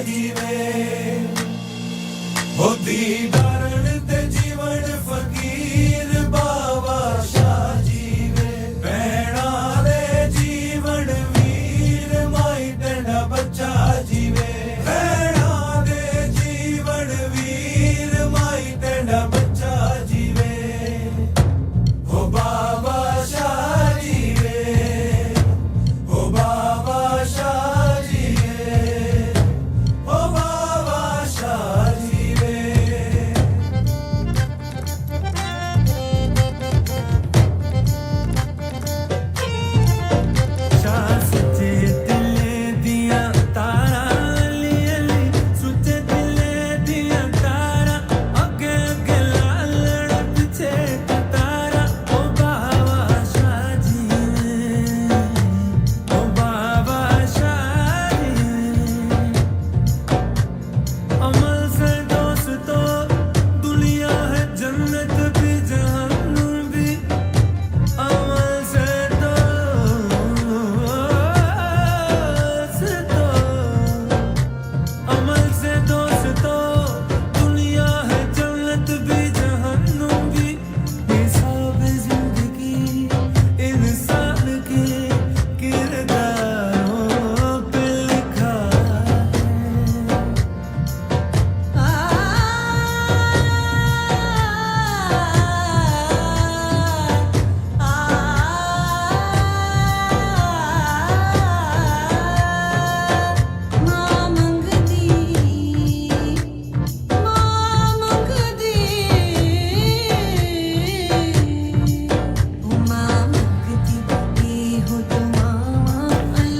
जीवे होती कारण ते जीवन फकीर बाबा शाह जीवे भैणा दे जीवन वीर माई टेढ़ा बच्चा जीवे भैणा दे जीवन वीर माई टेढ़ा बच्चा जीवे हो बाबा शाह जीवे हो बाबा शाह जीवे हो बाबा शाह जीवे शाह सच्चे दिले दिया तारा अली अली सुच्चे दिले दिया तारा अगे अगे लालड़ा पीछे तारा ओ बाबा शाह जीवे ओ बाबा शाह जीवे अमल से दोस्तों दुनिया है जन्नत भी जहन्नुम भी अमल से दोस्तों दुनिया है जन्नत भी जहन्नुम भी हिसाब जिंदगी इंसान के किरदारों पे लिखा मां मंगदी हो तुम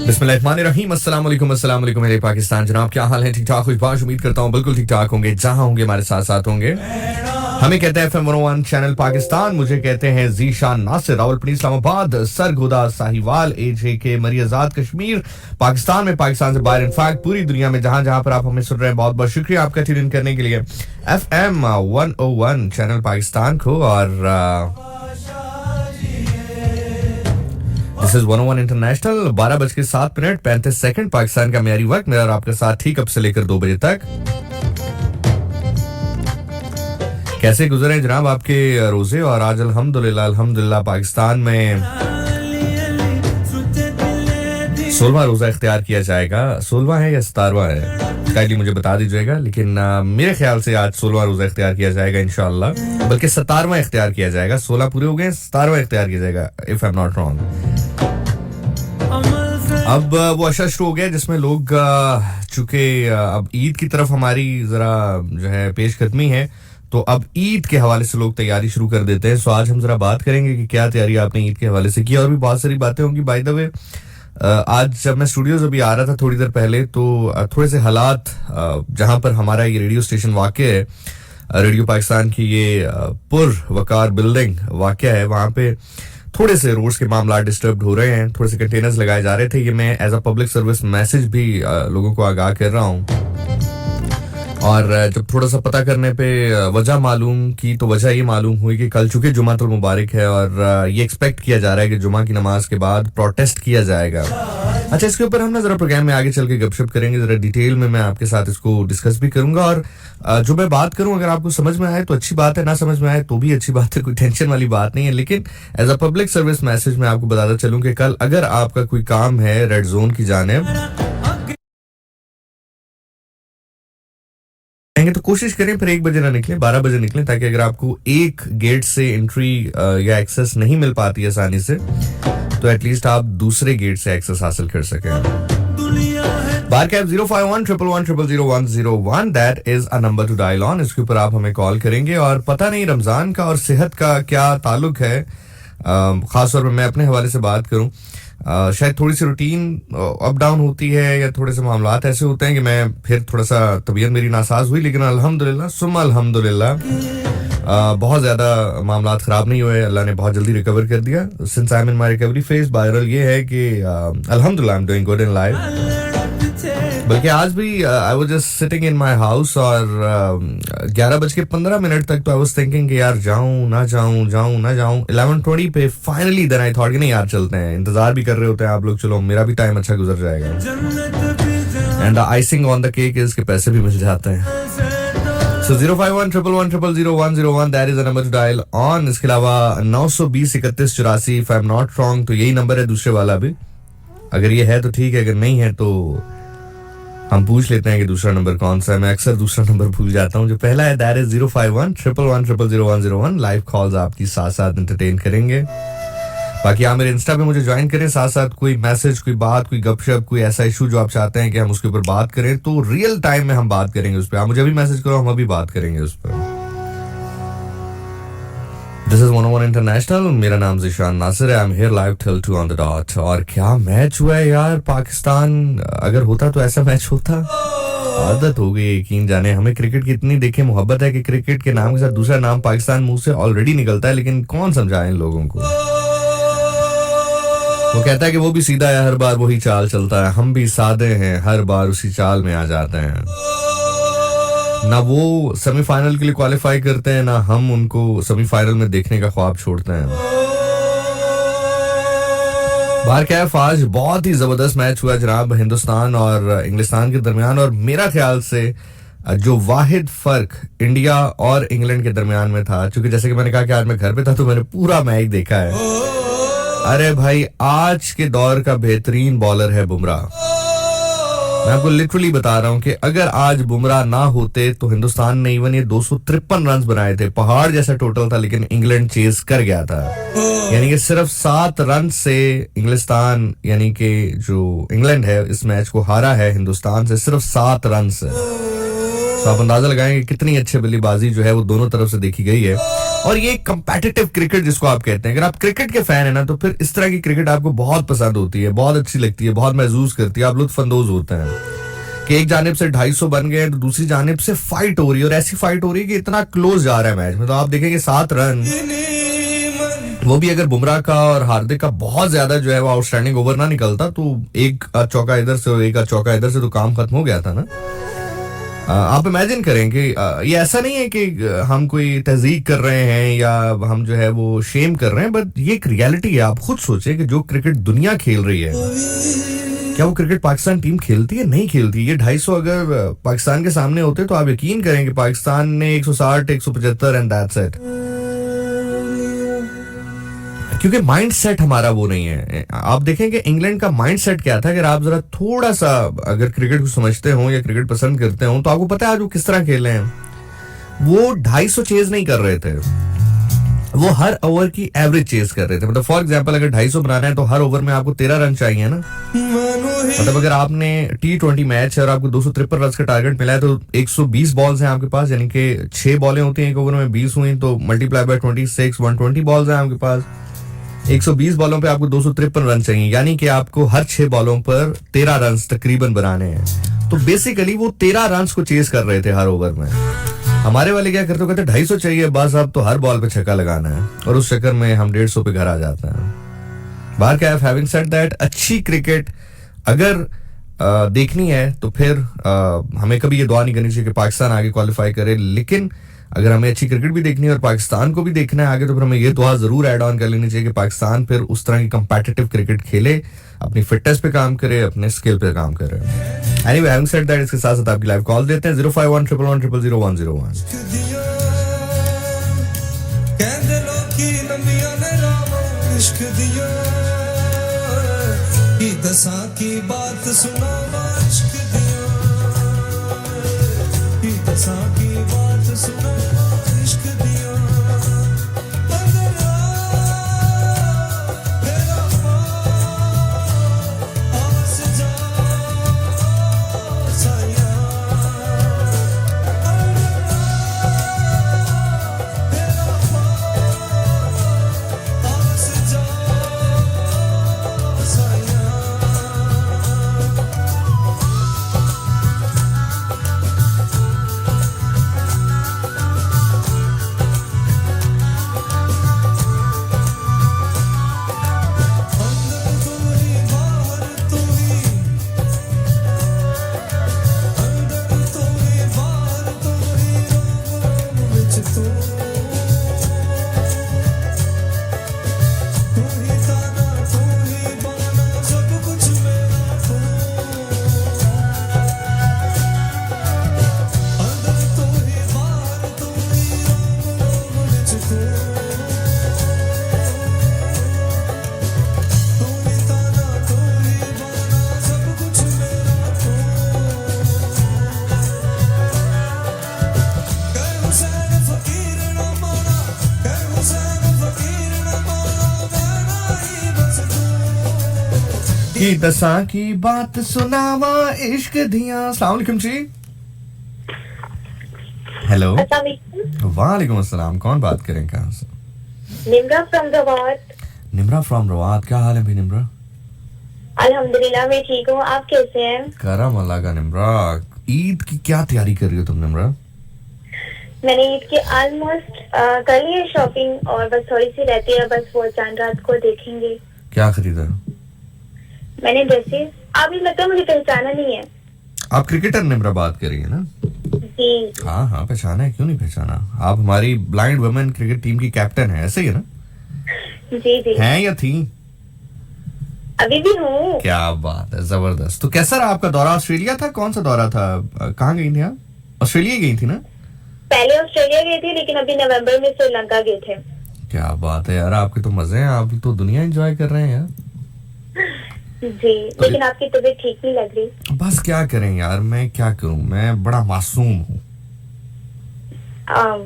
बिस्मिल्लाहिर्रहमानिर्रहीम अस्सलाम वालेकुम मेरे पाकिस्तान जनाब, क्या हाल है? ठीक ठाक खुशबाश, उम्मीद करता हूँ बिल्कुल ठीक ठाक होंगे। जहां होंगे हमारे साथ साथ होंगे। हमें कहते हैं FM 101 चैनल पाकिस्तान, मुझे कहते हैं जीशान नासिर, रावलपिंडी इस्लामाबाद, सरगोदा साहिवाल, AJK मरियजाद कश्मीर, पाकिस्तान में, पाकिस्तान से बाहर, इनफैक्ट पूरी दुनिया में जहां जहां पर आप हमें सुन रहे हैं, बहुत बहुत शुक्रिया आपका ट्यून इन करने के लिए FM 101 चैनल पाकिस्तान को। और दिस इज 101 इंटरनेशनल। 12:07:35 पाकिस्तान का मेरी वक्त, मेरा और आपका साथ ठीक अब से लेकर 2 बजे तक। कैसे गुजरे जनाब आपके रोजे? और आज अल्हम्दुलिल्लाह पाकिस्तान में 16वां रोजा इख्तियार किया जाएगा। 16वां है या 17वां है, काइंडली मुझे बता दीजिएगा, लेकिन मेरे ख्याल से आज 16वां रोजा इख्तियार किया जाएगा इंशाअल्लाह, बल्कि 17वां इख्तियार किया जाएगा। 16 पूरे हो गए, 17वां इख्तियार किया जाएगा if I am not wrong. अब वो अशा शुरू हो गया जिसमें लोग चूंकि अब ईद की तरफ हमारी जरा जो है पेशकदमी है, तो अब ईद के हवाले से लोग तैयारी शुरू कर देते हैं। सो आज हम जरा बात करेंगे कि क्या तैयारी आपने ईद के हवाले से की, और भी बहुत सारी बातें होंगी। बाय द वे, आज जब मैं स्टूडियोज अभी आ रहा था थोड़ी देर पहले, तो थोड़े से हालात जहां पर हमारा ये रेडियो स्टेशन वाक़ है, रेडियो पाकिस्तान की ये पुर वकार बिल्डिंग वाक़ है, वहां पे थोड़े से रोड्स के मामला डिस्टर्ब हो रहे हैं, थोड़े से कंटेनर्स लगाए जा रहे थे। ये मैं as a public service message भी लोगों को आगाह कर रहा हूँ। और जब थोड़ा सा पता करने पे वजह मालूम की, तो वजह ये मालूम हुई कि कल चूंकि जुमातुल मुबारक है और ये एक्सपेक्ट किया जा रहा है कि जुमा की नमाज के बाद प्रोटेस्ट किया जाएगा। अच्छा, इसके ऊपर हम ना जरा प्रोग्राम में आगे चल के गपशप करेंगे, जरा डिटेल में मैं आपके साथ इसको डिस्कस भी करूंगा। और जो मैं बात करूं, अगर आपको समझ में आए तो अच्छी बात है, ना समझ में आए तो भी अच्छी बात है, कोई टेंशन वाली बात नहीं है। लेकिन as a public service message मैं आपको बताता चलूं कि कल अगर आपका कोई काम है रेड जोन की जानिब, तो कोशिश करें फिर 1 बजे ना निकलें, 12 बजे निकलें, ताकि अगर आपको एक गेट से एंट्री या एक्सेस नहीं मिल पाती आसानी से, तो एटलीस्ट आप दूसरे गेट से एक्सेस हासिल कर सकें। बार कैब 05111000101, that is a number to dial on. इसके ऊपर आप हमें कॉल करेंगे। और पता नहीं रमजान का और सेहत का क्या ताल्लुक है, खासतौर पर मैं अपने हवाले से बात करूं, शायद थोड़ी सी रूटीन अप डाउन होती है, या थोड़े से मामलात ऐसे होते हैं कि मैं फिर थोड़ा सा तबीयत मेरी नासाज हुई, लेकिन अल्हम्दुलिल्लाह सुम्मा अल्हम्दुलिल्लाह बहुत ज्यादा मामलात खराब नहीं हुए, अल्लाह ने बहुत जल्दी रिकवर कर दिया। Since I am in my recovery phase, viral ये है कि अल्हम्दुलिल्लाह I am doing good in life. बल्कि आज भी I was just sitting in my house, और 11:15 तक तो आई वाज थिंकिंग कि यार जाऊं ना जाऊं, 11:20 पे फाइनली देन आई थॉट कि नहीं यार चलते हैं। इंतजार भी कर रहे होते हैं आप लोग, चलो मेरा भी टाइम अच्छा गुजर जाएगा। And the icing on the cake is के पैसे भी मिल जाते हैं. So 05111001001 that is the number to dial on. इसके अलावा 9203184 if I'm not wrong तो यही नंबर है दूसरे वाला भी. अगर ये है तो ठीक है, अगर नहीं है तो हम पूछ लेते हैं कि दूसरा नंबर कौन सा है. मैं अक्सर दूसरा नंबर भूल जाता हूँ. जो पहला है दैट इज 05111000101. लाइव कॉल्स आपकी साथ साथ एंटरटेन करेंगे. बाकी आप मेरे इंस्टा पे मुझे ज्वाइन करें. साथ साथ कोई मैसेज, कोई बात, कोई गपशप, कोई ऐसा इशू जो आप चाहते हैं कि हम उसके ऊपर बात करें तो रियल टाइम में हम बात करेंगे उस पर. आप मुझे अभी मैसेज करो, हम अभी बात करेंगे उस पर. This is 101 international. मेरा नाम ज़ीशान नासिर है. I am here live till 2 on the dot. और क्या मैच हुआ है यार. पाकिस्तान अगर होता तो ऐसा मैच होता. आदत हो गई, यकीन जाने. हमें क्रिकेट की इतनी देखे मोहब्बत है कि क्रिकेट के नाम के साथ दूसरा नाम पाकिस्तान मुंह से ऑलरेडी निकलता है. लेकिन कौन समझाए इन लोगों को. वो कहता है कि वो भी सीधा है, हर बार वही चाल चलता है. हम भी सादे हैं, हर बार उसी चाल में आ जाते हैं. ना वो सेमीफाइनल के लिए क्वालिफाई करते हैं, ना हम उनको सेमीफाइनल में देखने का ख्वाब छोड़ते हैं. बाहर क्या है, आज बहुत ही जबरदस्त मैच हुआ जनाब हिंदुस्तान और इंग्लिस्तान के दरमियान. और मेरा ख्याल से जो वाहिद फर्क इंडिया और इंग्लैंड के दरमियान में था, क्योंकि जैसे कि मैंने कहा कि आज मैं घर पे था तो मैंने पूरा मैच देखा है. अरे भाई, आज के दौर का बेहतरीन बॉलर है बुमराह. मैं आपको लिटरली बता रहा हूं कि अगर आज बुमराह ना होते तो हिंदुस्तान ने इवन ये 253 रन बनाए थे. पहाड़ जैसा टोटल था, लेकिन इंग्लैंड चेज कर गया था. यानी कि सिर्फ 7 रन से इंग्लिस्तान, यानी कि जो इंग्लैंड है, इस मैच को हारा है हिंदुस्तान से सिर्फ 7 रन से. तो आप अंदाजा लगाएंगे कि कितनी अच्छी बल्लेबाजी जो है वो दोनों तरफ से देखी गई है. और ये कंपेटिटिव क्रिकेट जिसको आप कहते हैं, अगर आप क्रिकेट के फैन है ना तो फिर इस तरह की क्रिकेट आपको बहुत पसंद होती है, बहुत अच्छी लगती है, बहुत महसूस करती है. आप लुत्फ अंदोज होते हैं कि एक जानिब से 250 बन गए तो दूसरी जानिब से फाइट हो रही है. और ऐसी फाइट हो रही है कि इतना क्लोज जा रहा है मैच में. तो आप देखेंगे 7 रन, वो भी अगर बुमराह का और हार्दिक का बहुत ज्यादा जो है वो आउटस्टैंडिंग ओवर ना निकलता तो एक चौका इधर से और एक चौका इधर से तो काम खत्म हो गया था ना. आप इमेजिन करें कि ये ऐसा नहीं है कि हम कोई तहजीक कर रहे हैं या हम जो है वो शेम कर रहे हैं, बट ये एक रियलिटी है. आप खुद सोचें कि जो क्रिकेट दुनिया खेल रही है, क्या वो क्रिकेट पाकिस्तान टीम खेलती है? नहीं खेलती. ये 250 अगर पाकिस्तान के सामने होते तो आप यकीन करें कि पाकिस्तान ने 160, 175 एंड दैट्स इट. क्योंकि माइंड सेट हमारा वो नहीं है. आप देखें कि इंग्लैंड का माइंड सेट क्या था. अगर आप जरा थोड़ा सा अगर क्रिकेट को समझते हो या क्रिकेट पसंद करते हो तो आपको पता है आज वो किस तरह खेले हैं. वो 250 चेज नहीं कर रहे थे, वो हर ओवर की एवरेज चेज कर रहे थे. मतलब फॉर एग्जांपल अगर 250 बनाना है तो हर ओवर में आपको 13 रन चाहिए ना. मतलब अगर आपने T20 मैच है और आपको 253 रन का टारगेट मिला है तो 120 बॉल्स हैं आपके पास, यानी कि 6 बॉलें होती हैं एक ओवर में, 20 हुई तो मल्टीप्लाई बाय 26, 120 बॉल्स हैं आपके पास. 120 बॉलों पे आपको 253 रन चाहिए, यानी कि आपको हर 6 बॉलों पर 13 रन तकरीबन बनाने हैं. तो बेसिकली वो 13 रन को चेज कर रहे थे हर ओवर में. हमारे वाले क्या करते, कहते 250 चाहिए बस, अब तो हर बॉल पे छक्का लगाना है. और उस चक्कर में हम 150 पे घर आ जाते हैं. बाहर क्या है, हैविंग सेड दैट, अच्छी क्रिकेट अगर देखनी है तो फिर हमें कभी ये दुआ नहीं करनी चाहिए कि पाकिस्तान आगे क्वालिफाई करे. लेकिन अगर हमें अच्छी क्रिकेट भी देखनी है और पाकिस्तान को भी देखना है आगे, तो फिर हमें ये दुआ जरूर ऐड ऑन कर लेनी चाहिए कि पाकिस्तान फिर उस तरह की कंपेटिटिव क्रिकेट खेले, अपनी फिटनेस पे काम करे, अपने स्किल पे काम करे. एनीवे, हैविंग सेड दैट, इसके साथ साथ आपकी लाइव कॉल देते हैं 05111000101. की बात सुना इश्क दिया, की बात सुना इश्क दिया. कि दसा की बात सुनावा इश्क दिया। अस्सलाम वालेकुम जी। हेलो। वालेकुम अस्सलाम। कौन बात करें, कहाँ से? Nimra from Rawat. Nimra from रवात। क्या हाल है भाई निम्रा? अल्हम्दुलिल्लाह मैं ठीक हूँ, आप कैसे हैं? करम अल्लाह का। निम्रा, ईद की क्या तैयारी कर रही हो तुम निम्रा? मैंने ईद की ऑलमोस्ट कर ली है शॉपिंग और बस थोड़ी सी रहती है, बस वो चांद रात को देखेंगे। क्या खरीदा? मैंने ड्रेसेस, अभी लगता है मुझे पहचाना नहीं है। आप क्रिकेटर निम्रा बात कर रही है ना? जी हाँ हाँ पहचाना है, क्यों नहीं पहचाना। आप हमारी ब्लाइंड वुमेन क्रिकेट टीम की कैप्टन है, ऐसे ही है ना? जी जी, हैं या थी? अभी भी हूँ। क्या बात है, जबरदस्त। तो कैसा रहा आपका दौरा? ऑस्ट्रेलिया था? कौन सा दौरा था? कहाँ गई थी आप? ऑस्ट्रेलिया गई थी ना? पहले ऑस्ट्रेलिया गए थे, लेकिन अभी नवंबर में श्रीलंका गए थे। क्या बात है यार, आपके तो मजे हैं, आप तो दुनिया एंजॉय कर रहे हैं यार। जी, लेकिन आपकी तबीयत ठीक नहीं लग रही। बस क्या करें यार, मैं क्या करूं, मैं बड़ा मासूम हूँ।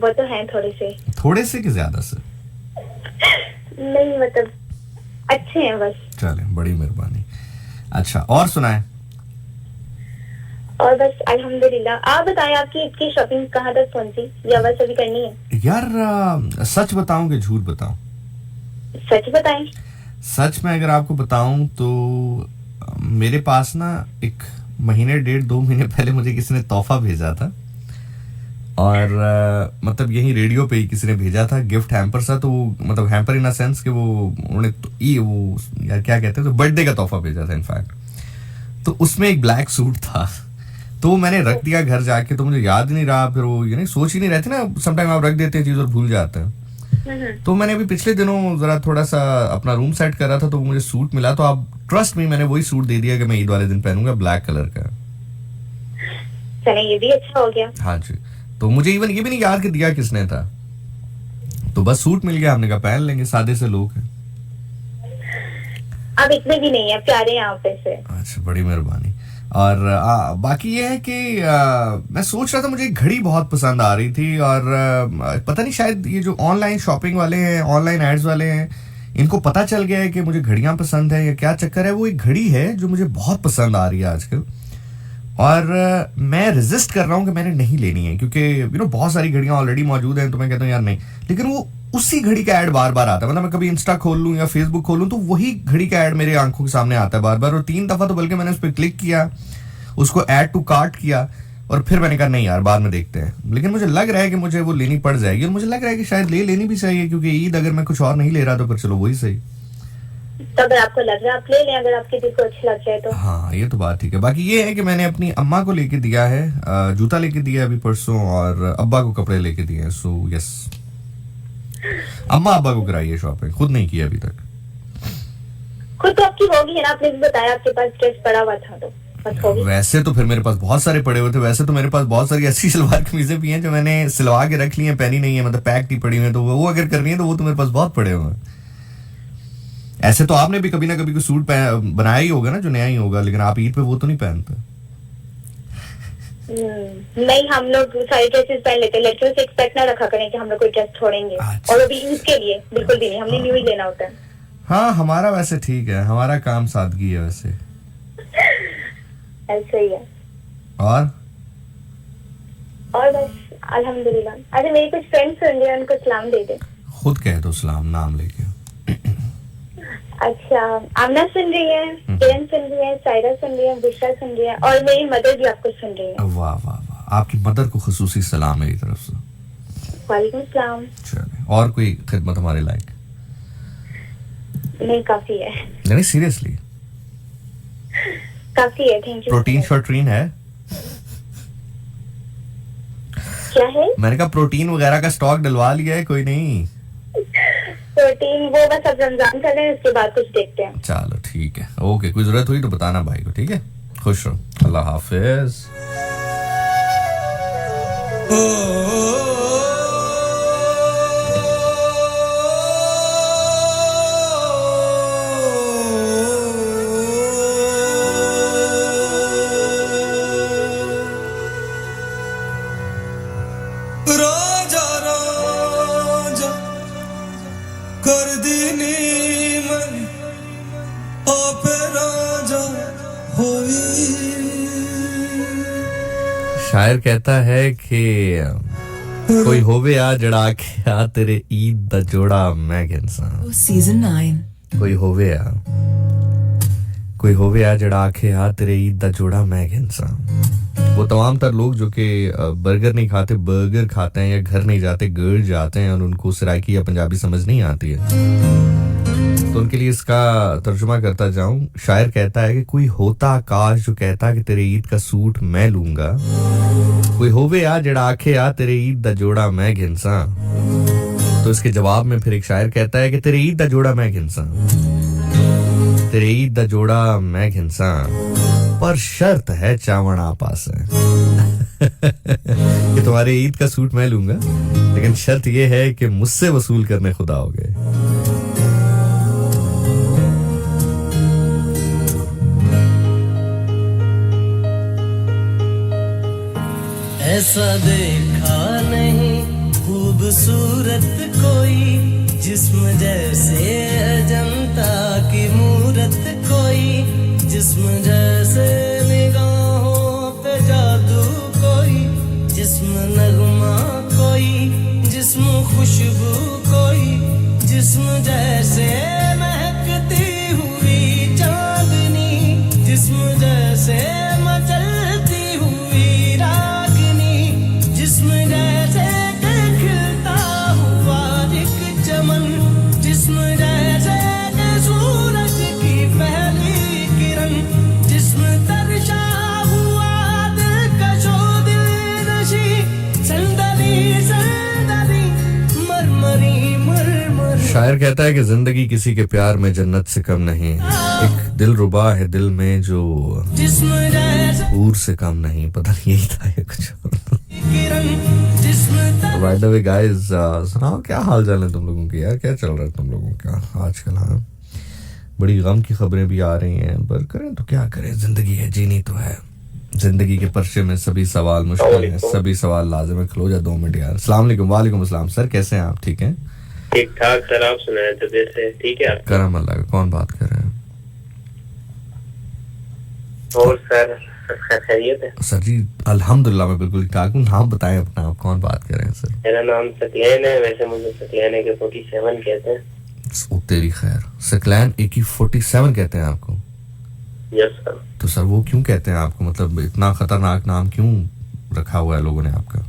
वो तो है थोड़े से। थोड़े से कि ज्यादा से? नहीं मतलब अच्छे हैं बस। चले, बड़ी मेहरबानी। अच्छा, और सुनाए? और बस अल्हम्दुलिल्लाह। आप बताएं, आपकी ईद की शॉपिंग कहाँ तक पहुंची या बस अभी करनी है? यार सच बताऊं कि झूठ बताऊं? सच बताएं। सच में अगर आपको बताऊं तो मेरे पास ना एक महीने 1.5-2 महीने पहले मुझे किसी ने तोहफा भेजा था। और मतलब यही रेडियो पे ही किसी ने भेजा था, गिफ्ट हैम्पर सा। तो वो मतलब हैम्पर इन अ सेंस कि वो उन्होंने तो वो यार क्या कहते हैं, तो बर्थडे का तोहफा भेजा था इनफैक्ट। तो उसमें एक ब्लैक सूट था, तो मैंने रख दिया घर जाके। तो मुझे याद ही नहीं रहा, फिर वो यानी सोच ही नहीं रहती ना, समटाइम आप रख देते हैं चीज और भूल जाते हैं। तो मैंने अभी पिछले दिनों जरा थोड़ा सा अपना रूम सेट कर रहा था, तो मुझे सूट मिला। तो आप ट्रस्ट मी, मैंने वही सूट दे दिया कि मैं ईद वाले दिन पहनूंगा, ब्लैक कलर का। चले, ये भी अच्छा हो गया। हाँ जी। तो मुझे इवन ये भी नहीं याद कि दिया किसने था, तो बस सूट मिल गया, हमने कहा पहन लेंगे, सादे से लोग हैं। अब इतने भी नहीं है, प्यारे हैं आप ऐसे। अच्छा, बड़ी मेहरबानी। और बाकी ये है कि मैं सोच रहा था, मुझे एक घड़ी बहुत पसंद आ रही थी। और पता नहीं, शायद ये जो ऑनलाइन शॉपिंग वाले हैं, ऑनलाइन एड्स वाले हैं, इनको पता चल गया है कि मुझे घड़ियां पसंद है या क्या चक्कर है। वो एक घड़ी है जो मुझे बहुत पसंद आ रही है आजकल, और मैं रेजिस्ट कर रहा हूँ कि मैंने नहीं लेनी है, क्योंकि बहुत सारी घड़ियां ऑलरेडी मौजूद हैं। तो मैं कहता हूँ यार नहीं, लेकिन वो उसी घड़ी का ऐड बार बार आता है। मतलब मैं कभी इंस्टा खोल लूँ या फेसबुक खोलूँ तो वही घड़ी का ऐड मेरे आंखों के सामने आता है बार बार। और 3 दफा तो बल्कि मैंने उस पर क्लिक किया, उसको ऐड टू कार्ट किया, और फिर मैंने कहा नहीं यार बाद में देखते हैं। लेकिन मुझे लग रहा है कि मुझे वो लेनी पड़ जाएगी, और मुझे लग रहा है कि शायद लेनी भी चाहिए, क्योंकि ईद अगर मैं कुछ और नहीं ले रहा तो फिर चलो वही सही। तो अगर आपको लग रहा है आप ले लें, अगर आपके दिल को अच्छा लग जाए तो। हाँ, ये तो बात ठीक है। बाकी ये है कि मैंने अपनी अम्मा को लेके दिया है, जूता लेके दिया है अभी परसों, और अब्बा को कपड़े लेके दिए हैं। सो यस, अम्मा अब्बा को कराई है शॉपिंग, खुद नहीं किया अभी तक। खुद तो आपकी होगी है ना, आपने भी बताया आपके पास ड्रेस पड़ा हुआ था, तो बस होगी। वैसे तो फिर मेरे पास बहुत सारे पड़े हुए थे। वैसे तो मेरे पास बहुत सारी अच्छी सलवार कमीजें भी हैं जो मैंने सिलवा के रख ली हैं, पहनी नहीं है, मतलब पैक नहीं पड़ी हुई है। तो वो अगर करनी है तो वो तो मेरे पास बहुत पड़े हुए हैं। ऐसे तो आपने भी कभी ना कभी कोई सूट बनाया ही होगा ना जो नया ही होगा, लेकिन आप ईद पे वो तो नहीं पहनते। नहीं, हम लोग सारी ड्रेसेस पहन लेते हैं। लड़कियों से एक्सपेक्ट ना रखा करें कि हम लोग कोई ड्रेस छोड़ेंगे। अच्छा। और अभी ईद के लिए बिल्कुल भी नहीं, हमने न्यू ही लेना होता है। हाँ, हमारा वैसे ठीक है, हमारा काम सादगी है वैसे। ऐसा ही है। और बस अल्हम्दुलिल्लाह। अच्छा, मेरी कुछ फ्रेंड्स सुन रहे हैं, उनको सलाम दे दे। खुद कह दो सलाम, नाम लेके। अच्छा, आमना सुन रही है, किरण सुन रही है, सायरा सुन रही है, बुशरा सुन रही है, और मेरी मदर भी आपको सुन रही है। वाह वाह वाह, आपकी मदर को खुसूसी सलाम मेरी तरफ से। वालेकुम सलाम। चलिए, और कोई खिदमत हमारे लायक? नहीं, काफी है। नहीं सीरियसली, काफी है, थैंक यू। प्रोटीन शॉर्ट्रीन है? क्या है? मैंने कहा प्रोटीन वगैरह का स्टॉक डलवा लिया है? कोई नहीं, प्रोटीन वो बस अब रमजान चल रहे हैं, उसके बाद कुछ देखते हैं। चलो ठीक है, ओके। कोई जरूरत हुई तो बताना भाई को, ठीक है? खुश रहो, अल्लाह हाफिज। राजा राजा कर दी नी मन आपे राजा शायर कहता है कि कोई होवे आ जड़ा आखे आ तेरे ईद दा जोड़ा मैं घिनसा Season 9. कोई होवे आ जड़ा आखे आ तेरे ईद दा जोड़ा मैं घिनसा। वो तमाम तर लोग जो कि बर्गर नहीं खाते बर्गर खाते हैं या घर नहीं जाते घर जाते हैं और उनको सराइकी या पंजाबी समझ नहीं आती है, तो उनके लिए इसका तर्जुमा करता जाऊं। शायर कहता है कि कोई होता आकाश जो कहता कि तेरे ईद का सूट मैं लूंगा, कोई होवे आ जड़ा आखे आ तेरे ईद दा जोड़ा मैं घिनसा। तो इसके जवाब में फिर एक शायर कहता है कि तेरे ईद दा जोड़ा मैं घिनसा, तेरे ईद दा जोड़ा मैं घिनसा, पर शर्त है चावण पास है कि तुम्हारे ईद का सूट मैं लूंगा, लेकिन शर्त यह है कि मुझसे वसूल करने खुदा हो गए। ऐसा देखा नहीं खूबसूरत कोई, जिस्म जैसे अजंता की मूरत कोई, जिस्म जैसे निगाहों पे जादू कोई, जिस्म नगमा कोई, जिस्म खुशबू कोई, जिस्म जैसे महकती हुई चांदनी, जिस्म जैसे मचलती हुई रागनी, जिस्म जैसे खिलता हुआ एक चमन, जिस्म जैसे सूरज की पहली किरण, जिस्म तरशा हुआ दिलकशो दिलनशी, संदली संदली मरमरी मरमरी। शायर कहता है कि जिंदगी किसी के प्यार में जन्नत से कम नहीं, एक दिलरुबा है दिल में जो जिस्म जैसे हूर से कम नहीं। पता नहीं यही था या कुछ और। किरण, जिस्म Right away guys, सुनाओ क्या हाल चाल है तुम लोगों के यार, क्या चल रहा है तुम लोगों का आजकल। हाँ, बड़ी गम की खबरें भी आ रही हैं, पर करें तो क्या करें, जिंदगी है जीनी तो है। जिंदगी के पर्चे में सभी सवाल मुश्किल हैं, सभी सवाल लाजिम है। खलो जा 2 मिनट यार। अस्सलाम वालेकुम। वालेकुम अस्सलाम सर, कैसे हैं आप? ठीक हैं? ठीक ठाक सर, आप सुनाए तबीयत से ठीक है आप? करम अल्लाह का। कौन बात कर रहे हैं? और सर खैरियत है? सर जी अल्हम्दुलिल्लाह मैं बिल्कुल ठीक हूँ। नाम बताएं अपना, आप कौन बात कर रहे हैं सर? मेरा नाम सकलैन है, वैसे मुझे सकलैन के 47 कहते हैं। ओ तेरी खैर, सकलैन AK-47 कहते हैं आपको? Yes sir. तो सर वो क्यों कहते हैं आपको, मतलब इतना खतरनाक नाम क्यों रखा हुआ है लोगों ने आपका?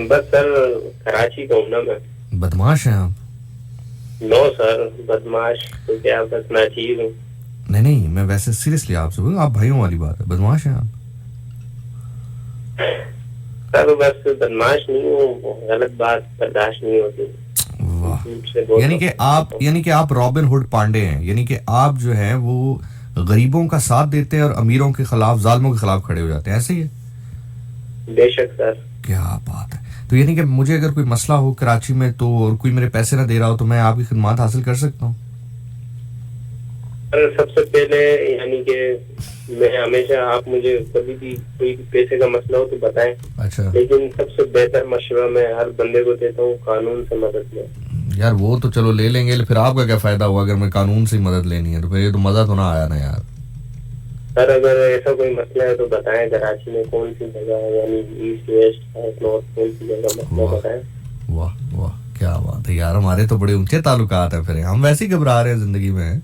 बस सर कराची का हूँ ना मैं। बदमाश हैं आप? नो सर, बदमाश तो क्या, बस नाचीज हूँ। नहीं मैं वैसे सीरियसली आपसे बोलूं, आप भाइयों वाली बात है। बदमाश हैं आप? सर बस बदमाश नहीं हूँ, गलत बात बर्दाश्त नहीं होती। वाह, से बहुत यानी कि आप रॉबिन हुड पांडे हैं, यानी कि आप जो हैं वो गरीबों का साथ देते हैं और अमीरों के खिलाफ, जालिमों के खिलाफ खड़े हो जाते हैं, ऐसे ही है? बेशक सर। क्या बात है। तो यानी कि मुझे अगर कोई मसला हो कराची में तो, और कोई मेरे पैसे ना दे रहा हो, तो मैं आपकी खिदमत हासिल कर सकता हूँ? सबसे पहले यानी कि मैं हमेशा, आप मुझे कभी भी कोई पैसे का मसला हो तो बताएं। अच्छा। लेकिन सबसे बेहतर मशवरा मैं हर बंदे को देता हूँ, कानून से मदद लें। यार वो तो चलो ले लेंगे, फिर आपका क्या फायदा हुआ अगर मैं कानून से मदद लेनी है, तो फिर ये तो मजा तो ना आया ना यार। सर अगर ऐसा कोई मसला है तो बताएं, कराची में कौन सी जगह है, यानी ईस्ट वेस्ट साउथ नॉर्थ, कौन सी जगह मसला बताएं। वाह वाह क्या बात है यार, हमारे तो बड़े ऊंचे ताल्लुकात हैं। फिर हम वैसे ही घबरा रहे हैं जिंदगी में।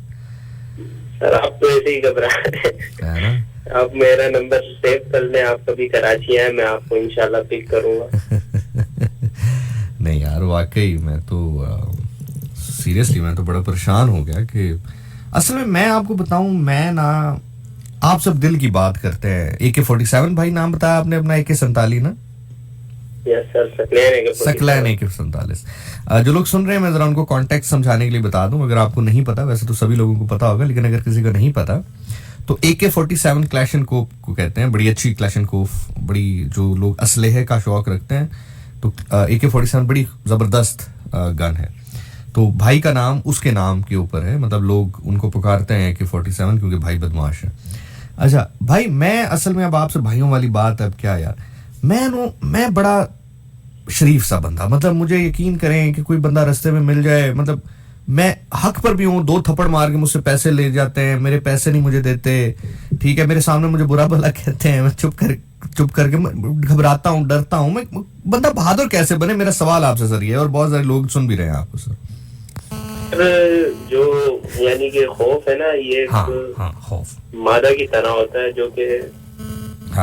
सर आप तो ऐसे ही घबरा रहे हैं। आप मेरा नंबर सेव कर लें, आप कभी कराची आए मैं आपको इंशाल्लाह पिक करूंगा। नहीं यार वाकई मैं तो सीरियसली मैं तो बड़ा परेशान हो गया कि असल में मैं आपको बताऊं, मैं ना, आप सब दिल की बात करते हैं। AK-47 भाई नाम बताया आपने अपना, AK-47 ना? Yes sir, Saqlain AK-47। जो लोग सुन रहे हैं मैं जरा उनको कॉन्टेक्ट समझाने के लिए बता दूं, अगर आपको नहीं पता, वैसे तो सभी लोगों को पता होगा, लेकिन अगर किसी को नहीं पता तो AK-47 क्लैशनकोफ को कहते हैं। बड़ी अच्छी क्लैशनकोफ, बड़ी जो लोग असलहे का शौक रखते हैं तो AK-47 बड़ी जबरदस्त गन है। तो भाई का नाम उसके नाम के ऊपर है, मतलब लोग उनको पुकारते हैं AK-47 क्योंकि भाई बदमाश है। अच्छा भाई, मैं असल में अब आपसे भाइयों वाली बात, अब क्या यार, मैं बड़ा शरीफ सा बंदा, मतलब मुझे यकीन करें कि कोई बंदा रास्ते में मिल जाए, मतलब मैं हक पर भी हूँ, 2 थप्पड़ मार के मुझसे पैसे ले जाते हैं, मेरे पैसे नहीं मुझे देते, ठीक है, मेरे सामने मुझे बुरा भला कहते हैं, मैं चुप कर चुप करके मैं घबराता हूँ, डरता हूँ, मैं बंदा बहादुर कैसे बने, मेरा सवाल आपसे सर ये, और बहुत सारे लोग सुन भी रहे हैं आपको सर। जो यानी कि खौफ है ना, ये खौफ मादा की तरह होता है, जो कि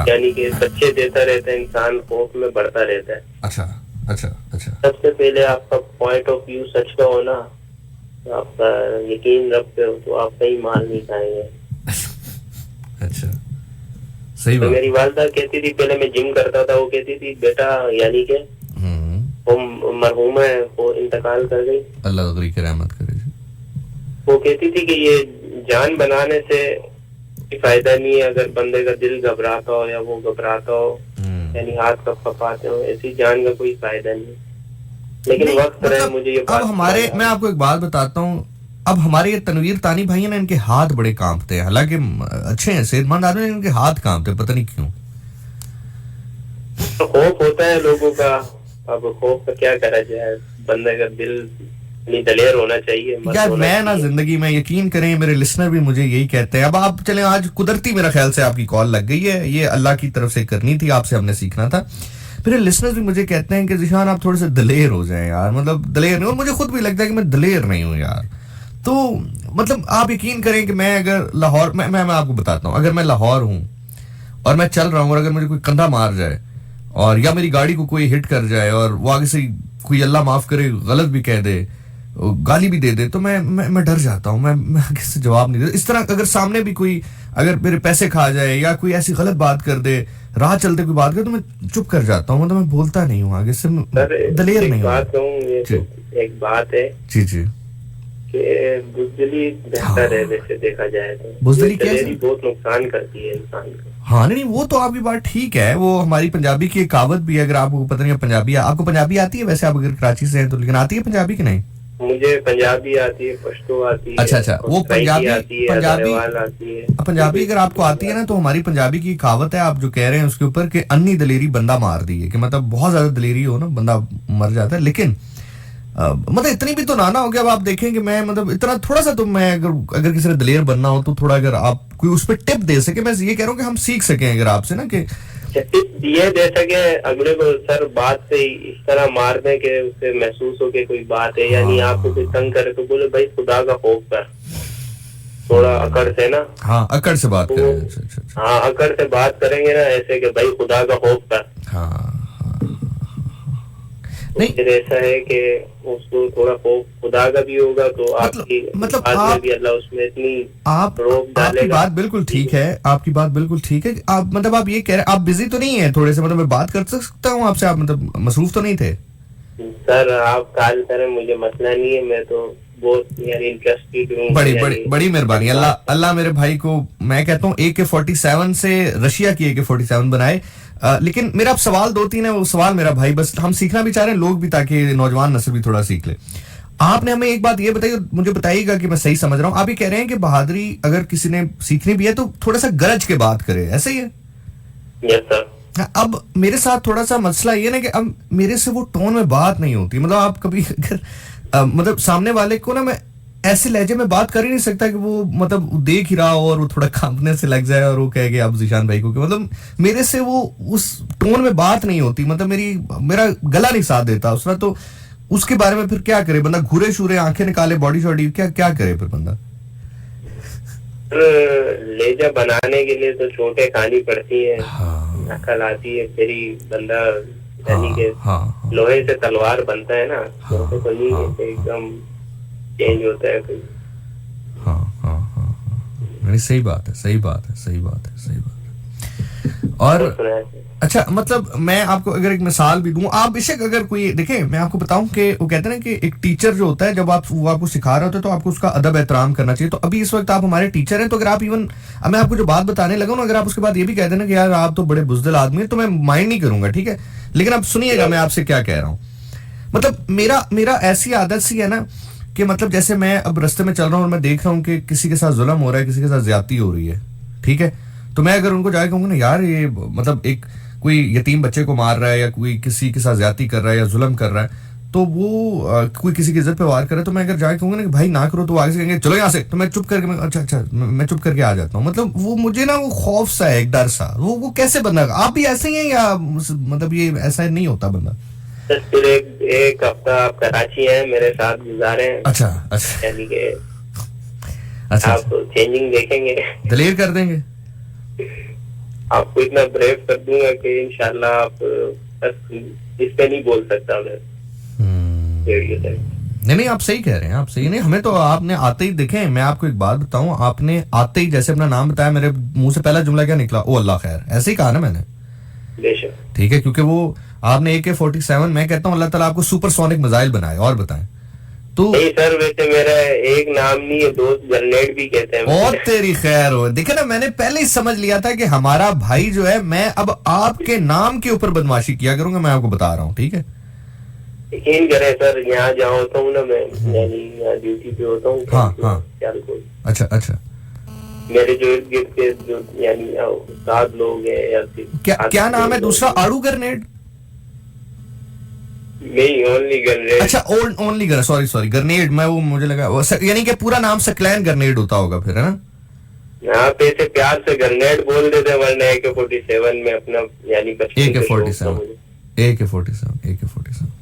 यानी कि बच्चे देता रहता है, इंसान खौफ में बढ़ता रहता है। अच्छा। सबसे पहले आपका पॉइंट ऑफ व्यू सच का हो ना, तो आपका यकीन रखते हो तो आप कहीं मार नहीं खाएंगे। अच्छा, सही तो बात। मेरी वालदा कहती थी, पहले मैं जिम करता था, वो कहती थी बेटा यानी कि वो मरहूमा है, वो इंतकाल कर गई, अल्लाह गरी की रहमत करे। वो कहती थी कि ये जान बनाने से फायदा नहीं है, अगर बंदे का दिल घबराता हो या वो घबराता हो, यानी हाथ कपाते हो, ऐसी जान का कोई फायदा नहीं। लेकिन वक्त रहे मतलब मुझे ये अब हमारे, मैं आपको एक बात बताता हूँ, अब हमारे ये तनवीर तानी भाई है ना, इनके हाथ बड़े कांपते हैं, हालांकि अच्छे हैं, सेहतमंद आदमी, इनके हाथ कांपते हैं, पता नहीं क्यों। तो खौफ होता है लोगों का, अब खौफ का क्या करा जाए, बंदे का दिल नहीं दलेर होना चाहिए। यार मैं ना जिंदगी में, यकीन करें मेरे लिसनर भी मुझे यही कहते हैं। अब आप चले, आज कुदरती मेरा ख्याल से आपकी कॉल लग गई है, ये अल्लाह की तरफ से करनी थी, आपसे हमने सीखना था। मेरे लिसनर्स भी मुझे कहते हैं कि जिशान आप थोड़े से दलेर हो जाएं यार, मतलब दलेर नहीं, और मुझे खुद भी लगता है कि मैं दलेर नहीं हूं यार। तो मतलब आप यकीन करें कि मैं अगर लाहौर, मैं आपको बताता हूँ, अगर मैं लाहौर हूँ और मैं चल रहा हूँ, और अगर मुझे कोई कंधा मार जाए और या मेरी गाड़ी को कोई हिट कर जाए और वो आगे से कोई अल्लाह माफ करे गलत भी कह दे, गाली भी दे दे, तो मैं डर जाता हूँ, मैं आगे से जवाब नहीं देता। इस तरह अगर सामने भी कोई अगर मेरे पैसे खा जाए या कोई ऐसी गलत बात कर दे, राह चलते कोई बात करे, तो मैं चुप कर जाता हूँ, मतलब मैं बोलता नहीं हूँ आगे से, दलेर नहीं हूँ। एक बात है जी कि बुज़दिली बेहतर है वैसे देखा जाए तो, बुज़दिली कैसे बहुत नुकसान करती है इंसान को। हाँ नहीं, वो तो आपकी बात ठीक है, वो हमारी पंजाबी की एक कहावत भी है, अगर आपको पता नहीं पंजाबी, आपको पंजाबी आती है वैसे, आप अगर कराची से हैं तो, लेकिन आती है पंजाबी की नहीं? मुझे पंजाबी आती है, पश्तो आती है। अच्छा, वो पंजाबी आती है। पंजाबी अगर आपको आती है ना, तो हमारी पंजाबी की कहावत है, आप जो कह रहे हैं उसके ऊपर, कि अन्नी दलेरी बंदा मार दी है, कि मतलब बहुत ज्यादा दलेरी हो ना बंदा मर जाता है। लेकिन मतलब इतनी भी तो ना हो गया। अब आप देखें कि मैं मतलब इतना थोड़ा सा, तो मैं अगर किसी ने दलेर बनना हो तो थोड़ा अगर आप कोई उस पर टिप दे सके, मैं ये कह रहा हूँ कि हम सीख सकें अगर आपसे ना, कि टिप ये दे सके अगले को, सर बात से इस तरह मार दे कि उसे महसूस हो कि कोई बात है, यानी आपको कोई तंग करे तो बोले भाई खुदा का खौफ कर, थोड़ा अकड़ से ना। हाँ, अकड़ से बात करें। हाँ, अकड़ से बात करेंगे ना ऐसे कि भाई खुदा का खौफ कर। हाँ नहीं, फिर ऐसा है कि उसको थोड़ा खौफ खुदा का भी होगा, तो आपकी मतलब आप भी अल्लाह उसमें इतनी आप रोक डालेगा। आपकी बात बिल्कुल ठीक है, आपकी बात बिल्कुल ठीक है। आप मतलब आप ये कह रहे हैं, आप बिजी तो नहीं है थोड़े से, मतलब मैं बात कर सकता हूँ आपसे, आप मतलब मसरूफ तो नहीं थे? सर आप कॉल करें, मुझे मसला नहीं है, मैं तो बहुत यानी इंटरेस्टेड हूँ। बड़ी मेहरबानी, अल्लाह मेरे भाई को, मैं कहता हूँ AK-47 से रशिया की AK-47 बनाए। लेकिन मेरा अब सवाल 2-3 है, वो सवाल मेरा भाई, बस हम सीखना भी चाह रहे हैं लोग भी, ताकि नौजवान नस्ल भी थोड़ा सीख ले। आपने हमें एक बात ये बताई, मुझे बताइएगा कि मैं सही समझ रहा हूँ, आप ये कह रहे हैं कि बहादुरी अगर किसी ने सीखनी भी है तो थोड़ा सा गरज के बात करे, ऐसे ही है? Yes sir. अब मेरे साथ थोड़ा सा मसला ये ना कि अब मेरे से वो टोन में बात नहीं होती, मतलब आप कभी अगर मतलब सामने वाले को ना, मैं ऐसे लहजे में बात कर ही नहीं सकता कि वो मतलब देख ही रहा हो और वो थोड़ा कांपने से लग जाए और वो कहे अब जिशान भाई को, मतलब मेरे से वो उस टोन में बात नहीं होती, मतलब मेरा गला नहीं साथ देता उसका। तो उसके बारे में फिर क्या करे बंदा? घूरे शूरे, आंखें निकाले, बॉडी शॉडी, क्या करे फिर बंदा? लेजा बनाने के लिए तो चोटें खानी पड़ती है, अकल आती है, फिर ही बंदा यानी कि लोहे से तलवार बनता है ना, चोटें तो नहीं है, एकदम चेंज होता है कोई। नहीं, सही बात है। और अच्छा, मतलब मैं आपको अगर एक मिसाल भी दूं, आप बेशक अगर कोई देखें, मैं आपको बताऊं कि वो कहते हैं ना कि एक टीचर जो होता है, जब वो आपको सिखा रहा होता है तो आपको उसका अदब एहतराम करना चाहिए। तो अभी इस वक्त आप हमारे टीचर हैं, तो अगर आप इवन, अब मैं आपको जो बात बताने लगा ना, अगर आप उसके बाद ये भी कह देना कि यार आप तो बड़े बुज़दिल आदमी है, तो मैं माइंड नहीं करूंगा, ठीक है? लेकिन अब सुनिएगा मैं आपसे क्या कह रहा हूँ। मतलब मेरा ऐसी आदत सी है ना कि मतलब जैसे मैं अब रास्ते में चल रहा हूँ और मैं देख रहा हूँ कि किसी के साथ जुल्म हो रहा है, किसी के साथ ज्यादती हो रही है, ठीक है? तो मैं अगर उनको जाके कहूँगा ना, यार ये मतलब एक कोई यतीम बच्चे को मार रहा है या कोई किसी के साथ ज्यादती कर रहा है या जुल्म कर रहा है, तो वो कोई किसी की इज्जत पे वार करे तो मैं अगर जाके कहूंगा ना कि भाई ना करो, तो आगे से कहेंगे चलो यहाँ से, तो मैं चुप करके अच्छा मैं चुप करके आ जाता हूँ। मतलब वो मुझे ना वो खौफ सा है, एक डर सा। वो कैसे बंदा, आप भी ऐसे ही हैं या मतलब ये ऐसा नहीं होता बंदा? सर फिर एक हफ्ता आप कराची हैं, मेरे साथ गुजारे हैं। अच्छा यानी कि अच्छा, आप चेंजिंग देखेंगे, दलेर कर देंगे। आपको इतना ब्रेव कर दूंगा कि इंशाल्लाह आप बस इस पे नहीं बोल सकता मैं रेडियो से। नहीं आप सही कह रहे हैं, आप सही नहीं। हमें तो आपने आते ही देखे, मैं आपको एक बात बताऊं, आपने आते ही जैसे अपना नाम बताया, मेरे मुंह से पहला जुमला क्या निकला? ओ अल्लाह खैर। ऐसे ही कहा ना मैंने? बेशक। ठीक है, क्योंकि वो आपने AK-47, मैं कहता हूँ अल्लाह ताला आपको सुपरसोनिक मिसाइल बनाए। और बताएं तो। नहीं सर, वैसे मेरा एक नाम नहीं है, दोस्त ग्रेनेड भी कहते हैं। और तेरी खैर हो, देखे ना, मैंने पहले ही समझ लिया था कि हमारा भाई जो है, मैं अब आपके नाम के ऊपर बदमाशी किया करूंगा, मैं आपको बता रहा हूँ। ठीक है, यकीन करें सर, यहाँ जहाँ होता हूँ ना मैं, यानी यहाँ ड्यूटी पे होता हूँ। हाँ। अच्छा मेरे जो इर्द गिर्द के जो यानी 7 लोग हैं या क्या नाम है दूसरा? आड़ू ग्रेनेड? नहीं, ओनली ग्रेनेड। अच्छा ओनली ग्रेनेड, सॉरी ग्रेनेड। मैं वो मुझे लगा यानी कि पूरा नाम सकलैन ग्रेनेड होता होगा फिर, है ना? यहाँ पे से प्यार से ग्रेनेड बोल देते, वरना AK-47 में अपना यानी AK-47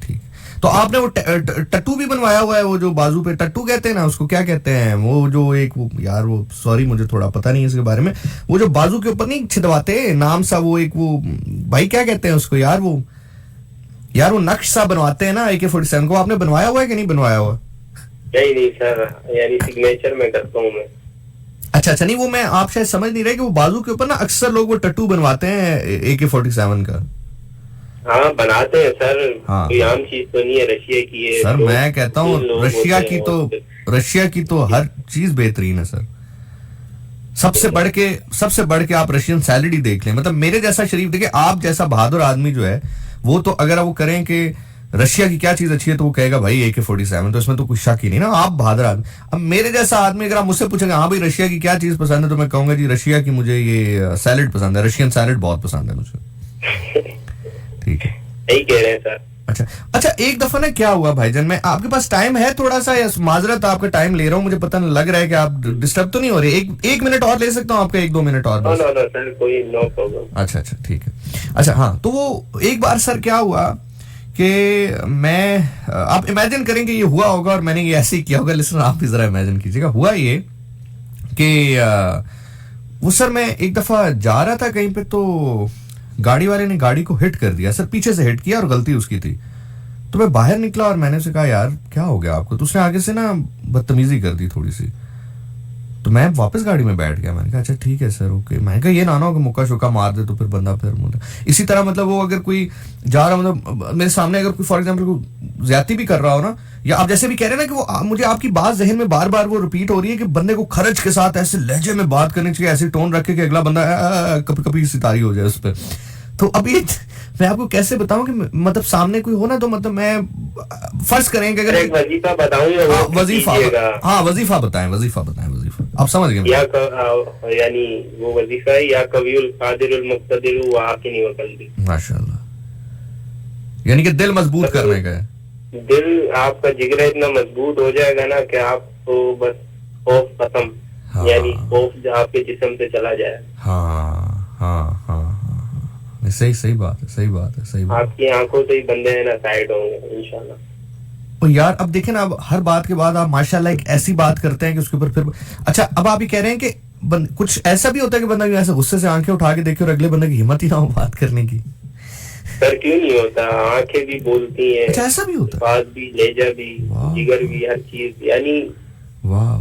ठीक है। तो आपने वो टट्टू भी बनवाया हुआ है, वो जो बाजू पे टट्टू कहते हैं ना, उसको क्या कहते हैं? वो जो एक वो यार, वो सॉरी मुझे थोड़ा पता नहीं है इसके बारे में, वो जो बाजू के ऊपर नहीं छिदवाते नाम सा, वो एक वो भाई क्या कहते हैं उसको यार? वो नक्श सा बनवाते हैं ना AK-47 को। आपने बनवाया हुआ है कि नहीं बनवाया हुआ? नहीं सर, यानी सिग्नेचर में करता हूँ मैं। अच्छा नहीं, वो मैं आप शायद समझ नहीं रहे कि वो बाजू के ऊपर ना अक्सर लोग वो टट्टू बनवाते हैं AK-47 का। हाँ बनाते हैं सर। हाँ। कोई आम चीज तो नहीं है, रशिया की है सर। मैं कहता हूँ रशिया की तो हर चीज बेहतरीन है सर। सबसे बढ़ के आप रशियन सैलड ही देख लें। मतलब मेरे जैसा शरीफ, देखिए आप जैसा बहादुर आदमी जो है, वो तो अगर वो करें कि रशिया की क्या चीज अच्छी है तो वो कहेगा भाई AK-47, तो इसमें तो कुछ शक ही नहीं ना। आप बहादुर आदमी। अब मेरे जैसा आदमी अगर आप मुझसे पूछेंगे हाँ भाई रशिया की क्या चीज पसंद है, तो मैं कहूंगा जी रशिया की मुझे ये सैलड पसंद है, रशियन सैलड बहुत पसंद है मुझे। ठीक है, यही कह रहे हैं सर। अच्छा एक दफा ना क्या हुआ भाईजान, मैं आपके पास टाइम है थोड़ा सा, या माजरत आपका टाइम ले रहा हूँ, मुझे पता नहीं लग रहा है कि आप डिस्टर्ब तो नहीं हो रहे? एक मिनट और ले सकता हूँ आपका, 1-2 मिनट और बस? नो सर, कोई नो प्रॉब्लम। अच्छा ठीक है। अच्छा हाँ, तो वो एक बार सर क्या हुआ कि मैं, आप इमेजिन करेंगे ये हुआ होगा और मैंने ये ऐसे ही किया होगा। लिसन, आप भी जरा इमेजिन कीजिएगा। हुआ ये कि वो सर मैं एक दफा जा रहा था कहीं पे, तो गाड़ी वाले ने गाड़ी को हिट कर दिया सर, पीछे से हिट किया और गलती उसकी थी। तो मैं बाहर निकला और मैंने उसे कहा यार क्या हो गया आपको? तो उसने आगे से ना बदतमीजी कर दी थोड़ी सी। तो मैं वापस गाड़ी में बैठ गया। मैंने कहा अच्छा ठीक है सर, ओके। मैंने कहा ये ना हो कि मुक्का शुक्का मार दे तो फिर बंदा फिर मुझे इसी तरह, मतलब वो अगर कोई जा रहा, मतलब मेरे सामने अगर कोई फॉर एग्जाम्पल कोई ज्यादती भी कर रहा हो ना, या आप जैसे भी कह रहे हैं ना कि वो मुझे आपकी बात जहन में बार बार वो रिपीट हो रही है कि बंदे को खर्च के साथ ऐसे लहजे में बात करनी चाहिए, ऐसी टोन रखे कि अगला बंदा कभी सितारी हो जाए उस पर। तो अभी मैं आपको कैसे बताऊं कि मतलब सामने कोई हो ना, तो मतलब मैं फर्ज करें कि अगर एक वजीफा बताऊंगा, वजीफा बताएं वजीफा आप समझ गए? यानी वो वजीफा है या कवियुल कादिरुल मुक्तदिर व आकिनी व कल्बी। माशाल्लाह, यानी कि दिल मजबूत करने का है। दिल आपका जिगर इतना मजबूत हो जाएगा ना कि आपको बस खौफ खत्म। हाँ। यानी खौफ आपके जिस्म से चला जाए। हाँ सही बात है। आपकी आंखों से ही बंदे है ना साइड होंगे इंशाल्लाह। और यार अब देखें ना, अब हर बात के बाद आप माशाल्लाह एक ऐसी बात करते हैं कि उसके ऊपर फिर अच्छा, अब आप ये कह रहे हैं कि कुछ ऐसा भी होता है कि बंदा ऐसे गुस्से से आंखें उठा के देखे और अगले बंदे की हिम्मत ही ना हो बात करने की? सर क्यों नहीं होता, आंखें भी बोलती हैं। अच्छा ऐसा भी होता है? बात भी, लहजा भी, जिगर भी, हर चीज। यानी वाह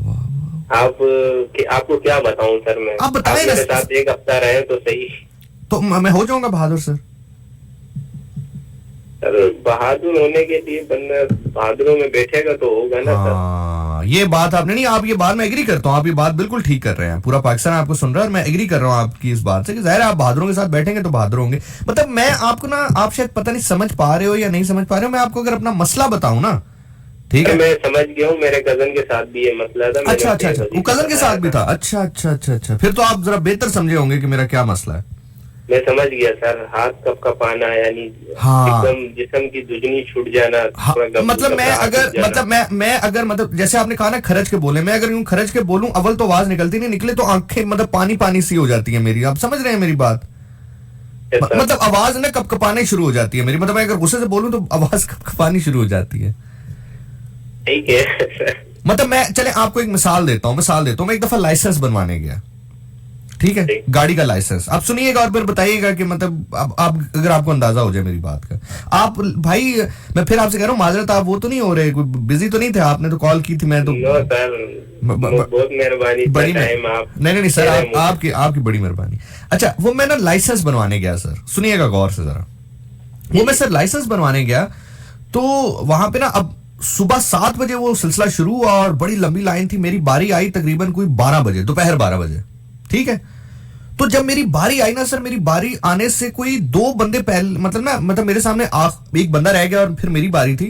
आपको क्या बताऊं सर मैं? आप बताएं ना। मेरे साथ एक हफ्ता रहे तो सही, तो मैं हो जाऊंगा बहादुर सर। सर बहादुर होने के लिए बंदा बहादुरों में बैठेगा तो होगा ना सर। ये बात आपने नहीं, आप ये बात मैं एग्री करता हूँ, आप ये बात बिल्कुल ठीक कर रहे हैं। पूरा पाकिस्तान आपको सुन रहा है और मैं एग्री कर रहा हूँ आपकी इस बात से कि जाहिर है आप बहादुरों के साथ बैठेंगे तो बहादुर होंगे। मतलब मैं आपको ना, आप शायद पता नहीं समझ पा रहे हो या नहीं समझ पा रहे हो, मैं आपको अगर अपना मसला बताऊं ना, ठीक है? मैं समझ गया हूँ, मेरे कजन के साथ भी ये मसला था। अच्छा वो कजन के साथ भी था? अच्छा फिर तो आप जरा बेहतर समझे होंगे कि मेरा क्या मसला है। मैं समझ गया सर, हाथ कब कपाना यानी हाँ। एकदम जिस्म की दुजनी छूट जाना, हाँ, थोड़ा मतलब मैं घबराहट अगर जाना। मैं अगर मतलब जैसे आपने कहा ना खरच के बोले, मैं अगर यूं खरच के बोलूं अव्वल तो आवाज निकलती नहीं, निकले तो आंखें मतलब पानी पानी सी हो जाती है मेरी। आप समझ रहे हैं मेरी बात? Yes, sir. मतलब आवाज ना कपकपाने शुरू हो जाती है मेरी, मतलब मैं अगर गुस्से से बोलूं तो आवाज कपकपानी शुरू हो जाती है। ठीक है सर। मतलब मैं चले आपको एक मिसाल देता हूँ मैं एक दफा लाइसेंस बनवाने गया, ठीक है, ठीक। गाड़ी का लाइसेंस। आप सुनिएगा और फिर बताइएगा कि मतलब अब आप अगर आपको अंदाजा हो जाए मेरी बात का। आप भाई मैं फिर आपसे कह रहा हूँ माजरत, आप वो तो नहीं हो रहे, कोई बिजी तो नहीं थे? आपने तो कॉल की थी, मैं तो नो सर, बहुत मेहरबानी, बड़ी टाइम आप नहीं सर, दे रहे हैं मुझे। आपकी बड़ी मेहरबानी। अच्छा, वो मैं ना लाइसेंस बनवाने गया सर, सुनिएगा गौर से जरा। वो मैं सर लाइसेंस बनवाने गया तो वहां पे ना अब सुबह 7 बजे वो सिलसिला शुरू हुआ और बड़ी लंबी लाइन थी। मेरी बारी आई तकरीबन कोई 12 बजे, दोपहर 12 बजे, ठीक है। तो जब मेरी बारी आई ना सर, मेरी बारी आने से कोई 2 बंदे पहले मतलब मेरे सामने एक बंदा रह गया और फिर मेरी बारी थी।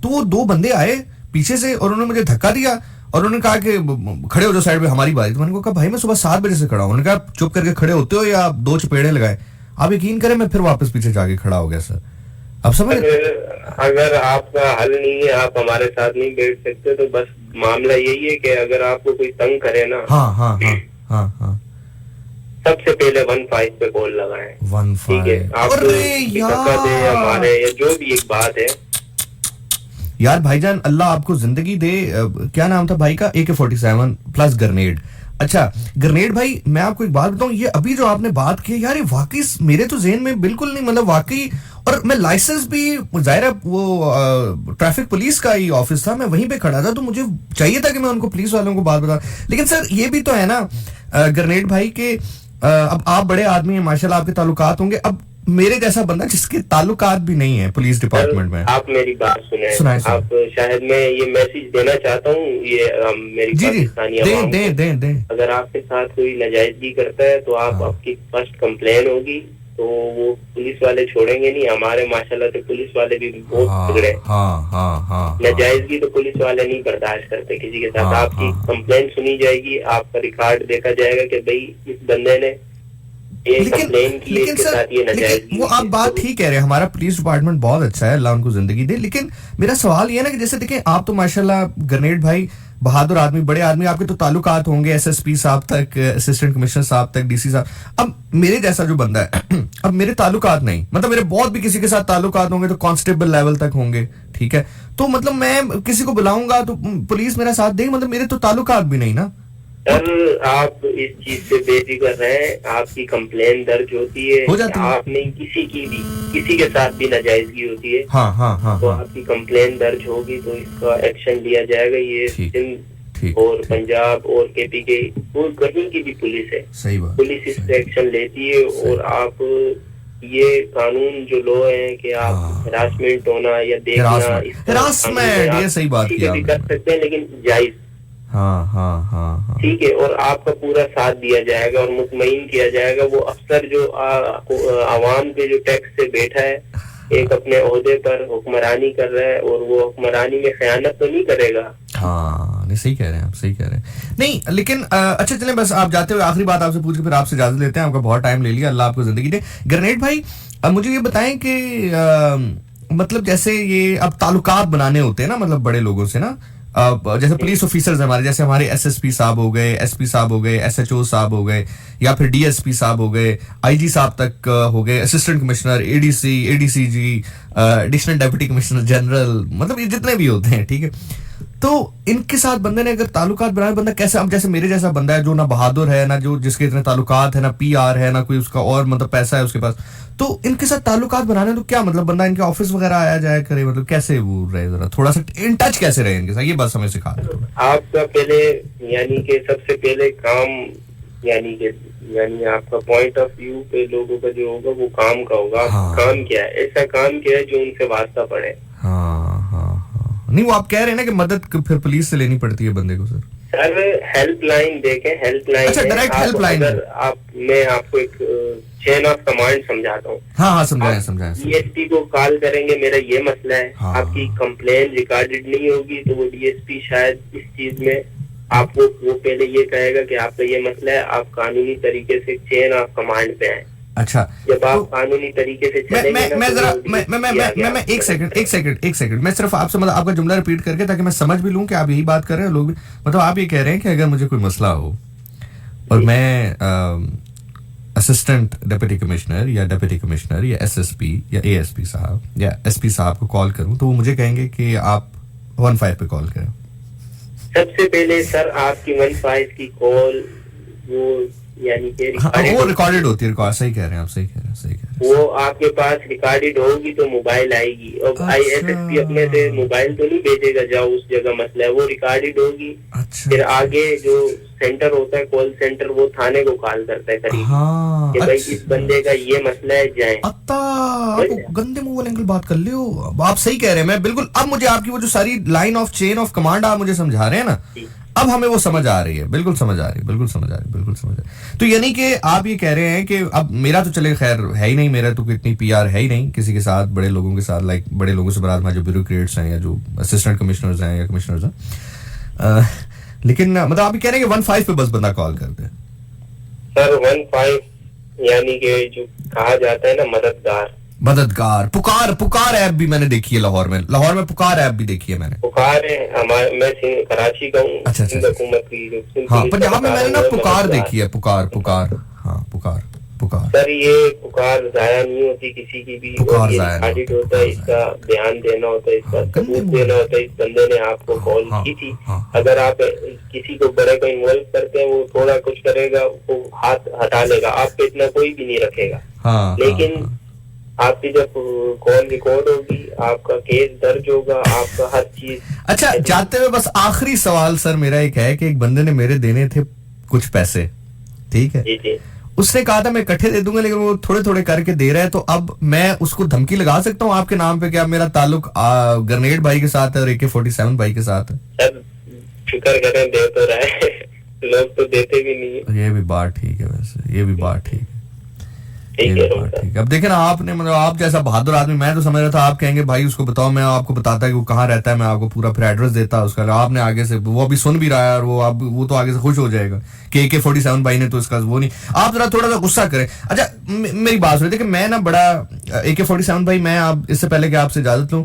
तो वो 2 बंदे आए पीछे से और उन्होंने मुझे धक्का दिया और उन्होंने कहा कि खड़े हो जाओ साइड पे, हमारी बारी। तो मैंने कहा भाई मैं सुबह 7 बजे से खड़ा हूं। उन्होंने कहा चुप करके खड़े होते हो या 2 चपेड़े लगाए। आप यकीन करें मैं फिर वापस पीछे जाके खड़ा हो गया सर। अब समझ, अगर आपका हल नहीं है, आप हमारे साथ नहीं बैठ सकते, तो बस मामला यही है कि अगर आपको कोई तंग करे ना, हाँ सबसे पहले 15 पे कॉल लगाएं। 15। ठीक है, आप अरे धक्का दे या मारे या जो भी एक बात है। यार भाईजान अल्लाह आपको जिंदगी दे। क्या नाम था भाई का? AK-47 plus grenade. अच्छा ग्रेनेड भाई, मैं आपको एक बात बताऊं, ये अभी जो आपने बात की यार, ये वाकई मेरे तो जेहन में बिल्कुल नहीं, मतलब वाकई। और मैं लाइसेंस भी जाहिर है वो ट्रैफिक पुलिस का ही ऑफिस था, मैं वहीं पे खड़ा था, तो मुझे चाहिए था कि मैं उनको पुलिस वालों को बात बता। लेकिन सर ये भी तो है ना ग्रेनेड भाई के अब आप बड़े आदमी हैं माशाल्लाह, आपके ताल्लुकात होंगे। अब मेरे जैसा बंदा जिसके ताल्लुकात भी नहीं है पुलिस डिपार्टमेंट में। आप मेरी बात सुनाएं। आप शायद मैं ये मैसेज देना चाहता हूँ, ये मेरी पाकिस्तानी अवाम को, दे। अगर आपके साथ कोई नाजायजगी करता है तो आप आपकी फर्स्ट कंप्लेन होगी, तो वो पुलिस वाले छोड़ेंगे नहीं। हमारे माशाल्लाह से पुलिस वाले भी बहुत बिगड़े। नाजायजगी तो पुलिस वाले नहीं बर्दाश्त करते किसी के साथ। आपकी कंप्लेन सुनी जाएगी, आपका रिकॉर्ड देखा जाएगा कि भाई इस बंदे ने लेकिन सर वो आप बात ठीक कह रहे हैं, हमारा पुलिस डिपार्टमेंट बहुत अच्छा है, अल्लाह उनको जिंदगी दे। लेकिन मेरा सवाल ये है ना कि जैसे देखें आप तो माशाल्लाह ग्रेनेड भाई बहादुर आदमी, बड़े आदमी, आपके तो ताल्लुकात होंगे SSP साहब तक, असिस्टेंट कमिश्नर साहब तक, DC साहब। अब मेरे जैसा जो बंदा है अब मेरे ताल्लुकात नहीं, मतलब मेरे बहुत भी किसी के साथ ताल्लुकात होंगे तो कांस्टेबल लेवल तक होंगे, ठीक है। तो मतलब मैं किसी को बुलाऊंगा तो पुलिस मेरा साथ देगी, मतलब मेरे तो ताल्लुकात भी नहीं ना। सर आप इस चीज से बेफिक्र रहें, आपकी कंप्लेन दर्ज होती है, आपने किसी के साथ भी नाजायजगी होती है, तो आपकी कंप्लेन दर्ज होगी तो इसका एक्शन लिया जाएगा। ये सिंध और पंजाब और KP के और कहीं की भी पुलिस है, सही बात, पुलिस इस पे एक्शन लेती है। और आप ये कानून जो लॉ है कि आप हरासमेंट होना या देखना, ये सही बात कर सकते हैं, लेकिन जायज। हाँ। ठीक है, और आपका पूरा साथ दिया जाएगा और मुतमईन किया जाएगा। वो अफसर जो आवाम के जो टैक्स से बैठा है, एक अपने ओहदे पर हुक्मरानी कर रहा है और वो हुक्मरानी में खयानत तो नहीं करेगा। हाँ नहीं, सही कह रहे हैं आप, सही कह रहे हैं। नहीं लेकिन अच्छा चलें, बस आप जाते हुए आखिरी बात आपसे पूछ के फिर आपसे इजाजत लेते हैं, आपका बहुत टाइम ले लिया, अल्लाह आपको जिंदगी दे। ग्रेनेड भाई मुझे ये बताएं कि मतलब जैसे ये अब ताल्लुकात बनाने होते हैं ना, मतलब बड़े लोगों से ना, जैसे पुलिस ऑफिसर्स हमारे, जैसे हमारे SSP साहब हो गए, SP साहब हो गए, SHO साहब हो गए, या फिर DSP साहब हो गए, IG साहब तक हो गए, assistant commissioner, ADC, ADCG, additional deputy commissioner general, मतलब ये जितने भी होते हैं, ठीक है। तो इनके साथ बंदे ने अगर ताल्लुकात बनाए, बंदा कैसे, अब जैसे मेरे जैसा बंदा है जो ना बहादुर है, ना जो जिसके इतने ताल्लुकात है, ना PR है, ना कोई उसका और मतलब पैसा है उसके पास, तो इनके साथ ताल्लुकात बनाने तो क्या मतलब बंदा इनके ऑफिस वगैरह आया जाया करे, मतलब कैसे वो रहे, जरा थोड़ा सा इन टच कैसे रहे इनके साथ, ये बात हमें सिखा दो। आपका पहले यानी कि सबसे पहले काम यानी आपका पॉइंट ऑफ व्यू पे लोगों का जो होगा वो काम का होगा। काम क्या है, ऐसा काम क्या है जो उनसे वास्ता पड़े। नहीं वो आप कह रहे हैं ना कि मदद फिर पुलिस से लेनी पड़ती है बंदे को। सर हेल्पलाइन देखें, हेल्पलाइन, अच्छा डायरेक्ट हेल्पलाइन। मैं आपको एक चेन ऑफ कमांड समझाता हूँ। हाँ समझाएं। DSP को कॉल करेंगे, मेरा ये मसला है, आपकी कंप्लेन रिकॉर्डेड नहीं होगी, तो वो DSP शायद इस चीज में आपको वो पहले ये कहेगा कि आपका ये मसला है, आप कानूनी तरीके से चेन ऑफ कमांड पे आए। अच्छा, जब आप तो कानूनी तरीके से चलेंगे मैं ना, जरा तो वो मैं एक सेकंड मैं सिर्फ आपसे मतलब आपका जुमला रिपीट करके ताकि मैं समझ भी लूं कि आप यही बात कर रहे हैं, लोग भी मतलब आप ये कह रहे हैं कि अगर मुझे कोई मसला हो और मैं असिस्टेंट डिप्टी कमिश्नर या डिप्टी कमिश्नर या एसएसपी या एएसपी साहब या एसपी साहब को कॉल करूं तो वो मुझे कहेंगे कि आप 15 पे कॉल करें। सबसे पहले सर आपकी 15 की कॉल वो यानी कि हाँ, recorded वो रिकॉर्डेड होती है, रिकॉर्ड सही कह रहे हैं आप, सही कह रहे हैं। वो आपके पास रिकॉर्डेड होगी तो मोबाइल आएगी, और अच्छा। आईएसएसपी अपने से मोबाइल तो नहीं भेजेगा जाओ उस जगह मसला है, वो रिकॉर्डेड होगी। अच्छा, फिर आगे जो सेंटर होता है कॉल सेंटर, वो थाने को कॉल करता है करीब हाँ, कि भाई अच्छा। इस बंदे का ये मसला है, जाए। अत्ता आप गंदे मुंह वाले एंगल बात कर लियो, आप सही कह रहे हैं। मैं बिल्कुल अब मुझे आपकी वो जो सारी line of chain of command आप मुझे समझा रहे हैं ना, अब हमें वो समझ आ रही है, बिल्कुल समझ आ रही है, बिल्कुल समझ आ रही है, बिल्कुल समझ आ रही है। तो यानी कि आप ये कह रहे हैं कि अब मेरा तो चले खैर है ही नहीं, मेरा तो इतनी पीआर है ही नहीं किसी के साथ, बड़े लोगों के साथ, लाइक बड़े लोगों से बरात में जो ब्यूरोक्रेट्स हैं या जो असिस्टेंट कमिश्नर्स हैं या कमिश्नर्स हैं, लेकिन मतलब आप ये कह रहे हैं कि 15 पे बस बंदा कॉल करते हैं। सर 15 यानी कि जो कहा जाता है ना मददगार पुकार ऐप भी मैंने देखी है लाहौर में पुकार ऐप भी देखी है मैंने। पुकार है हमारे, मैं कराची का हूँ। अच्छा, सिंध हुकूमत की जो सिंध हाँ, पुलिस पंजाब में का मैंने ना है, पुकार मददगार। देखी है, पुकार हाँ, पुकार सर ये पुकार जाया नहीं होती किसी की भी, पुकार और ये जाया नहीं ऑडिट होती, होता है, पुकार इसका ध्यान देना होता है, इसका गंदे सबूत मुंह। देना होता है। इस बंदे ने आपको कॉल हाँ, की थी, हाँ। अगर आप किसी को बड़े को इन्वॉल्व करते हैं, वो थोड़ा कुछ करेगा, वो हाथ हटा लेगा, आप पे इतना कोई भी नहीं रखेगा। हाँ, लेकिन हाँ, आपकी जब कॉल रिकॉर्ड होगी, आपका केस दर्ज होगा, आपका हर चीज। अच्छा, जाते हुए बस आखिरी सवाल सर मेरा एक है कि एक बंदे ने मेरे देने थे कुछ पैसे, ठीक है, जी जी, उसने कहा था मैं इकट्ठे दे दूंगा, लेकिन वो थोड़े थोड़े करके दे रहा है, तो अब मैं उसको धमकी लगा सकता हूँ आपके नाम पे कि अब मेरा ताल्लुक ग्रेनेड भाई के साथ है और AK-47 भाई के साथ है? सर शुक्र करें दे तो रहा है लोग तो देते भी नहीं है। ये भी बात ठीक है, वैसे ये भी बात ठीक है, ठीक ये है भी बात ठीक है। अब देखे ना आपने, मतलब आप जैसा बहादुर आदमी, मैं तो समझ रहा था आप कहेंगे भाई उसको बताओ, मैं आपको बताता कि वो कहाँ रहता है, मैं आपको पूरा फिर एड्रेस देता उसका, आपने आगे से वो अभी सुन भी रहा है और वो तो आगे से खुश हो जाएगा कि AK-47 भाई ने तो इसका वो नहीं। आप जरा थोड़ा सा गुस्सा करें। अच्छा मेरी बात सुनिए, देखिए मैं ना बड़ा AK-47 भाई, मैं आप इससे पहले कि आपसे इजाजत लूं,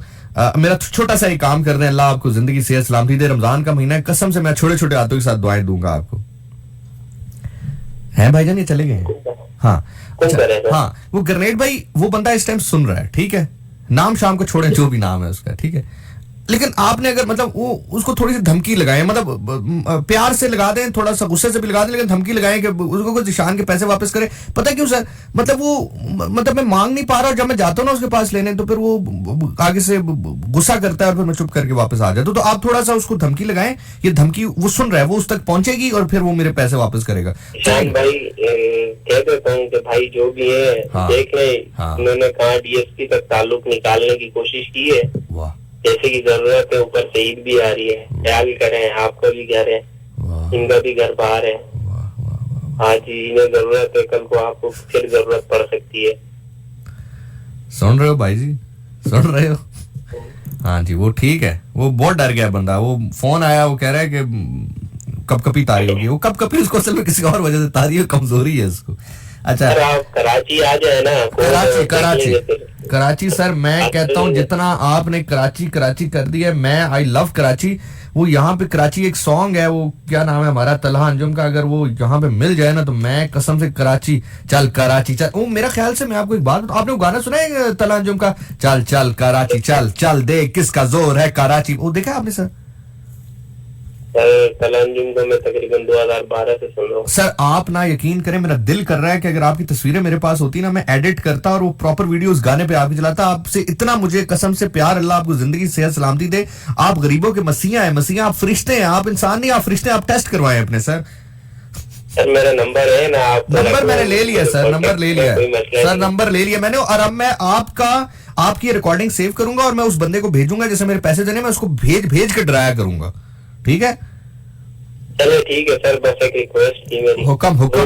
मेरा छोटा सा एक काम कर रहे हैं, अल्लाह आपको जिंदगी सेहत सलामती दे, रमजान का महीना है, कसम से मैं छोटे छोटे हाथों के साथ दुआएं दूंगा आपको। हैं भाईजान, ये चले गए हैं? हाँ, अच्छा, हाँ, वो ग्रेनेड भाई वो बंदा इस टाइम सुन रहा है, ठीक है, नाम शाम को छोड़े जो भी नाम है उसका, ठीक है, लेकिन आपने अगर मतलब वो उसको थोड़ी सी धमकी लगाए, मतलब प्यार से लगा दें, थोड़ा सा गुस्से से भी लगा दें, लेकिन धमकी लगाएं कि उसको कुछ निशान के पैसे वापस करे। पता क्यों सर, मतलब वो मतलब मैं मांग नहीं पा रहा, और जब मैं जाता हूँ ना उसके पास लेने, तो फिर वो आगे से गुस्सा करता है और फिर मैं चुप करके वापस आ जाता हूँ। तो आप थोड़ा सा उसको धमकी लगाएं, ये धमकी वो सुन रहा है, वो उस तक पहुंचेगी और फिर वो मेरे पैसे वापस करेगा। ईशान भाई कह देता हूँ कि भाई जो भी है हाँ, देख लें, हाँ। उन्होंने कहा DSP तक ताल्लुक निकालने की कोशिश की है, वाह जैसे की जरूरत है, ऊपर से ईद भी आ रही है, ख्याल करें, आपका भी घर है, वाह इनका भी घर बाहर है। वाह वाह। आज इन्हें जरूरत है, कल को आपको फिर जरूरत पड़ सकती है। सुन रहे हो भाई जी, सुन रहे हो? हाँ जी, वो ठीक है, वो बहुत डर गया बंदा, वो फोन आया, वो कह रहा है कि कपकपी तारी होगी, वो कपकपी उसको असल में किसी और वजह से तारी है, कमजोरी है उसको। अच्छा सर आप कराची आ जाए ना, कराची सर, मैं कहता हूँ जितना आपने कराची कर दिया, मैं आई लव कराची। वो यहाँ पे कराची एक सॉन्ग है, वो क्या नाम है हमारा, तलहा अंजुम का, अगर वो यहाँ पे मिल जाए ना तो मैं कसम से कराची चल वो मेरा ख्याल से, मैं आपको एक बात, आपने वो गाना सुना है तलहा अंजुम का, चल चल कराची चल देख किसका जोर है कराची, वो देखा आपने सर? तलंजुम को मैं तकरीबन 2012 से सुन रहा हूँ। सर आप ना यकीन करें, मेरा दिल कर रहा है कि अगर आपकी तस्वीरें मेरे पास होती ना, मैं एडिट करता और वो प्रॉपर वीडियो उस गाने पे आपकी चलाता। आपसे इतना मुझे कसम से प्यार, अल्लाह आपको जिंदगी सेहत सलामती दे, आप गरीबों के मसीहा है, मसीहा, आप फरिश्ते हैं, आप इंसान नहीं, आप फरिश्ते, आप टेस्ट करवाएं अपने सर। सर मेरा नंबर है ना, आप नंबर मैंने ले लिया सर, नंबर ले लिया सर, नंबर ले लिया मैंने, और अब मैं आपकी रिकॉर्डिंग सेव करूंगा और मैं उस बंदे को भेजूंगा जैसे मेरे पैसे देने, मैं उसको भेज के डराया करूंगा, ठीक है? चलिए ठीक है सर, बस एक रिक्वेस्ट थी मेरी।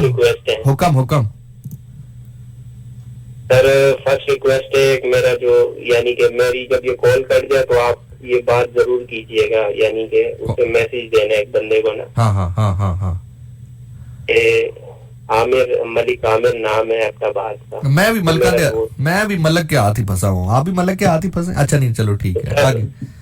रिक्वेस्ट है हुक्म सर। फर्स्ट रिक्वेस्ट है एक मेरा, जो यानी कि मेरी जब ये कॉल कट जाए तो आप ये बात जरूर कीजिएगा, यानी कि उसे मैसेज देना एक बंदे को ना, हाँ आमिर, मलिक आमिर नाम है अहमदाबाद का। मैं भी मेरा मलका दोस्त मैं भी मलक के हाथ ही फंसा हूँ, आप भी मलक के हाथ ही फंसे। अच्छा नहीं, चलो ठीक है, आगे।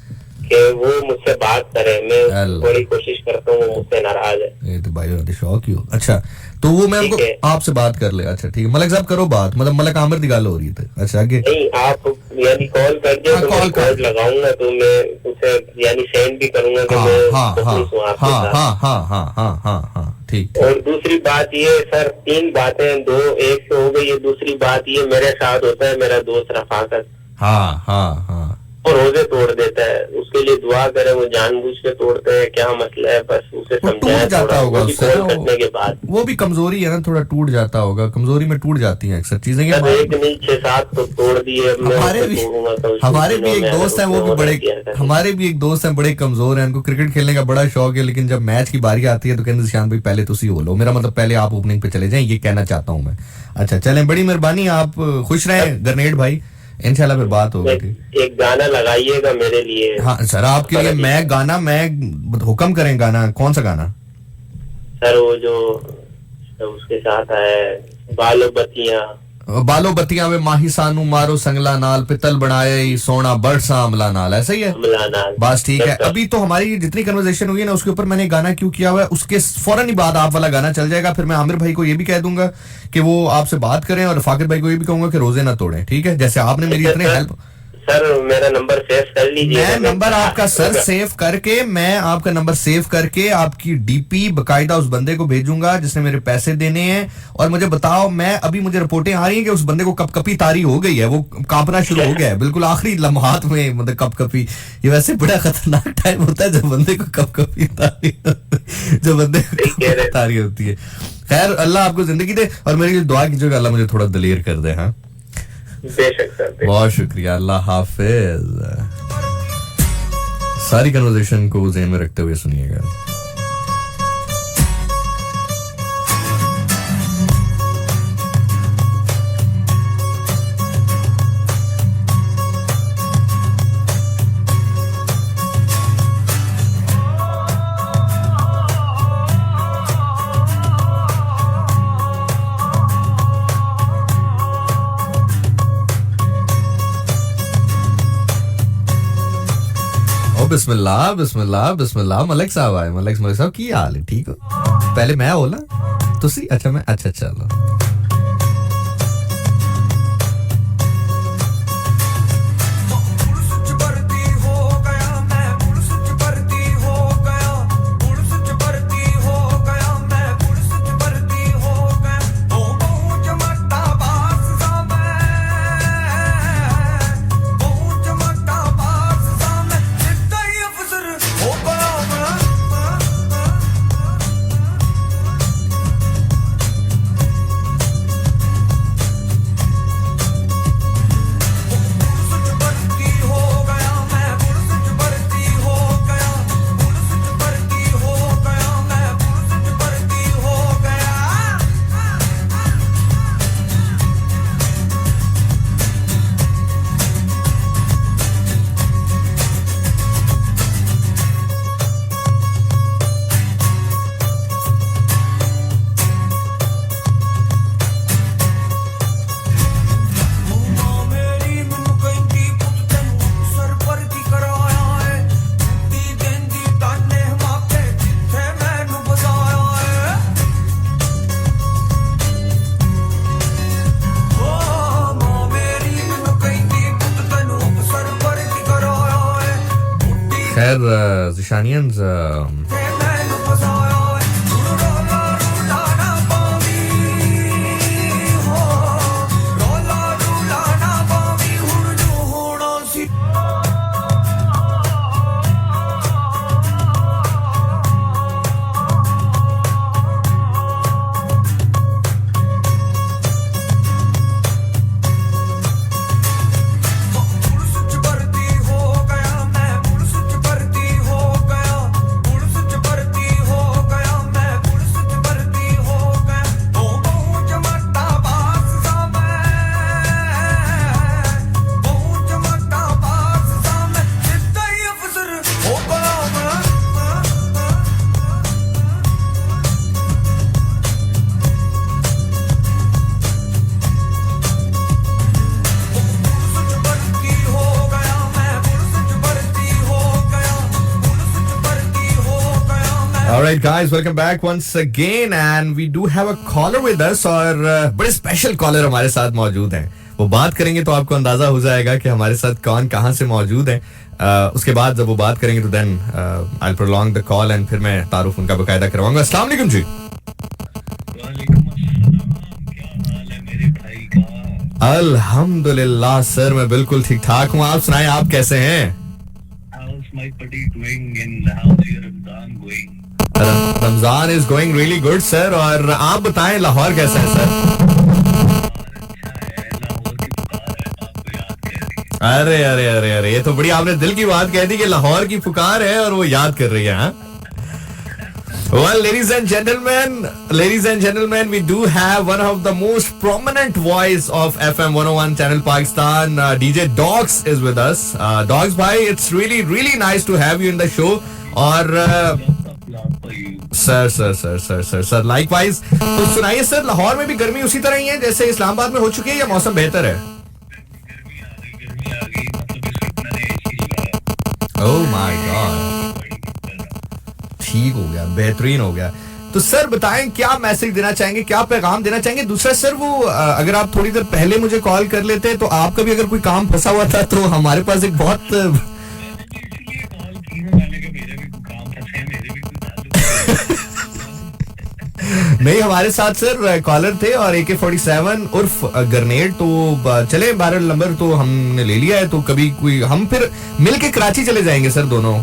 कि वो मुझसे बात करे, मैं अल्लाह। थोड़ी कोशिश करता हूँ, वो मुझसे नाराज है। ये तो भाई होते शौक ही हो। अच्छा तो वो मैं ठीक हमको है। आपसे बात कर ले। अच्छा ठीक है, मलक साहब करो बात, मतलब मलक आमिर की गल हो रही थी। अच्छा आगे। नहीं, आप यानी कॉल कर दिया हाँ, तो मैं कॉल कर। कॉल लगाऊंगा, तो मैं उसे यानी सेंड भी करूंगा कि हाँ मैं हाँ हाँ खुश हूँ आपके हाँ साथ। हाँ हाँ हाँ हाँ हाँ हाँ ठीक। और दूसरी बात ये सर, 3 बातें, 2 एक से हो गई। ये दूसरी बात ये, मेरे साथ होता है मेरा दोस्त रफाकत, हाँ हाँ हाँ और रोजे तोड़ देता है। उसके लिए दुआ करे, वो जानबूझ के तोड़ते हैं, क्या मसला है, बस उसे वो समझाएं टूट जाता थोड़ा, होगा वो भी उससे कॉल ना, करने के बाद। वो भी कमजोरी है ना, थोड़ा टूट जाता होगा, कमजोरी में टूट जाती हैं अक्सर चीजें। सर एक नहीं 6-7 तो तोड़ दिए। अब मैं हमारे उसे भी तोड़ूंगा तो हमारे भी दिनों एक में दोस्त हैं, अगर वो भी उसने बड़े ऑर्डर किया था। हमारे भी एक दोस्त हैं, बड़े कमजोर हैं, उनको क्रिकेट खेलने का बड़ा शौक है, लेकिन जब मैच की बारी आती है तो कहते निशान भाई पहले तुसी हो लो, मेरा मतलब पहले आप ओपनिंग पे चले जाएं, ये कहना चाहता हूं मैं। अच्छा चलें, बड़ी मेहरबानी, आप खुश रहें ग्रेनेड भाई, इंशाल्लाह फिर बात होगी। एक गाना लगाइएगा मेरे लिए। हाँ सर, आपके लिए मैं गाना, मैं हुक्म करें गाना, कौन सा गाना? सर वो जो उसके साथ है, बालो बत्तियां। बालो बत्तियां में माही सानू मारो संगला नाल, पितल बनाए ही सोना बड़ सा अमला नाल, ऐसा ही है बस ठीक है। अभी तो हमारी जितनी कन्वर्सेशन हुई है ना, उसके ऊपर मैंने गाना क्यों किया हुआ है, उसके फौरन ही बाद आप वाला गाना चल जाएगा। फिर मैं आमिर भाई को ये भी कह दूंगा कि वो आपसे बात करें, और फाकिर भाई को ये भी कहूंगा कि रोजे ना तोड़ें, ठीक है? जैसे आपने मेरी इतनी हेल्प। सर मेरा नंबर सेव कर लीजिए। मैं नंबर आपका सर सेव करके, मैं आपका नंबर सेव करके आपकी डीपी बकायदा उस बंदे को भेजूंगा जिसने मेरे पैसे देने हैं। और मुझे बताओ, मैं अभी मुझे रिपोर्टें आ रही हैं कि उस बंदे को कपकपी तारी हो गई है, वो कांपना शुरू हो गया है बिल्कुल आखिरी लम्हात में, मतलब कपकपी। ये वैसे बड़ा खतरनाक टाइम होता है जब बंदे को कपकपी तारी जब बंदे को तारी होती है। खैर, अल्लाह आपको जिंदगी दे, और मेरी दुआ कीजिएगा अल्लाह मुझे थोड़ा दलेर कर दे। हाँ बेशक सर, बहुत शुक्रिया, अल्लाह हाफिज। सारी कन्वर्सेशन को ज़हन में रखते हुए सुनिएगा। बिस्मिल्लाह बिस्मिल्लाह बिस्मिल्लाह। मलिक साहब आए। मलिक साहब की हाल है? ठीक हो? पहले मैं बोला तुसी? अच्छा मैं, अच्छा चलो। खैर ज़िशानियंस, Alright guys, welcome back once again and we do have a caller with us और बड़े स्पेशल कॉलर हमारे साथ मौजूद हैं. वो बात करेंगे तो आपको अंदाजा हो जाएगा कि हमारे साथ कौन कहाँ से मौजूद है. उसके बाद जब वो बात करेंगे तो then I'll prolong the call and फिर मैं तारुफ उनका बकायदा करवाऊंगा. अस्सलाम वालेकुम जी. अल्हम्दुलिल्लाह सर, मैं बिल्कुल ठीक ठाक हूँ. आप सुनाएं, आप कैसे हैं? Ramzan is going really good sir. और आप बताएं लाहौर कैसा है सर? अरे अरे अरे अरे, ये तो बड़ी आपने दिल की बात कह दी कि लाहौर की पुकार है और वो याद कर रही है. हाँ? Well, ladies and gentlemen, we do have one of the most prominent voice of FM 101 Channel Pakistan. DJ Dogs is with us. Dogs bhai, it's really nice to have you in the show. और sir likewise. तो सुनाइए sir, Lahore में भी गर्मी उसी तरह ही है जैसे इस्लामाबाद में हो चुकी है या मौसम बेहतर है? Oh my God. ठीक हो गया, बेहतरीन हो गया. तो सर बताएं, क्या मैसेज देना चाहेंगे, क्या पैगाम देना चाहेंगे? दूसरा सर, वो अगर आप थोड़ी देर पहले मुझे कॉल कर लेते तो आपका भी अगर कोई काम फंसा हुआ था तो हमारे पास एक बहुत नहीं, हमारे साथ सर कॉलर थे और AK-47 उर्फ ग्रेनेड. तो चले 12 नंबर तो हमने ले लिया है. तो कभी कोई हम फिर मिल के कराची चले जाएंगे सर दोनों.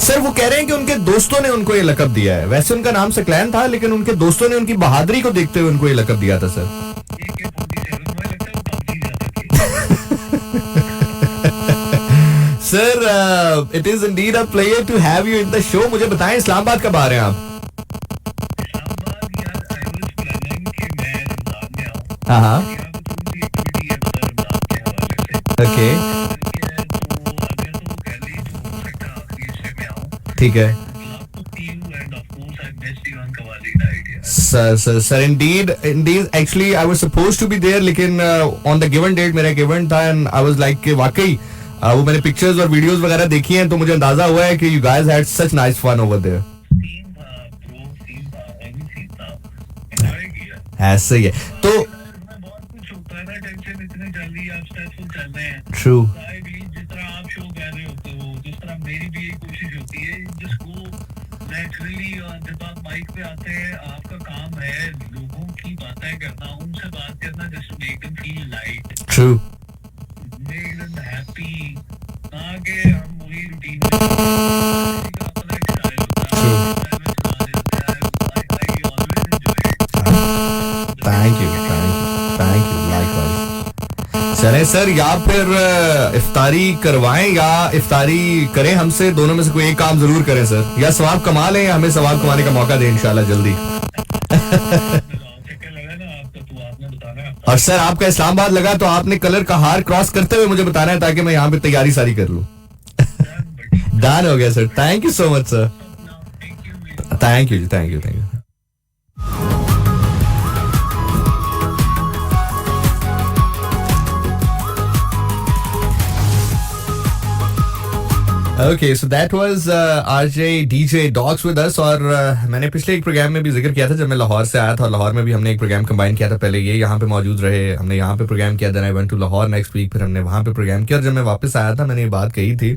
सर वो कह रहे हैं कि उनके दोस्तों ने उनको ये लकब दिया है. वैसे उनका नाम सकलैन था लेकिन उनके दोस्तों ने उनकी बहादुरी को देखते हुए उनको ये लकब दिया था sir. Sir it is indeed a pleasure to have you in the show. मुझे बताएं, इस्लामाबाद कब आ रहे हैं आप? हाँ, ओके, ठीक है sir. Indeed actually I was supposed to be there, लेकिन ऑन द गिवन डेट मेरा एक इवेंट था एंड आई वाज लाइक कि वाकई वो मैंने पिक्चर्स और वीडियोस वगैरह देखी हैं तो मुझे अंदाजा हुआ है कि you guys had such nice fun over there. ऐसे ही है तो ट्रू. नेचुरली जब आप माइक पे आते हैं, आपका काम है लोगों की बातें करना, उनसे बात करना, just make them feel light, true, make them happy. आगे हम वही रूटीन में अपना एक स्टाइल होता है. Thank you likewise. चलें सर, या फिर इफ्तारी करवाएं या इफ्तारी करें हमसे, दोनों में से कोई एक काम जरूर करें सर. या सवाब कमा लें या हमें सवाब कमाने का मौका दें इंशाल्लाह जल्दी. और सर आपका इस्लामाबाद लगा तो आपने कलर का हार क्रॉस करते हुए मुझे बताना है ताकि मैं यहाँ पे तैयारी सारी कर लूं. डन हो गया sir. Thank you so much sir. Thank you. Okay, so that was RJ DJ Dogs with us. और मैंने पिछले एक प्रोग्राम में भी जिक्र किया था जब मैं लाहौर से आया था. और लाहौर में भी हमने एक प्रोग्राम कंबाइन किया था. पहले ये यहाँ पे मौजूद रहे, हमने यहाँ पे प्रोग्राम किया, then I went to Lahore next week, फिर हमने वहाँ पे प्रोग्राम किया. और जब मैं वापस आया था मैंने ये बात कही थी.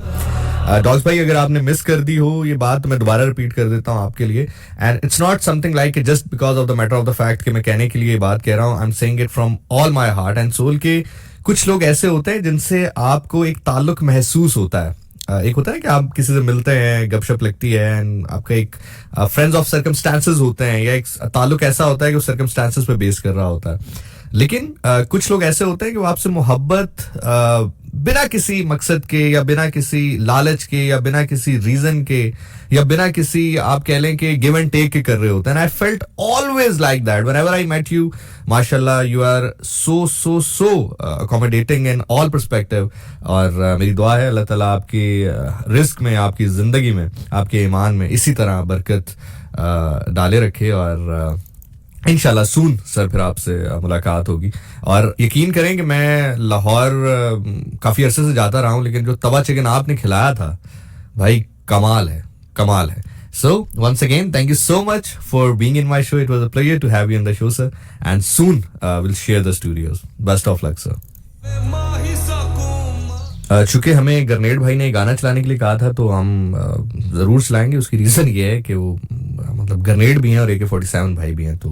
डॉग्स भाई, अगर आपने मिस कर दी हो ये बात तो मैं दोबारा रिपीट कर देता हूँ आपके लिए. And it's not something like just because of the matter of the fact कि मैं कहने के लिए ये बात कह रहा हूँ. I am saying it from all my heart and soul के कुछ लोग ऐसे होते हैं जिनसे आपको एक ताल्लुक महसूस होता है. एक होता है कि आप किसी से मिलते हैं, गपशप लगती है एंड आपका एक फ्रेंड्स ऑफ सर्कमस्टांसेस होते हैं, या एक ताल्लुक ऐसा होता है कि वो सर्कमस्टांसेस पे बेस कर रहा होता है. लेकिन कुछ लोग ऐसे होते हैं कि वो आपसे मोहब्बत बिना किसी मकसद के या बिना किसी लालच के या बिना किसी रीजन के या बिना किसी आप कह लें कि गिव एंड टेक के कर रहे होते हैं. I felt always like that whenever I met you. माशाल्लाह, you are so accommodating in all perspective. और मेरी दुआ है अल्लाह ताला आपकी रिस्क में, आपकी जिंदगी में, आपके ईमान में इसी तरह बरकत डाले रखे. और इंशाल्लाह सून सर फिर आपसे मुलाकात होगी. और यकीन करें कि मैं लाहौर काफी अरसे से जाता रहा हूँ, लेकिन जो तवा चिकन आपने खिलाया था भाई कमाल है. So once again, thank you so much for being in my show. It was a pleasure to have you on the show, sir. And soon we'll share the studios. Best of luck, sir. माही सकूं चूंकि हमें गरनेड भाई ने गाना चलाने के लिए कहा था तो हम जरूर चलाएंगे. उसकी रीजन ये है कि वो मतलब गरनेड भी हैं और AK-47 भाई भी हैं, तो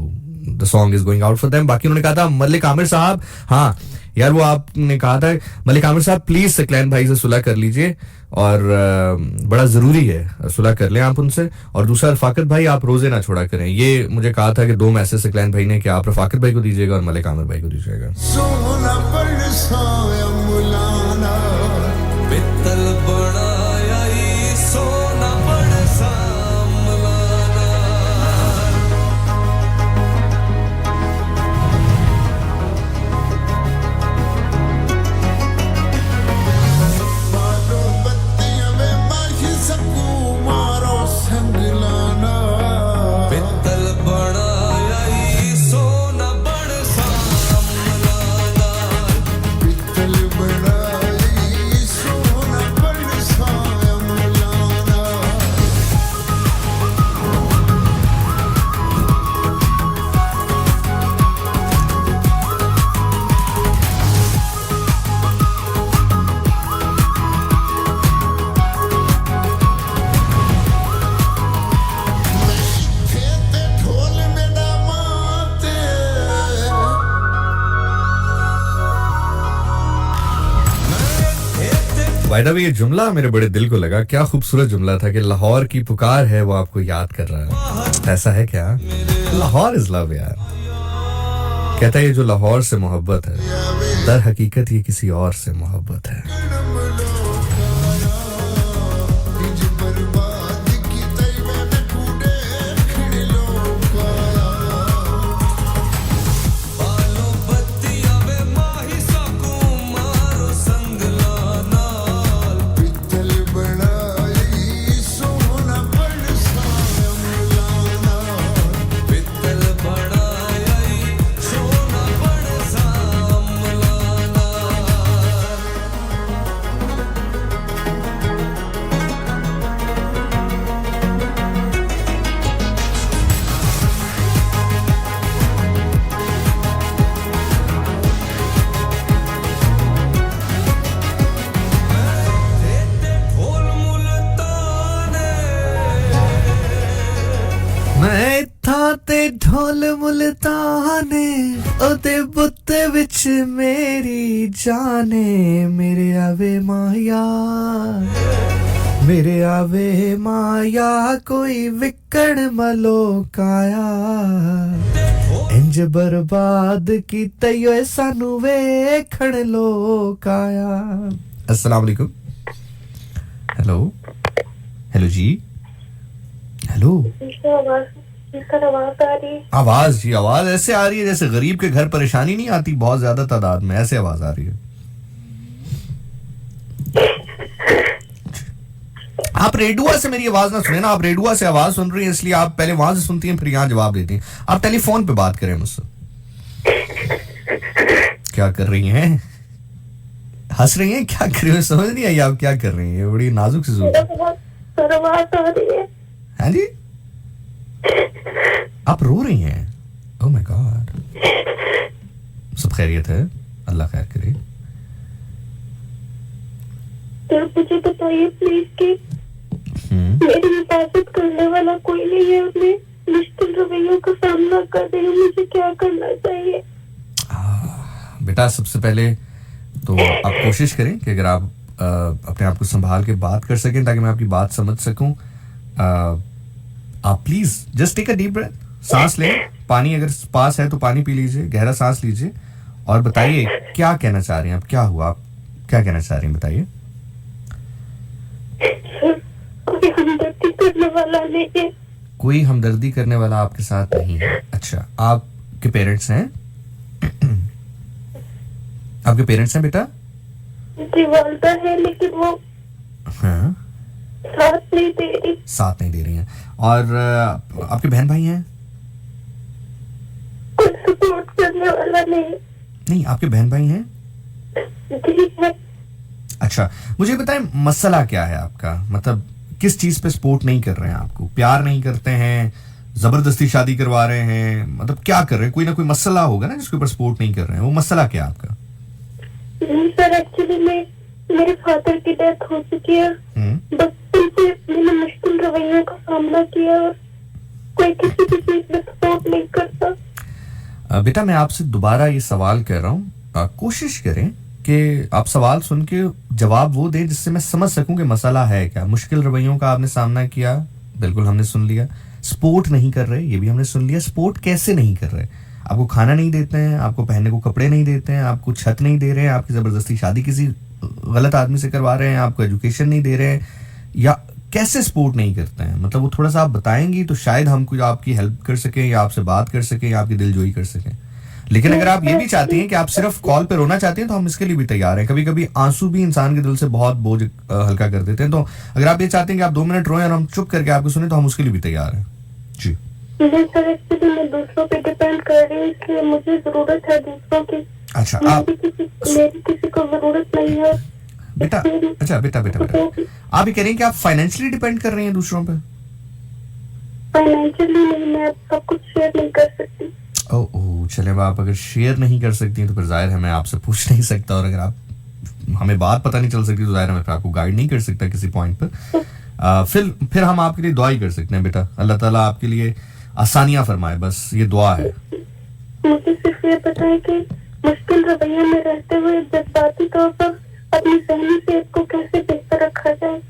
the song is going out for them. बाकी उन्होंने कहा था मलिक आमिर साहब, हाँ यार वो आपने कहा था मलिक आमिर साहब प्लीज सकलैन भाई से सुलह कर लीजिए और बड़ा जरूरी है सुलह कर लें आप उनसे. और दूसरा रफाकत भाई आप रोजे ना छोड़ा करें. ये मुझे कहा था कि 2 मैसेज सकलैन भाई ने कि आप रफाकत भाई को दीजिएगा और मलिक आमिर भाई को दीजिएगा. सोना बरसाया मुलाना पित्तल बनाया ई सोना बरसा मुलाना मारो बत्तियां में माही सकूं मारो संगलाना पित्तल बनाया ई सोना बरसा मुलाना पित्तल बनाई सोना बरसाया मुलाना खेते ढोल मेरा माते बाय द वे ये जुमला मेरे बड़े दिल को लगा. क्या खूबसूरत जुमला था कि लाहौर की पुकार है वो आपको याद कर रहा है. ऐसा है क्या? लाहौर इज लव यार. कहता है ये जो लाहौर से मोहब्बत है दर हकीकत ये किसी और से मोहब्बत है. निज बर्बाद की तई में कूड़े खिड़लो बालो बत्तियां वे माही सकूं मारो संगलाना पित्तल बनाई सोना बरसाया मुलाना पित्तल बनाई सोना बरसा मुलाना ढोल मुल्ताने मैं इत्थां ते ढोल मुल्ताने ओदे बुत्ते विच मेरी जाने मेरे आवे माया कोई विकण मलोकाया इंज बर्बाद कीते ओए सानू वेखण लोकाया. अस्सलाम वालेकुम. हेलो जी. हेलो. आवाज आ रही है. आवाज जी आवाज ऐसे आ रही है जैसे गरीब के घर परेशानी नहीं आती बहुत ज्यादा तादाद में, ऐसे आवाज आ रही है. आप रेडुआ से मेरी आवाज ना सुने ना. आप रेडुआ से आवाज सुन रही हैं इसलिए आप पहले वहां से सुनती हैं फिर यहाँ जवाब देती हैं. आप टेलीफोन पे बात करें मुझसे. क्या कर रही हैं? हंस रही हैं? क्या कर रही हैं? समझ नहीं आई आप क्या कर रही हैं. बड़ी नाजुक सी सूरत. आवाज आ रही है. हाँ जी आप रो रही हैं. Oh my God. सब खैरियत है? अल्लाह खैर करे. तो मुझे बताइए प्लीज कि मेरी हिफाजत करने वाला कोई नहीं है. अपने मुश्किल रवैयों का सामना कर रही हूँ. मुझे क्या करना चाहिए? बेटा सबसे पहले तो आप कोशिश करें कि अगर आप अपने आप को संभाल के बात कर सकें ताकि मैं आपकी बात समझ सकूं. आप please just take a deep breath. सांस लें. पानी अगर पास है तो पानी पी लीजिए. गहरा सांस लीजिए और बताइए क्या कहना चाह रही हैं आप. क्या हुआ? आप क्या कहना चाह रही हैं बताइए. कोई हमदर्दी करने वाला नहीं है. कोई हमदर्दी करने वाला आपके साथ नहीं है. अच्छा आपके पेरेंट्स हैं? आपके पेरेंट्स हैं बेटा? जी वालदा है लेकिन वो हाँ साथ नहीं दे रही. साथ नहीं दे रही हैं. और आपके बहन भाई हैं? कोई सपोर्ट करने वाला नहीं. नहीं आपके बहन भाई हैं? जी है. अच्छा मुझे बताएं मसला क्या है आपका. मतलब किस चीज पे सपोर्ट नहीं कर रहे हैं आपको? प्यार नहीं करते हैं, जबरदस्ती शादी करवा रहे हैं, मतलब क्या कर रहे हैं? कोई ना कोई मसला होगा ना जिसके ऊपर सपोर्ट नहीं कर रहे हैं। वो मसला क्या है आपका? नहीं सर, एक्चुअली मेरे फादर की डेथ हो चुकी है। बचपन से मैंने मुश्किल रवैयों का सामना किया और कोई किसी की चीज में सपोर्ट नहीं करता। बेटा मैं आपसे दोबारा ये सवाल कर रहा हूँ, कोशिश करें कि आप सवाल सुन के जवाब वो दें जिससे मैं समझ सकूं कि मसला है क्या। मुश्किल रवैयों का आपने सामना किया, बिल्कुल हमने सुन लिया। सपोर्ट नहीं कर रहे, ये भी हमने सुन लिया। सपोर्ट कैसे नहीं कर रहे? आपको खाना नहीं देते हैं, आपको पहनने को कपड़े नहीं देते हैं, आपको छत नहीं दे रहे हैं, आपकी जबरदस्ती शादी किसी गलत आदमी से करवा रहे हैं, आपको एजुकेशन नहीं दे रहे हैं, या कैसे सपोर्ट नहीं करते हैं? मतलब वो थोड़ा सा आप बताएंगी तो शायद हम कुछ आपकी हेल्प कर सकें या आपसे बात कर सकें या आपकी दिलजोई कर सकें। लेकिन अगर आप ये भी चाहती हैं कि आप सिर्फ कॉल पे रोना चाहती हैं तो हम इसके लिए भी तैयार हैं। कभी कभी आंसू भी इंसान के दिल से बहुत बोझ हल्का कर देते हैं। तो अगर आप ये चाहते हैं कि आप 2 मिनट रोएं और हम चुप करके आपको सुने तो हम उसके लिए भी तैयार हैं जी। नहीं सर, एक्चुअली मैं दूसरों पे डिपेंड कर रही हूँ, इसलिए मुझे जरूरत है दूसरों की। अच्छा मेरी किसी को जरूरत नहीं है बेटा। अच्छा बेटा आप ये कह रहे हैं कि आप फाइनेंशियली डिपेंड कर रही हैं दूसरों पे? फाइनेंशियली नहीं, मैं सब कुछ शेयर नहीं कर सकती। ओह चले, आप अगर शेयर नहीं कर सकती हैं तो फिर जाहिर है मैं आपसे पूछ नहीं सकता, और अगर आप हमें बात पता नहीं चल सकती तो जाहिर है मैं फिर आपको गाइड नहीं कर सकता किसी पॉइंट पर। फिर हम आपके लिए दुआ ही कर सकते हैं बेटा। अल्लाह ताला आपके लिए आसानियां फरमाए, बस ये दुआ है। मुझे सिर्फ ये पता है कि मुश्किल रवैये में रहते हुए जज्बाती तौर पर अपनी सहनी सेहत को कैसे बेहतर रखा जाए।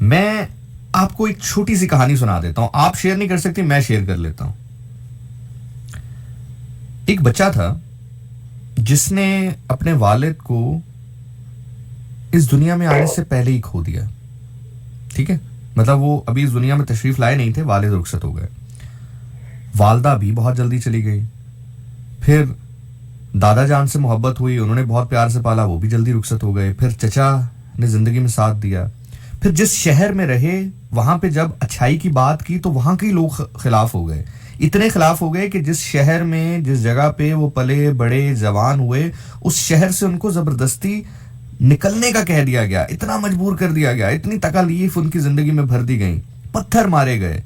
मैं आपको एक छोटी सी कहानी सुना देता हूं। आप शेयर नहीं कर सकती, मैं शेयर कर लेता हूं। एक बच्चा था जिसने अपने वालिद को इस दुनिया में आने से पहले ही खो दिया। ठीक है, मतलब वो अभी इस दुनिया में तशरीफ लाए नहीं थे, वालिद रुखसत हो गए। वालदा भी बहुत जल्दी चली गई। फिर दादा जान से मोहब्बत हुई, उन्होंने बहुत प्यार से पाला, वो भी जल्दी रुखसत हो गए। फिर चचा ने जिंदगी में साथ दिया। फिर जिस शहर में रहे वहां पे जब अच्छाई की बात की तो वहां के लोग खिलाफ हो गए। इतने खिलाफ हो गए कि जिस शहर में, जिस जगह पे वो पले बड़े जवान हुए, उस शहर से उनको जबरदस्ती निकलने का कह दिया गया। इतना मजबूर कर दिया गया, इतनी तकलीफ उनकी जिंदगी में भर दी गई, पत्थर मारे गए,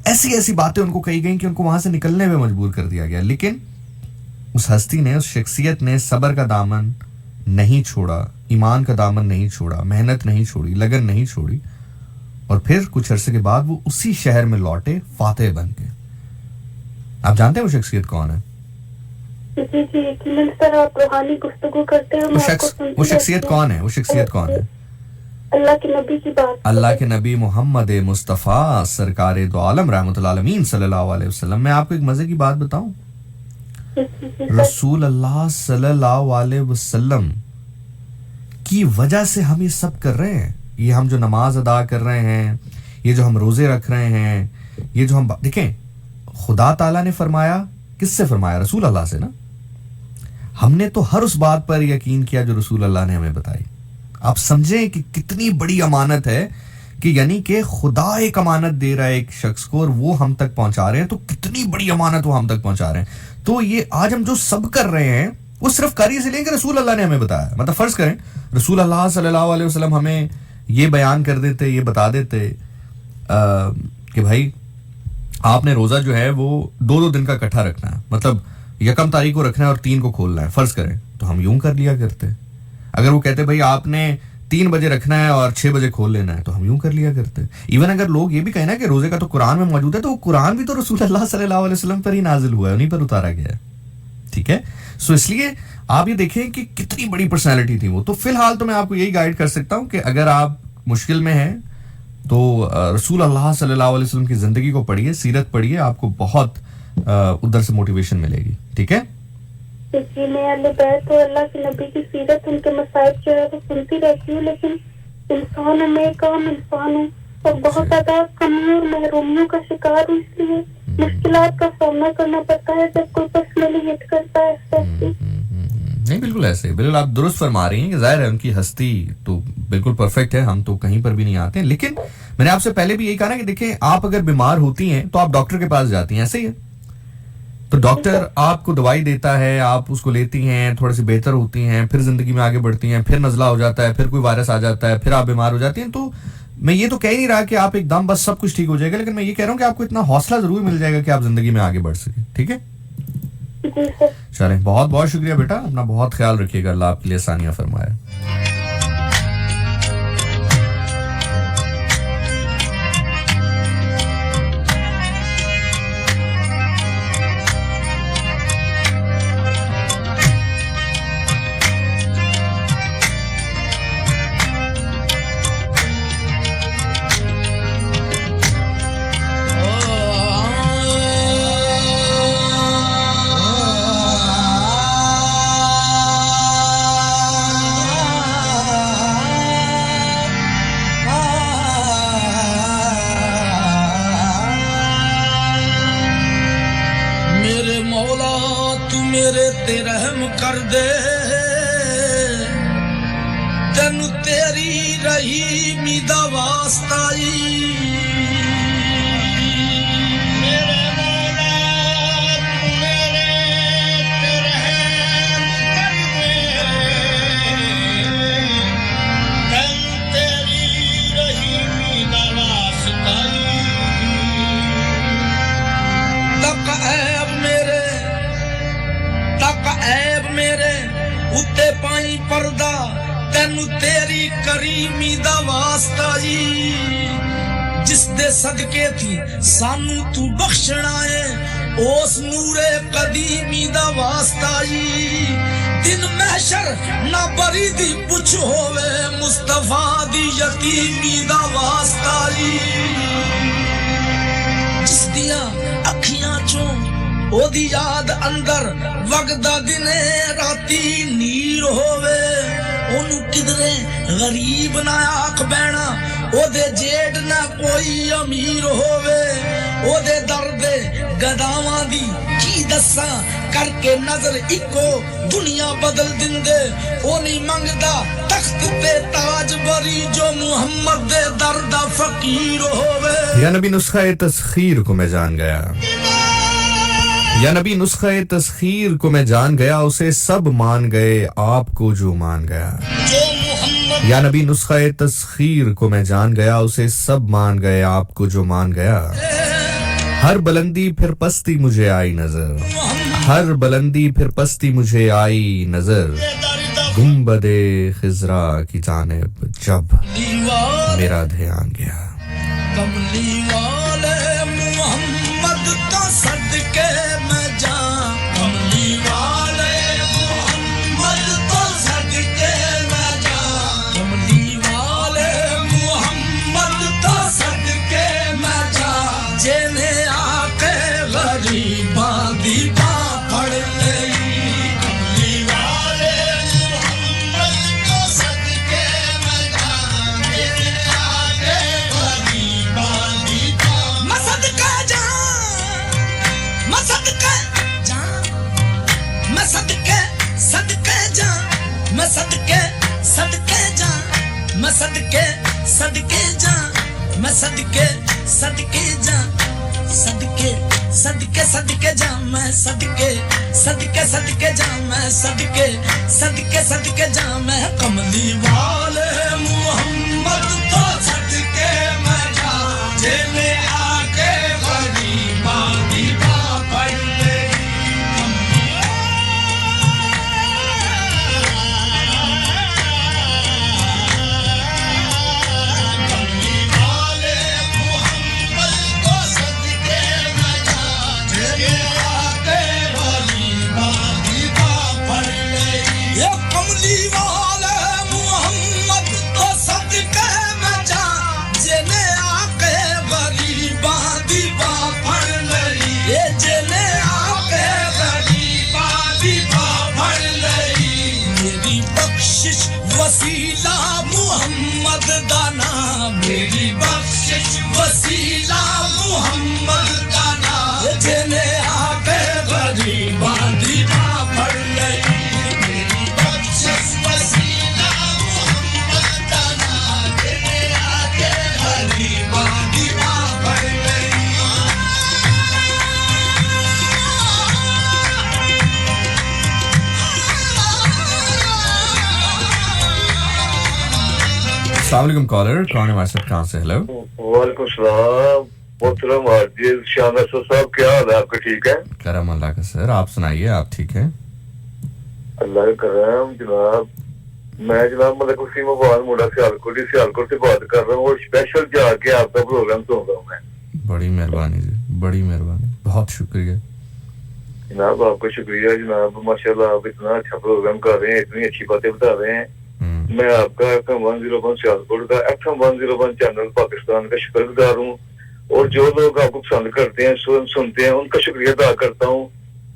ऐसी ऐसी बातें उनको कही गई कि उनको वहां से निकलने में मजबूर कर दिया गया। लेकिन उस हस्ती ने, उस शख्सियत ने सब्र का दामन नहीं छोड़ा, ईमान का दामन नहीं छोड़ा, मेहनत नहीं छोड़ी, लगन नहीं छोड़ी, और फिर कुछ अरसे के बाद वो उसी शहर में लौटे फातेह बन के। आप जानते हैं वो शख्सियत कौन है? जी जी, यकीनन सर, आप रूहानी गुफ्तगू करते हैं, मैं आपको सुनती वो शख्सियत रहती हूँ। कौन है? वो शख्सियत कौन है? अल्लाह के नबी की बात। अल्लाह के नबी मोहम्मद मुस्तफ़ा सरकार दो आलम रहमतुल आलमीन सल्लल्लाहु अलैहि वसल्लम। मैं आपको एक मजे की बात बताऊं, रसूल अल्लाह सल्लल्लाहु अलैहि वसल्लम की वजह से हम ये सब कर रहे हैं। ये हम जो नमाज अदा कर रहे हैं, ये जो हम रोजे रख रहे हैं, ये जो हम देखें, खुदा ताला ने फरमाया, किससे फरमाया? रसूल अल्लाह से ना। हमने तो हर उस बात पर यकीन किया जो रसूल अल्लाह ने हमें बताई। आप समझें कि कितनी बड़ी अमानत है, कि यानी कि खुदा एक अमानत दे रहा है एक शख्स को और वो हम तक पहुंचा रहे हैं, तो कितनी बड़ी अमानत वो हम तक पहुंचा रहे हैं। तो ये आज हम जो सब कर रहे हैं वो सिर्फ कर इसलिए कि रसूल अल्लाह ने हमें बताया। मतलब फर्ज करें रसूल अल्लाह सल्लल्लाहु अलैहि वसल्लम हमें ये बयान कर देते, ये बता देते कि भाई आपने रोजा जो है वो 2-2 दिन का इकट्ठा रखना है, मतलब 1 तारीख को रखना है और 3 को खोलना है, फर्ज करें, तो हम यूं कर लिया करते। अगर वो कहते भाई आपने 3 बजे रखना है और 6 बजे खोल लेना है, तो हम यूं कर लिया करते। इवन अगर लोग ये भी कहना कि रोजे का तो कुरान में मौजूद है, तो वो कुरान भी तो रसूल अल्लाह सल्लल्लाहु अलैहि वसल्लम पर ही नाजिल हुआ है, उन्हीं पर उतारा गया है। ठीक है, सो इसलिए आप ये देखें कि कितनी बड़ी पर्सनैलिटी थी वो। तो फिलहाल तो मैं आपको यही गाइड कर सकता हूं कि अगर आप मुश्किल में हैं तो रसूल अल्लाह सल्लल्लाहु अलैहि वसल्लम की जिंदगी को पढ़िए, सीरत पढ़िए, आपको बहुत उधर से मोटिवेशन मिलेगी। ठीक है जी, मैं अल्लाह बैत और अल्लाह के नबी की सीरत, उनके मसाइब जो है वो सुनती रहती हूँ, लेकिन इंसान हूँ, मैं एक आम इंसान हूँ और बहुत ज्यादा कमियों और महरूमियों का शिकार हूँ, इसलिए मुश्किलात का सामना करना पड़ता है जब कोई पर्सनली हिट करता है। नहीं, बिल्कुल ऐसे, बिल्कुल आप दुरुस्त फरमा रही हैं कि जाहिर है उनकी हस्ती तो बिल्कुल परफेक्ट है, हम तो कहीं पर भी नहीं आते हैं। लेकिन मैंने आपसे पहले भी यही कहा ना कि देखें, आप अगर बीमार होती हैं तो आप डॉक्टर के पास जाती हैं, ऐसे ही है। तो डॉक्टर आपको दवाई देता है, आप उसको लेती हैं, थोड़ी सी बेहतर होती हैं, फिर जिंदगी में आगे बढ़ती हैं, फिर नजला हो जाता है, फिर कोई वायरस आ जाता है, फिर आप बीमार हो जाती हैं। तो मैं ये तो कह ही नहीं रहा कि आप एकदम बस सब कुछ ठीक हो जाएगा, लेकिन मैं ये कह रहा हूँ कि आपको इतना हौसला जरूर मिल जाएगा कि आप जिंदगी में आगे बढ़ सके। ठीक है, जी सर। चलें, बहुत बहुत शुक्रिया बेटा, अपना बहुत ख्याल रखिएगा, अल्लाह आपके लिए आसानियां फरमाए। मेरे मौला तू मेरे ते रहम कर दे, तेनू तेरी रहीमी दा वास्ता मेरे मौला तू मेरे ते रहम कर दे, तेनू तेरी रहीमी दा वास्ता ऐब मेरे उत्ते पाई पर्दा, तेनू तेरी करीमी दा वास्ता जी, जिस दे सदके थी सानू तू बख्शना है, ओस नूरे कदीमी दा वास्ता जी, दिन महशर ना बरी दी पुछ होवे, मुस्तफा दी यतीमी दा वास्ता जी, जिस दियां अखियां चों ओदी याद अंदर वगदा दिने राती नीर होवे, ओनू किधरे गरीब ना आख बैना, ओदे जेठ ना कोई अमीर होवे, ओदे दर्दे गदावां दी की दस्सां, करके नजर इको दुनिया बदल दिंदे, ओ नहीं मंगदा तख्त ते ताज बरी, जो मुहम्मद दे दर्दा फकीर होवे। या नबी नुस्खा तस्खीर को मैं जान गया, या नबी नुस्खा तस्खीर को मैं जान गया, उसे सब मान गए आपको जो मान गया। या नबी नुस्खा तस्खीर को मैं जान गया, उसे सब मान गए आपको जो मान गया। हर बुलंदी फिर पस्ती मुझे आई नजर, हर बुलंदी फिर पस्ती मुझे आई नजर, गुंबदे खिजरा की जानिब जब मेरा ध्यान गया। कमली वाले मुहम्मद तो सदके मैं जाऊं, कमली वाले मुहम्मद तो सदके मैं जाऊं, कमली वाले मुहम्मद तो सदके मैं जाऊं, जेने आके गरीबां दी बां फड़ लई, कमली वाले मुहम्मद तो सदके मैं जाऊं, जेने आके गरीबां दी बां, मैं सदके जाऊं, मैं सदके जाऊं, मैं सदके सदके जाऊं, मैं सदके सदके जाऊं, मैं सदके सदके जाऊं, मैं सदके सदके जाऊं, सदके सदके सदके जाऊं, मैं सदके सदके सदके जाऊं, मैं सदके सदके सदके जाऊं, मैं कमली वाले मुहम्मद तो सदके मैं जाऊं, जेने आके गरीबां दी बां फड़ लई। कमली वाले मुहम्मद को सदके मैं जाऊं, जेने आके गरीबां दी बां फड़ लई। ये कमली वाले मुहम्मद को सदके मैं जाऊं, जेने आके गरीबां दी बां फड़ लई, ये जेने आके गरीबां दी बां फड़ लई। मेरी बख्शिश वसीला मुहम्मद दा नाम, मेरी बख्शिश वसीला मुहम्मद दा नाम, ये जेने आके गरीबां दी बां फड़ लई, मेरी बख्शिश वसीला मुहम्मद दा नाम, जेने आके गरीबां दी बां फड़ लई। अस्सलाम वालेकुम कॉलर, कौन है हमारे साथ, कहाँ से? हेलो, वालेकुम सलाम मोहतरम हाजिर शाना साहब, क्या हाल है आपका? ठीक है, करम अल्लाह का सर, आप सुनाइए, आप ठीक हैं? अल्लाह का करम जनाब। मैं जनाब मतलब उसी मोबाइल मुंडा सियालकोट से बात कर रहा हूँ और स्पेशल जाके आपका प्रोग्राम सुन रहा हूँ मैं। बड़ी मेहरबानी जी, बड़ी मेहरबानी, बहुत शुक्रिया जनाब आपका शुक्रिया जनाब, माशाल्लाह आप इतना अच्छा प्रोग्राम कर रहे हैं, इतनी अच्छी बातें बता रहे हैं। मैं आपका FM 101 सियालकोट का FM 101 चैनल पाकिस्तान का शुक्रगुजार हूँ और जो लोग आपको पसंद करते हैं सुनते हैं उनका शुक्रिया अदा करता हूँ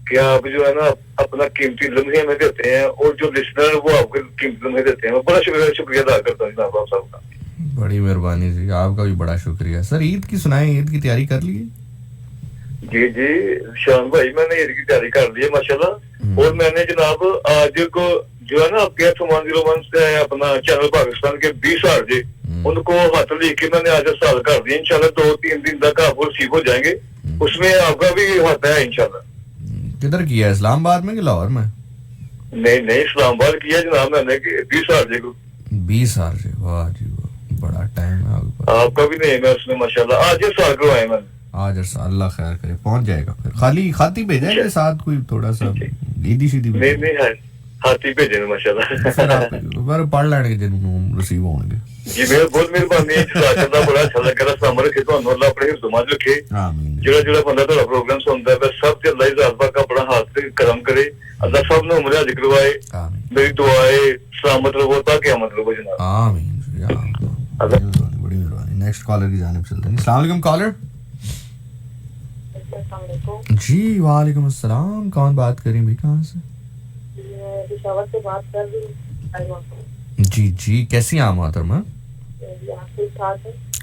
कि आप जो है ना अपना कीमती लम्हे हमें देते हैं और जो लिसनर वो आपके कीमती लम्हे देते हैं। मैं बड़ा शुक्रिया अदा करता हूँ जनाब आप सबका। बड़ी मेहरबानी जी, आपका भी बड़ा शुक्रिया सर। ईद की सुनाए, ईद की तैयारी कर ली? जी जी शान भाई, मैंने ईद की तैयारी कर ली है माशाल्लाह। और मैंने जनाब आज को जो है ना आपके FM 101 से अपना चैनल पाकिस्तान के 20 आरजे उनको हाथ लिख के मैंने आज साल कर दिया। इंशाल्लाह 2-3 दिन तक आपको रिसीव हो जाएंगे, उसमें आपका भी हाथ है इंशाल्लाह। किधर किया, इस्लामाबाद में कि लाहौर में? नहीं इस्लामाबाद किया जनाब मैंने 20 आरजे को। 20 आरजे, वाह जी वाह, बड़ा टाइम है आपके पास। आपका भी नहीं है उसमें माशाल्लाह, आज साल करवाए मैंने। आज अल्लाह खैर करे, पहुंच जाएगा। फिर खाली खाती भेजेंगे साथ कोई थोड़ा सा ईदी सीधी? नहीं है हाथी भेजे माशाल्लाह। फिर आप पर पढ़ लेंगे जिन रिसीव होंगे। जी मेरा बहुत मेहरबानी है, जज़ाकल्लाह, बड़ा अच्छा लगा। रस्ता रखे तो अल्लाह अपने हिफ्ज़ रखे। आमीन। ਜਿਹੜਾ ਬੰਦਾ ਤੁਹਾਡਾ ਪ੍ਰੋਗਰਾਮ ਸੁਣਦਾ ਹੈ ਸਭ ਤੇ ਅੱਲਾਹ ਇਜ਼ਾਤ ਪਾਕ ਆਪਣਾ ਹੱਥ ਤੇ ਕਰਮ ਕਰੇ, ਅੱਲਾਹ ਸਭ ਨੂੰ ਉਮਰ ਹਾਜ਼ਰ ਕਰਵਾਏ। मेरी दुआ है सलामत रहो ता क़यामत रहो जनाब। आमीन या अल्लाह। बड़ी मेहरबानी। नेक्स्ट कॉलर की जानिब चलते हैं। अस्सलाम वालेकुम कॉलर। जी वालेकुम अस्सलाम, कौन बात कर रही हैं भाई, कहाँ से? पेशावर से बात कर रही हूँ। जी जी, कैसी हैं आप मोहतरमा?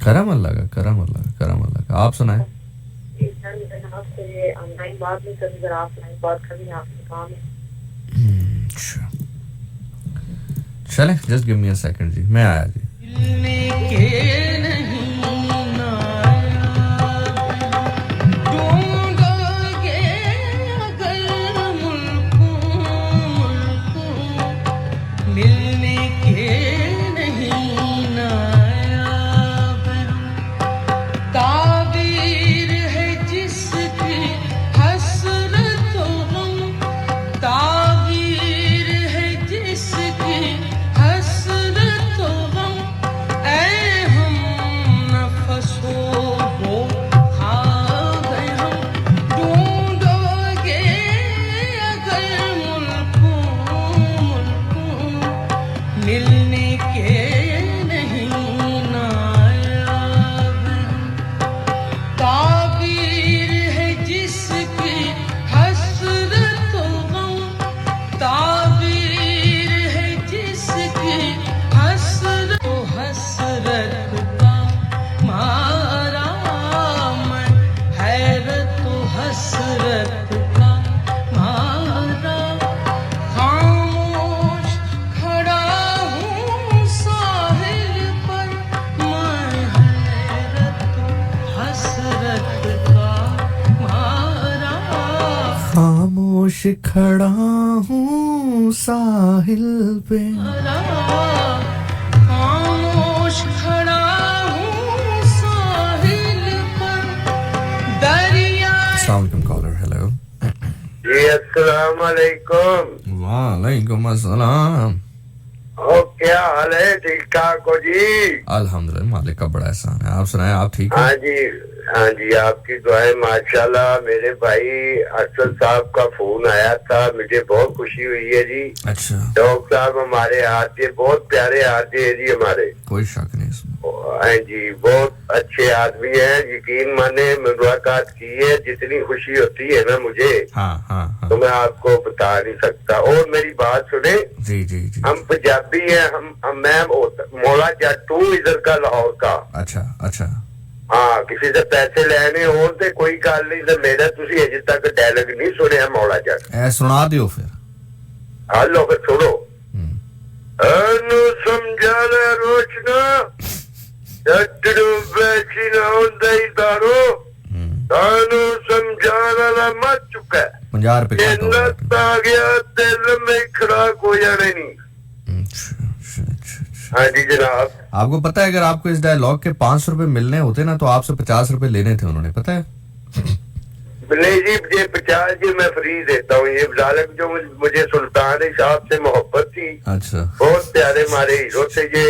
करम अल्लाह का, करम अल्लाह का, करम अल्लाह का। आप सुनाएं। आपसे ऑनलाइन बात नहीं करनी, जरा ऑफलाइन बात करनी, आपसे काम है। अच्छा चले, just give me a second जी, मैं आया जी। खामोश खड़ा हूँ साहिल पे, खामोश खड़ा हूँ साहिल पर दरिया। अस्सलाम वालेकुम कॉलर। हेलो जी अस्सलाम वालेकुम। वालेकुम अस्सलाम। ओ क्या हाल है? ठीक ठाक हो जी? अल्हम्दुलिल्लाह, मालिक का बड़ा एहसान है। आप सुनाएं, आप ठीक हैं? हाँ जी आपकी दुआएं माशाल्लाह। मेरे भाई अरसल साहब का फोन आया था, मुझे बहुत खुशी हुई है जी। अच्छा, डॉक्टर साहब हमारे आते बहुत प्यारे आते हैं जी हमारे। कोई शक नहीं इसमें। हाँ जी बहुत अच्छे आदमी हैं, यकीन माने मुलाकात की है, जितनी खुशी होती है ना मुझे, हाँ तो मैं आपको बता नहीं सकता। और मेरी बात सुने, जी जी जी। हम पंजाबी हैं, मैं मौला जट हूँ इधर का, लाहौर का। अच्छा हाँ किसी से पैसे लेने हो तो कोई गल नहीं, तो मेरा तुसी अजे तक डायलॉग नहीं सुनिया मौला जट। ए सुना दियो फिर। हेलो फिर सुनो। अनु समझा ले रोशना जट्टू बैठी ना होंदा ही दारो, अनु समझाना ला मत चुका 50 रुपए का तो नत आ गया दिल में खड़ा हो जाने नहीं। अच्छा हाँ जी जनाब। आपको पता है अगर आपको इस डायलॉग के 500 रुपए मिलने होते ना तो आपसे 50 रुपए लेने थे उन्होंने, पता है? नहीं जी, ये 50 जी मैं फ्री देता हूँ। ये डायलॉग जो मुझे सुल्तान साहब से मोहब्बत थी, अच्छा, बहुत प्यारे हमारे हीरो थे ये।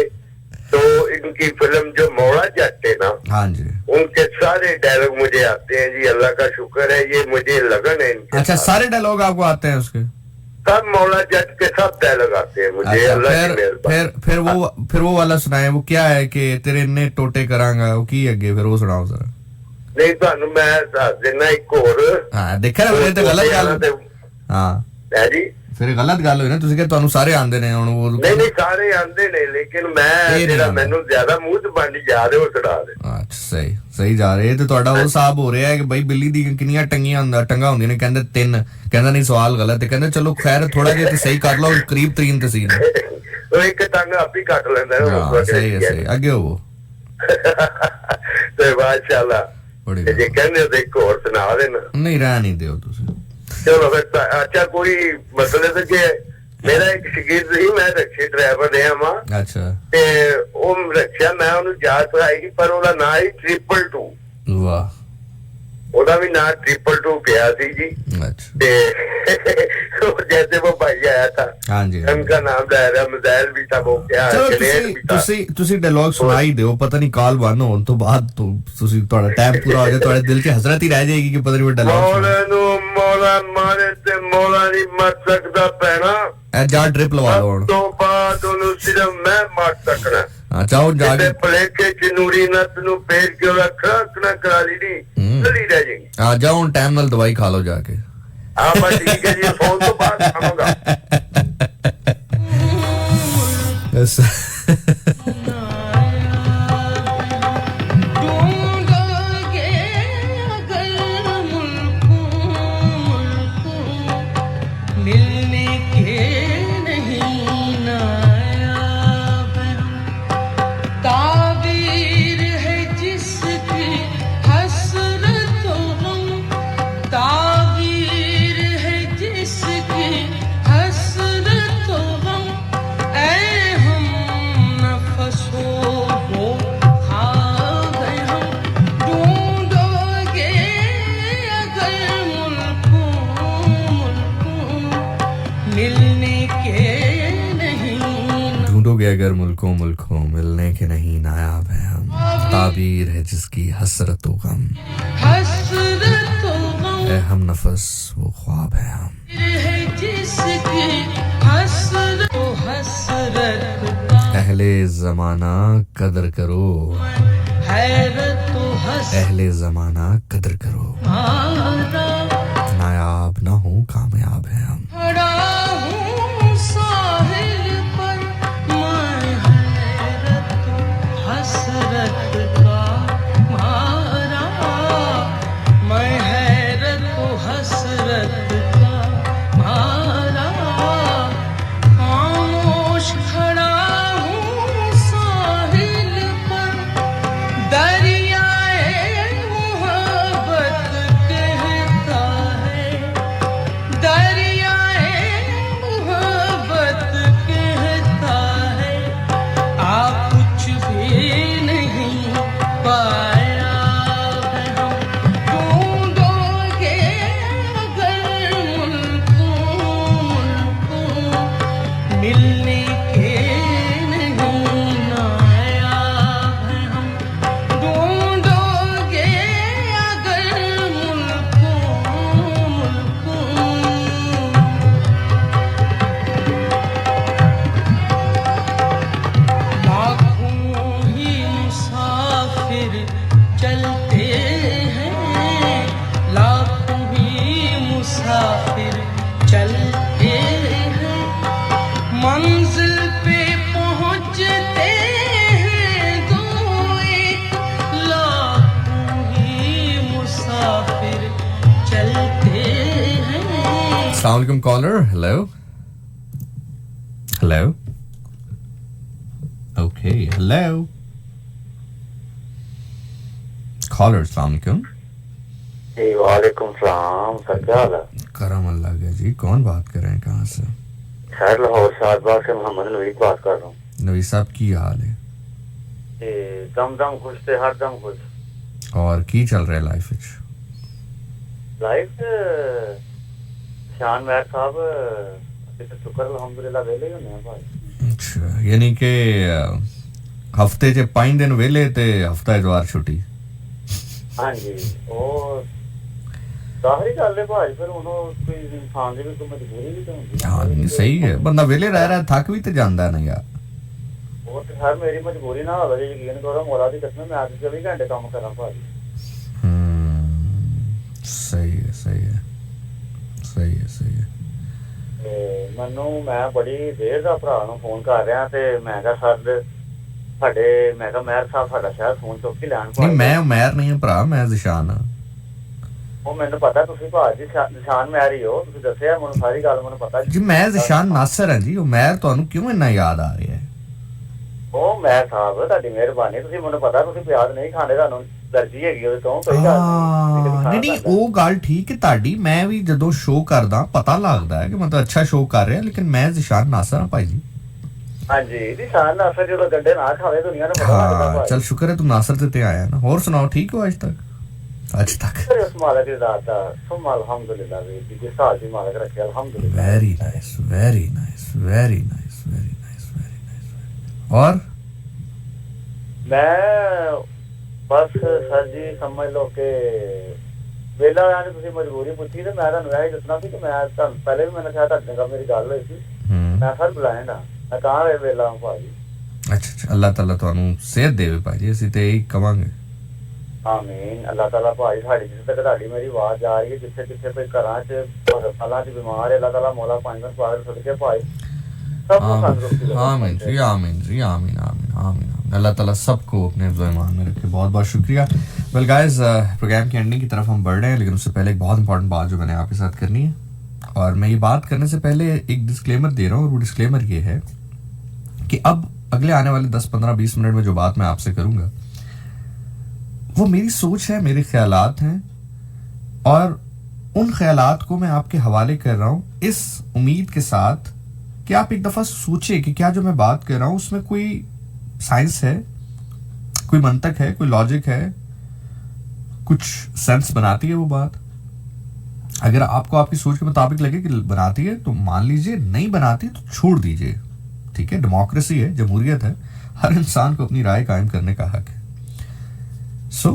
तो इनकी फिल्म जो मौला जट है ना, हाँ जी, उनके सारे डायलॉग मुझे आते हैं जी, अल्लाह का शुक्र है। ये मुझे लगन है इनके अच्छा, साथ। सारे डायलॉग आपको आते हैं उसके? सब मौला जट के सब डायलॉग आते हैं मुझे, अच्छा, अल्लाह की मेहरबानी। फिर वो वाला सुनाए, वो क्या है कि तेरे इन्ने टोटे करांगा, वो की अगे, फिर वो सुनाओ जरा। नहीं ਤੁਹਾਨੂੰ मैं दस देना एक और। हाँ देखा ना, फिर तो गलत गल, हाँ है जी, फिर गलत गल हुई ना, ਤੁਸੀਂ ਕਿ ਤੁਹਾਨੂੰ ਸਾਰੇ ਆਂਦੇ ਨੇ ਹੁਣ ਉਹ नहीं नहीं सारे आंदे ने, लेकिन ਇਹ मैं ਨਹੀਂ ਜਿਹੜਾ ਆਉਂਦਾ। ਮੈਨੂੰ ਜ਼ਿਆਦਾ ਮੂੰਹ ਜ਼ਬਾਨੀ ਯਾਦ ਹੈ ਉਹ ਸੁਣਾ ਦੇ। ਅੱਛਾ, ਸਹੀ ਸਹੀ ਜਾ ਰਹੇ ਤੇ ਤੁਹਾਡਾ ਉਹ ਹਿਸਾਬ ਹੋ ਰਿਹਾ ਹੈ ਕਿ ਬਈ ਬਿੱਲੀ ਦੀ ਕਿੰਨੀਆਂ ਟੰਗਾਂ ਹੁੰਦੀਆਂ ਨੇ, ਕਹਿੰਦੇ 3, ਕਹਿੰਦਾ ਨਹੀਂ ਸਵਾਲ ਗਲਤ ਹੈ, ਕਹਿੰਦੇ ਚਲੋ ਖੈਰ ਥੋੜਾ ਜਿਹਾ ਤੇ ਸਹੀ ਕਰ ਲਓ, ਕਰੀਬ ਤਰੀਨ ਤੇ ਸੀ ਨਾ। ਉਹ ਇੱਕ ਟੰਗ ਆਪ ਹੀ ਕੱਟ ਲੈਂਦਾ ਹੈ ਹਾਂ ਸਹੀ ਹੈ, ਸਹੀ ਅੱਗੇ ਹੋਵੋ। ਤੇ ਮਾਸ਼ਾਅੱਲਾ, ਬੜੀ ਜੇ ਕਹਿੰਦੇ ਹੋ ਇੱਕ ਹੋਰ ਸੁਣਾ ਦੇਣਾ। ਨਹੀਂ ਰਹਿ ਨਹੀਂ ਦਿਓ ਤੁਸੀਂ। ਚਲੋ ਫਿਰ ਅੱਛਾ, ਕੋਈ ਮਸਲੇ ਤੇ ਕਿ ਮੇਰਾ ਇੱਕ ਸ਼ਗੀਰਦ ਸੀ, ਮੈਂ ਰਕਸ਼ੇ ਡਰਾਈਵਰ ਰਿਹਾ ਵਾਂ ਅੱਛਾ, ਤੇ ਉਹ ਰਕਸ਼ਾ ਮੈਂ ਉਹਨੂੰ ਯਾਦ ਕਰਾਈ, ਪਰ ਉਹਦਾ ਨਾਂ ਹੀ 222, ਵਾਹ, ਉਹਦਾ ਵੀ ਨਾਂ 222 ਪਿਆ ਸੀ ਜੀ। अच्छा, ਤੇ जैसे वो भाई आया था, हाँ जी, उनका नाम डायरा मिसाइल भी था, वो क्या ਚਲੋ ग्रेनेड भी था। ਤੁਸੀਂ ਡਾਇਲੌਗ ਸੁਣਾ ਹੀ ਦਿਓ, ਪਤਾ ਨਹੀਂ ਕਾਲ ਬੰਦ ਹੋਣ ਤੋਂ ਬਾਅਦ ਤੋਂ ਤੁਸੀਂ ਤੁਹਾਡਾ ਟਾਈਮ ਪੂਰਾ ਹੋ ਜਾਏ, ਤੁਹਾਡੇ ਦਿਲ 'ਚ ਹਸਰਤ ਹੀ ਰਹਿ ਜਾਏਗੀ ਕਿ ਪਤਾ ਨਹੀਂ ਉਹ ਡਾਇਲੌਗ ਮੌਲਾ ਨੂੰ ਮੌਲਾ ਮਾਰੇ ਤੇ ਮੌਲਾ ਨਹੀਂ ਮਰ ਸਕਦਾ ਪੈਣਾ, ਐ ਜਾ ਡ੍ਰਿਪ ਲਵਾ ਲਓ ਹੁਣ। ਤੋਂ ਬਾਅਦ ਉਹਨੂੰ ਸਿਰਫ ਮੈਂ ਮਾਰ ਸਕਣਾ। ਹਾਂ ਚਾਹੋ ਜਾ ਤੇ ਕੇ, ਭਲੇਖੇ ਚ ਨੂਰੀ ਨਤ ਨੂੰ ਫੇਰ ਕੇ ਉਹਦਾ ਖਰਾਕ ਨਾ ਕਰਾ ਲਈ ਨਹੀਂ ਚਲੀ ਰਹਿ ਜਾਏਗੀ। ਹਾਂ ਜਾਓ ਹੁਣ ਟਾਈਮ ਨਾਲ ਦਵਾਈ ਖਾ ਲਓ ਜਾ ਕੇ। हाँ बस ठीक है जी, फोन तो बात खाऊंगा। ढूंढोगे अगर मुल्कों मिलने के नहीं नायाब ताबीर है जिसकी हसरतों गम, ताबीर है जिसकी हसरतों गम, ऐ हम नफसों को खा गए हम। ढूंढोगे अगर मुल्कों मिलने के नहीं ढूंढोगे अगर मुल्कों मिलने के नहीं नायाब है हम, ताबीर है जिसकी हसरतों गम, हसरतों गम, ए हम नफस वो ख्वाब है हम। है जिसकी हसरत का अहले जमाना कदर करो, हैरत अहले जमाना कदर करो, हमारा नायाब ना हो कामयाब है हम। खड़ा हूँ साहिल पर मैं हैरत हसरत का मारा, मैं हैरत हसरत का मारा, खामोश खड़ा हूँ साहिल पर, दरियाए मोहब्बत कहता है, दरियाए मोहब्बत कहता है, आप कुछ भी नहीं पाया है हम। ढूंढोगे अगर मुल्कों मिलने के नहीं नायाब है हम। ढूंढोगे अगर मुल्कों लाखों ही मुसाफिर चलते हैं, लाखों ही मुसाफिर चलते हैं, मंजिल पे पहुंचते हैं दो एक, लाखों ही मुसाफिर चलते हैं। अस्सलाम वालेकुम caller, hello hello, okay hello caller, अस्सलाम वालेकुम। वालेकुम सलाम सर, क्या हाल है? करम अल्लाह का जी, कौन बात कर रहे हैं, कहाँ से? खैर लाहौर शाहबाग से मोहम्मद नवीद बात कर रहा हूँ। नवी साहब की हाल है ਤੇ ਦਮ ਖੁਸ਼ ਤੇ ਹਰ ਦਮ ਖੁਸ਼ और की चल रहा है लाइफ विच ਲਾਈਫ ਸ਼ਾਨ ਮੈਰ ਸਾਹਿਬ ਅਸੀਂ ਤਾਂ ਸ਼ੁਕਰ ਅਲਹਮਦੁਲਿਲਾ ਵੇਲੇ ਹੁੰਦੇ ਆ ਭਾਈ अच्छा यानी कि हफ्ते च 5 दिन वेले ते हफ्ता इतवार छुट्टी ਹਾਂਜੀ ਉਹ ਜ਼ਾਹਰੀ ਗੱਲ ਹੈ ਭਾਈ ਫਿਰ ਹੁਣ ਉਹ ਕੋਈ ਇਨਸਾਨ ਦੀ ਵੀ ਕੋਈ ਮਜਬੂਰੀ ਵੀ ਤਾਂ ਹੁੰਦੀ ਹੈ हाँ नहीं, सही है बंदा वेले रह रहा है थक भी तो जाता है ना यार ਉਹ ਤੇ ਹਰ ਮੇਰੀ ਮਜਬੂਰੀ ਨਾ ਹੋਵੇ ਜੇ ਯਕੀਨ ਕਰੋ ਮੌਲਾ ਦੀ ਕਸਮ ਮੈਂ ਅੱਜ 24 ਘੰਟੇ ਕੰਮ ਕਰਾਂ ਭਾਈ सही है सही है सही है सही है ਤੇ ਮੈਨੂੰ ਮੈਂ ਬੜੀ ਦੇਰ ਦਾ ਭਰਾ ਨੂੰ ਫੋਨ ਕਰ ਰਿਹਾ ਤੇ ਮੈਂ ਕਿਹਾ ਸਰ ਸਾਡੇ ਮੈਂ ਕਿਹਾ ਮਹਿਰ ਸਾਹਿਬ ਸਾਡਾ ਸ਼ਾਇਦ ਫੋਨ ਚੁੱਕ ਕੇ ਲੈਣ नहीं मैं उमैर नहीं हूं भरा मैं जिशान हाँ ਉਹ ਮੈਨੂੰ ਪਤਾ ਤੁਸੀਂ ਭਾਜੀ ਨਿਸ਼ਾਨ ਮਹਿਰ ਹੀ ਹੋ ਤੁਸੀਂ ਦੱਸਿਆ ਮੈਨੂੰ ਸਾਰੀ ਗੱਲ ਮੈਨੂੰ ਪਤਾ जी मैं जिशान नासिर हाँ जी उमैर ਤੁਹਾਨੂੰ ਕਿਉਂ ਇੰਨਾ ਯਾਦ ਆ ਰਿਹਾ ਹੈ ਉਹ ਮਹਿਰ ਸਾਹਿਬ ਤੁਹਾਡੀ ਮਿਹਰਬਾਨੀ ਤੁਸੀਂ ਮੈਨੂੰ ਪਤਾ ਤੁਸੀਂ ਪਿਆਜ਼ ਨਹੀਂ ਖਾਂਦੇ ਤੁਹਾਨੂੰ ਦਰਜੀ ਹੈਗੀ ਉਹਦੇ ਤੋਂ ਕੋਈ ਗੱਲ ਨਹੀਂ ਨਹੀਂ ਉਹ ਗੱਲ ਠੀਕ ਹੈ ਤੁਹਾਡੀ ਮੈਂ ਵੀ ਜਦੋਂ ਸ਼ੋਅ ਕਰਦਾ ਪਤਾ ਲੱਗਦਾ ਹੈ ਕਿ ਮਤਲਬ ਅੱਛਾ ਸ਼ੋਅ ਕਰ ਰਿਹਾ ਲੇਕਿਨ ਮੈਂ ਜ਼ਿਸ਼ਾਨ ਨਾਸਰ ਹਾਂ ਭਾਈ ਜੀ ਹਾਂਜੀ ਨਿਸ਼ਾਨ ਨਾਸਰ ਜਦੋਂ ਗੰਡੇ ਨਾ ਖਾਵੇ ਦੁਨੀਆ ਨੂੰ ਪਤਾ ਲੱਗਦਾ ਹਾਂ ਭਾਈ ਚਲ ਸ਼ੁਕਰ ਹੈ ਤੂੰ ਨਾਸਰ ਤੇ ਆਇਆ ਨਾ ਹੋਰ ਸੁਣਾਓ ਠੀਕ ਹੋ ਅੱਜ ਤੱਕ ਉਸ ਮਾਲਕ ਦੀ ਦਾਤ ਦਾ ਸੁਮ ਅਲਹਮਦੁਲਿਲਾ ਵੀ ਜਿਸ ਸਾਲ ਦੀ ਮਾਲਕ ਰੱਖਿਆ ਅਲਹਮਦੁਲਿਲਾ very nice very nice very nice very nice very nice और ਮੈਂ ਬਸ ਸਰ ਜੀ ਸਮਝ ਲਓ ਕਿ ਵੇਲਾ ਆਇਆ ਨੇ ਤੁਸੀਂ ਮਜਬੂਰੀ ਪੁੱਛੀ ਤੇ ਮੈਂ ਤੁਹਾਨੂੰ ਇਹ ਦੱਸਣਾ ਸੀ ਕਿ ਮੈਂ ਤੁਹਾਨੂੰ ਪਹਿਲੇ ਵੀ ਮੈंने ਕਿਹਾ ਤੁਹਾਡੇ ਨਾਲ ਮੇਰੀ ਗੱਲ ਹੋਈ ਸੀ ਮੈਂ ਸਰ ਬੁਲਾਇਆ ਨਾ ਮੈਂ ਕਹਾਂ ਵੇ ਵੇਲਾ ਭਾਜੀ ਅੱਛਾ ਅੱਛਾ ਅੱਲਾਹ ਤਾਲਾ ਤੁਹਾਨੂੰ ਸਿਹਤ ਦੇਵੇ ਭਾਈ ਜੀ ਅਸੀਂ ਤੇ ਇਹੀ ਕਵਾਂਗੇ ਆਮੀਨ ਅੱਲਾਹ ਤਾਲਾ ਭਾਈ ਸਾਡੀ ਜਿੱਥੇ ਤੱਕ ਤੁਹਾਡੀ ਮੇਰੀ ਆਵਾਜ਼ ਜਾ ਰਹੀ ਹੈ ਜਿੱਥੇ ਕਿੱਥੇ ਕੋਈ ਘਰਾਂ 'ਚ ਹਸਪਤਾਲਾਂ 'ਚ ਬਿਮਾਰ ਹੈ ਅੱਲਾਹ ਤਾਲਾ ਮੌਲਾ ਪੰਜ ਦਿਨ ਪਾਗਲ ਸਦਕੇ ਭਾਈ ਸਭ ਨੂੰ ਤੰਦਰੁਸਤੀ ਦੇ आमीन जी आमीन जी आमीन आमीन आमीन अल्लाह ताला सबको अपने ईमान में रखे बहुत बहुत शुक्रिया वेल गाइस प्रोग्राम की एंडिंग की तरफ हम बढ़ रहे हैं लेकिन उससे पहले एक बहुत इंपॉर्टेंट बात जो मैंने आपके साथ करनी है और मैं ये बात करने से पहले एक डिस्क्लेमर दे रहा हूँ और वो डिस्क्लेमर ये है कि अब अगले आने वाले 10-15-20 मिनट में जो बात मैं आपसे करूँगा वो मेरी सोच है मेरे ख्यालात हैं और उन ख्यालात को मैं आपके हवाले कर रहा हूँ इस उम्मीद के साथ कि आप एक दफ़ा सोचिए कि क्या जो मैं बात कर रहा हूँ उसमें कोई साइंस है कोई मंतक है कोई लॉजिक है कुछ सेंस बनाती है वो बात अगर आपको आपकी सोच के मुताबिक लगे कि बनाती है तो मान लीजिए नहीं बनाती तो छोड़ दीजिए ठीक है डेमोक्रेसी है जमहूरियत है हर इंसान को अपनी राय कायम करने का हक है सो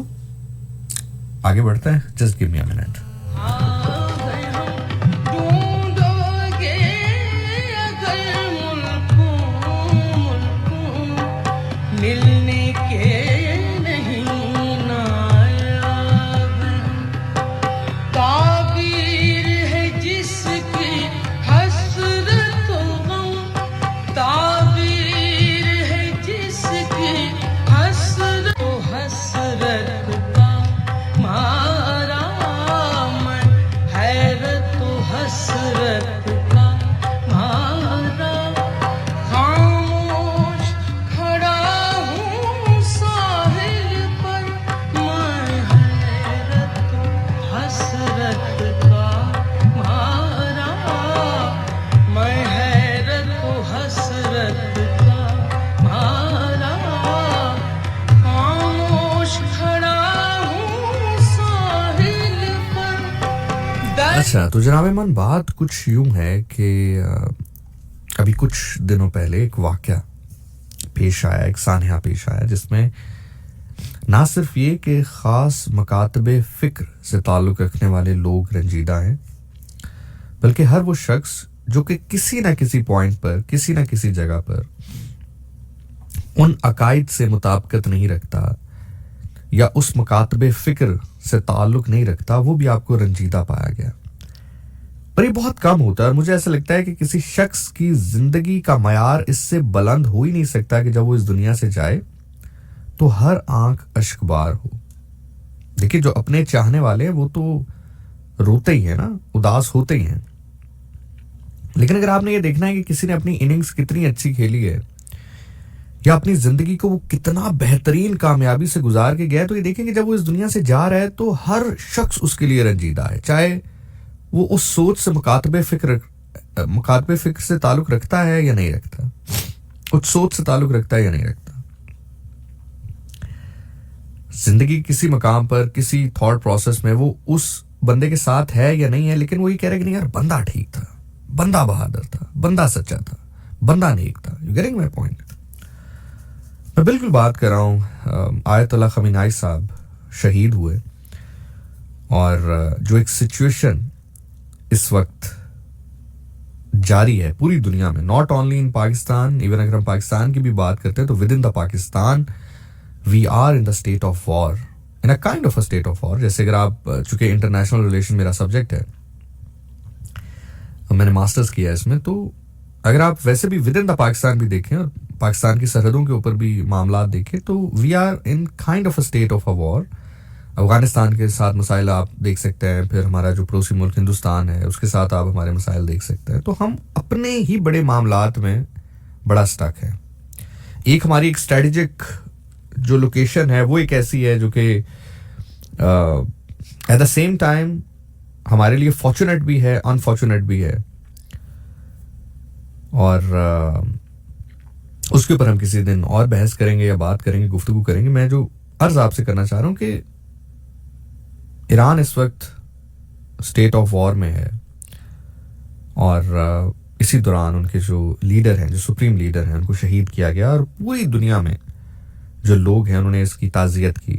आगे बढ़ते हैं just give me a minute ढूंढोगे अगर मिलने के नहीं नायाब ताबीर है जिसकी हसरत गम ताबीर है जिसकी हसरत का मारा मन हैरत हसरत का मारा खामोश खड़ा हूँ साहिल पर मैं हैरत हसरत का मारा मैं हैरत हसरत का मारा खामोश खड़ा हूँ साहिल पर अच्छा तो जनाब ईमान बात कुछ यूं है कि अभी कुछ दिनों पहले एक वाकया पेश आया एक सान्या पेश आया जिसमें ना सिर्फ ये कि ख़ास मकातबे फ़िक्र से ताल्लुक़ रखने वाले लोग रंजीदा हैं बल्कि हर वो शख्स जो कि किसी ना किसी पॉइंट पर किसी ना किसी जगह पर उन अकायद से मुताबिकत नहीं रखता या उस मकातबे फ़िक्र से ताल्लुक़ नहीं रखता वो भी आपको रंजीदा पाया गया पर ये बहुत कम होता है और मुझे ऐसा लगता है कि किसी शख्स की जिंदगी का मयार इससे बुलंद हो ही नहीं सकता कि जब वो इस दुनिया से जाए तो हर आंख अश्कबार हो देखिए जो अपने चाहने वाले हैं वो तो रोते ही हैं ना उदास होते ही हैं लेकिन अगर आपने ये देखना है कि किसी ने अपनी इनिंग्स कितनी अच्छी खेली है या अपनी जिंदगी को वो कितना बेहतरीन कामयाबी से गुजार के गया है तो ये देखेंगे जब वो इस दुनिया से जा रहा है तो हर शख्स उसके लिए रंजीदा है चाहे वो उस सोच से मुकातबे फिक्र से ताल्लुक रखता है या नहीं रखता कुछ सोच से ताल्लुक रखता है या नहीं रखता। जिंदगी किसी मकाम पर, किसी थॉट प्रोसेस में वो उस बंदे के साथ है या नहीं है, लेकिन वो ये कह रहा है कि नहीं यार, बंदा ठीक था, बंदा बहादुर था, बंदा सच्चा था, बंदा नेक था। You getting my point? मैं बिल्कुल बात कर रहा हूं, आयतुल्लाह खमीनाई साहब शहीद हुए, और जो एक सिचुएशन इस वक्त जारी है पूरी दुनिया में, not only in Pakistan, even अगर हम पाकिस्तान की भी बात करते हैं तो within the Pakistan we are in the state of war, in a kind of a state of war. जैसे अगर आप, चूंकि इंटरनेशनल रिलेशन मेरा सब्जेक्ट है, मैंने मास्टर्स किया है इसमें, तो अगर आप वैसे भी विद इन द पाकिस्तान भी देखें और पाकिस्तान की सरहदों के ऊपर भी मामला देखें, तो we are in kind of a state of a war. Afghanistan के साथ मसाइल आप देख सकते हैं, फिर हमारा जो पड़ोसी मुल्क हिंदुस्तान है उसके साथ आप हमारे मसाइल देख सकते हैं। तो हम अपने ही बड़े मामलात में बड़ा स्टक है। एक हमारी एक स्ट्रेटेजिक जो लोकेशन है वो एक ऐसी है जो कि एट द सेम टाइम हमारे लिए फॉर्चुनेट भी है, अनफॉर्चुनेट भी है, और उसके ऊपर हम किसी दिन और बहस करेंगे या बात करेंगे, गुफ्तगू करेंगे। मैं जो अर्ज आपसे करना चाह रहा हूं कि ईरान इस वक्त स्टेट ऑफ वॉर में है, और इसी दौरान उनके जो लीडर हैं, जो सुप्रीम लीडर हैं, उनको शहीद किया गया, और पूरी दुनिया में जो लोग हैं उन्होंने इसकी ताज़ियत की।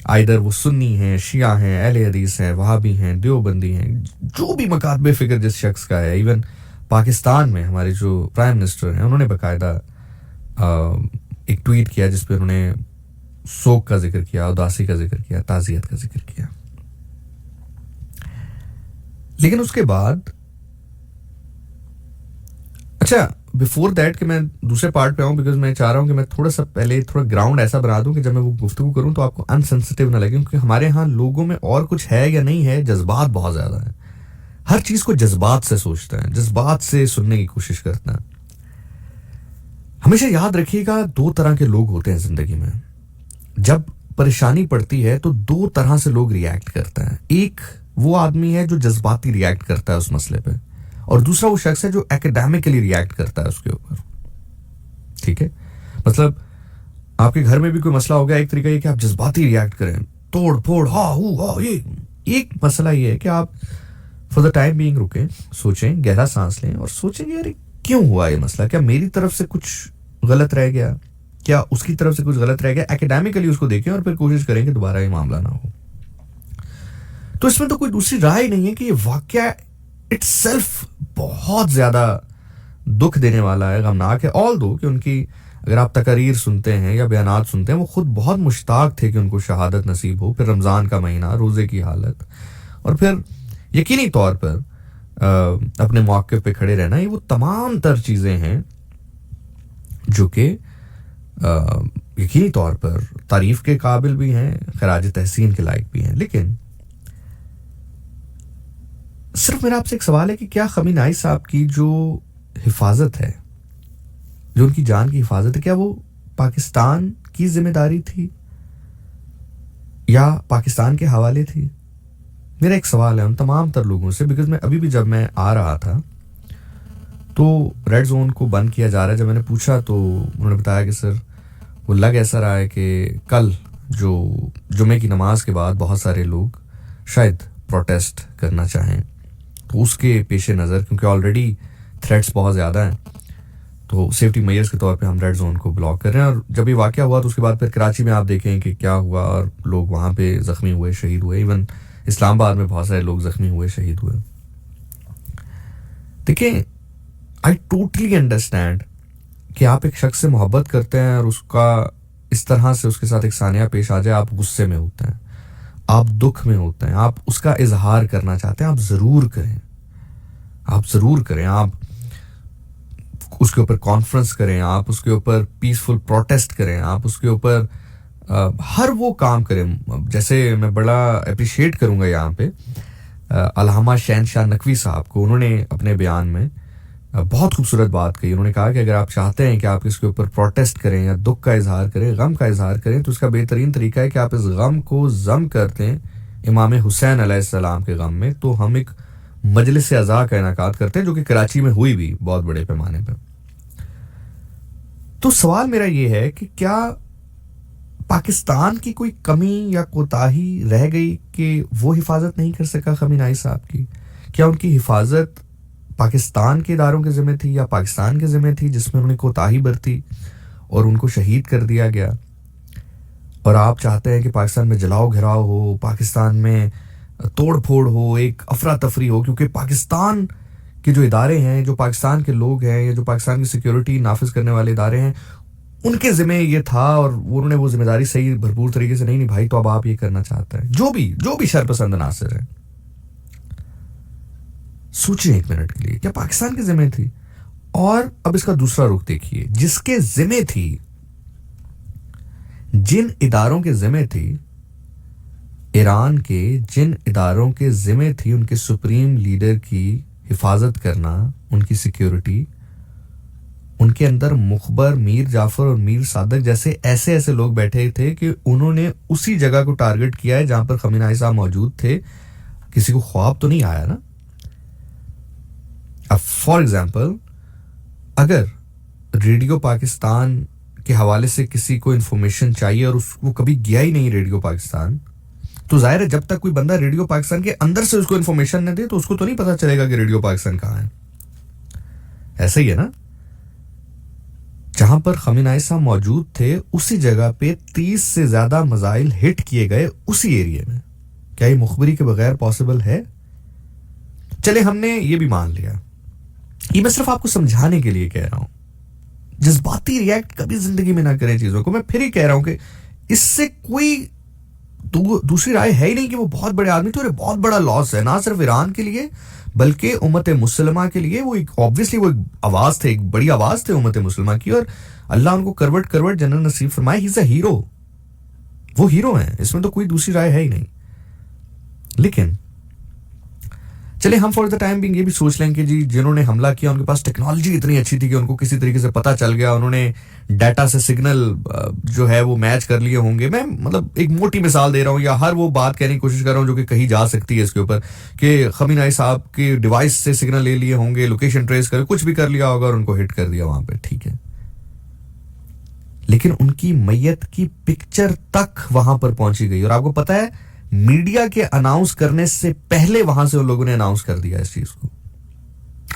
आइदर वो सुन्नी हैं, शिया हैं, अहले हदीस हैं, वहाबी हैं, देवबंदी हैं, जो भी मकातबे फिक्र जिस शख्स का है। इवन पाकिस्तान में हमारे जो प्राइम मिनिस्टर हैं उन्होंने बाकायदा एक ट्वीट किया जिसपे उन्होंने शोक का जिक्र किया, उदासी का जिक्र किया, ताज़ियत का जिक्र किया। लेकिन उसके बाद, अच्छा बिफोर दैट कि मैं दूसरे पार्ट पे आऊं, बिकॉज मैं चाह रहा हूं कि मैं थोड़ा सा पहले थोड़ा ग्राउंड ऐसा बना दूं कि जब मैं वो गुफ्तगू करूं तो आपको अनसेंसिटिव ना लगे, क्योंकि हमारे यहाँ लोगों में और कुछ है या नहीं है, जज्बात बहुत ज्यादा है। हर चीज को जज्बात से सोचते हैं, जज्बात से सुनने की कोशिश करते हैं। हमेशा याद रखिएगा, दो तरह के लोग होते हैं जिंदगी में। जब परेशानी पड़ती है तो दो तरह से लोग रिएक्ट करते हैं। एक वो आदमी है जो जज्बाती रिएक्ट करता है उस मसले पे, और दूसरा वो शख्स है जो एकेडमिकली रिएक्ट करता है उसके ऊपर। ठीक है, मतलब आपके घर में भी कोई मसला हो गया, एक तरीका ये कि आप जज्बाती रिएक्ट करें, तोड़ फोड़, ये एक मसला ये है कि आप फॉर द टाइम बीइंग रुकें, सोचें, गहरा सांस लें और सोचें यार क्यों हुआ ये मसला, क्या मेरी तरफ से कुछ गलत रह गया, क्या उसकी तरफ से कुछ गलत रह गया। एकेडमिकली उसको देखें और फिर कोशिश करें कि दोबारा ये मामला ना हो। तो इसमें तो कोई दूसरी राय नहीं है कि ये वाकया इटसेल्फ बहुत ज्यादा दुख देने वाला है, गमनाक है। ऑल दो कि उनकी अगर आप तकरीर सुनते हैं या बयानात सुनते हैं, वो खुद बहुत मुश्ताक थे कि उनको शहादत नसीब हो, फिर रमज़ान का महीना, रोज़े की हालत, और फिर यकीनी तौर पर अपने मौके पे खड़े रहना। ये वो तमाम तर चीज़ें हैं जो कि यकीनी तौर पर तारीफ के काबिल भी हैं, खराज तहसीन के लायक भी हैं। लेकिन सिर्फ मेरा आपसे एक सवाल है कि क्या खमीनाई साहब की जो हिफाजत है, जो उनकी जान की हिफाजत है, क्या वो पाकिस्तान की जिम्मेदारी थी या पाकिस्तान के हवाले थी? मेरा एक सवाल है उन तमाम तर लोगों से, बिकॉज मैं अभी भी जब मैं आ रहा था तो रेड जोन को बंद किया जा रहा है। जब मैंने पूछा तो उन्होंने बताया कि सर वो लग ऐसा रहा है कि कल जो जुमे की नमाज के बाद बहुत सारे लोग शायद प्रोटेस्ट करना चाहें, तो उसके पेश नज़र, क्योंकि ऑलरेडी थ्रेट्स बहुत ज़्यादा हैं, तो सेफ्टी मेजर्स के तौर पे हम रेड जोन को ब्लॉक कर रहे हैं। और जब ये वाक़या हुआ तो उसके बाद फिर कराची में आप देखें कि क्या हुआ, और लोग वहाँ पे ज़ख्मी हुए, शहीद हुए। इवन इस्लामाबाद में बहुत सारे लोग ज़ख्मी हुए, शहीद हुए। देखिए, आई टोटली अंडरस्टैंड कि आप एक शख्स से मोहब्बत करते हैं और उसका इस तरह से उसके साथ एक सानिया पेश आ जाए, आप गुस्से में होते हैं, आप दुख में होते हैं, आप उसका इजहार करना चाहते हैं, आप ज़रूर करें, आप ज़रूर करें, आप उसके ऊपर कॉन्फ्रेंस करें, आप उसके ऊपर पीसफुल प्रोटेस्ट करें, आप उसके ऊपर हर वो काम करें। जैसे मैं बड़ा अप्रिशिएट करूंगा यहाँ पे अल्लामा शहनशाह नकवी साहब को, उन्होंने अपने बयान में बहुत खूबसूरत बात कही। उन्होंने कहा कि अगर आप चाहते हैं कि आप इसके ऊपर प्रोटेस्ट करें या दुख का इजहार करें, गम का इजहार करें, तो उसका बेहतरीन तरीका है कि आप इस गम को जम करते हैं इमाम हुसैन अलैहिस्सलाम के गम में। तो हम एक मजलिस अज़ा का इनाकात करते हैं जो कि कराची में हुई भी बहुत बड़े पैमाने पर। तो सवाल मेरा ये है कि क्या पाकिस्तान की कोई कमी या कोताही रह गई कि वो हिफाजत नहीं कर सका खमीनाई साहब की? क्या उनकी हिफाजत पाकिस्तान के इदारों के ज़िम्मे थी या पाकिस्तान के ज़िम्मे थी जिसमें उन्होंने कोताही बरती और उनको शहीद कर दिया गया? और आप चाहते हैं कि पाकिस्तान में जलाओ घिराव हो, पाकिस्तान में तोड़ फोड़ हो, एक अफरा तफरी हो, क्योंकि पाकिस्तान के जो इदारे हैं, जो पाकिस्तान के लोग हैं या जो पाकिस्तान की सिक्योरिटी नाफिज करने वाले इदारे हैं, उनके जिम्मे ये था और उन्होंने वो जिम्मेदारी सही भरपूर तरीके से नहीं निभाई, तो अब आप ये करना चाहते हैं। जो भी शरपसंद नासिर है, सोचिए एक मिनट के लिए, क्या पाकिस्तान के जिम्मे थी? और अब इसका दूसरा रुख देखिए, जिसके जिम्मे थी, जिन इदारों के जिम्मे थी, ईरान के जिन इदारों के जिम्मे थी उनके सुप्रीम लीडर की हिफाजत करना, उनकी सिक्योरिटी, उनके अंदर मुखबर, मीर जाफर और मीर सादक जैसे ऐसे लोग बैठे थे कि उन्होंने उसी जगह को टारगेट किया है जहां पर खमीनाई साहब मौजूद थे। किसी को ख्वाब तो नहीं आया ना? अब फॉर एग्जाम्पल, अगर रेडियो पाकिस्तान के हवाले से किसी को इंफॉर्मेशन चाहिए और वो कभी गया ही नहीं रेडियो पाकिस्तान, तो जाहिर है जब तक कोई बंदा रेडियो पाकिस्तान के अंदर से उसको इंफॉर्मेशन न दे तो उसको तो नहीं पता चलेगा कि रेडियो पाकिस्तान कहां है। ऐसा ही है ना? जहां पर खमीनाई साहब मौजूद थे उसी जगह पे 30 से ज्यादा मिसाइल हिट किए गए उसी एरिया में। क्या ये मुखबरी के बगैर पॉसिबल है? चले, हमने ये भी मान लिया। ये मैं सिर्फ आपको समझाने के लिए कह रहा हूं, जज्बाती रिएक्ट कभी जिंदगी में ना करें चीजों को। मैं फिर ही कह रहा हूं कि इससे कोई दूसरी राय है ही नहीं कि वो बहुत बड़े आदमी थे और बहुत बड़ा लॉस है, ना सिर्फ ईरान के लिए बल्कि उम्मत मुसलमा के लिए। वो एक ऑब्वियसली वो एक आवाज थे, एक बड़ी आवाज थे उम्मत मुसलमा की, और अल्लाह उनको करवट करवट जन्नत नसीब फरमाए। ही इज अ हीरो, वो हीरो हैं, इसमें तो कोई दूसरी राय है ही नहीं। लेकिन चले, हम फॉर द टाइम बिंग ये भी सोच लें कि जी जिन्होंने हमला किया उनके पास टेक्नोलॉजी इतनी अच्छी थी कि उनको किसी तरीके से पता चल गया, उन्होंने डाटा से सिग्नल जो है वो मैच कर लिए होंगे। मैं मतलब एक मोटी मिसाल दे रहा हूं या हर वो बात कहने की कोशिश कर रहा हूं जो कि कही जा सकती है इसके ऊपर, कि खमीनाई साहब के डिवाइस से सिग्नल ले लिए होंगे, लोकेशन ट्रेस कर कुछ भी कर लिया होगा और उनको हिट कर दिया वहां पे, ठीक है। लेकिन उनकी मैयत की पिक्चर तक वहां पर पहुंची गई, और आपको पता है मीडिया के अनाउंस करने से पहले वहां से उन लोगों ने अनाउंस कर दिया इस चीज को।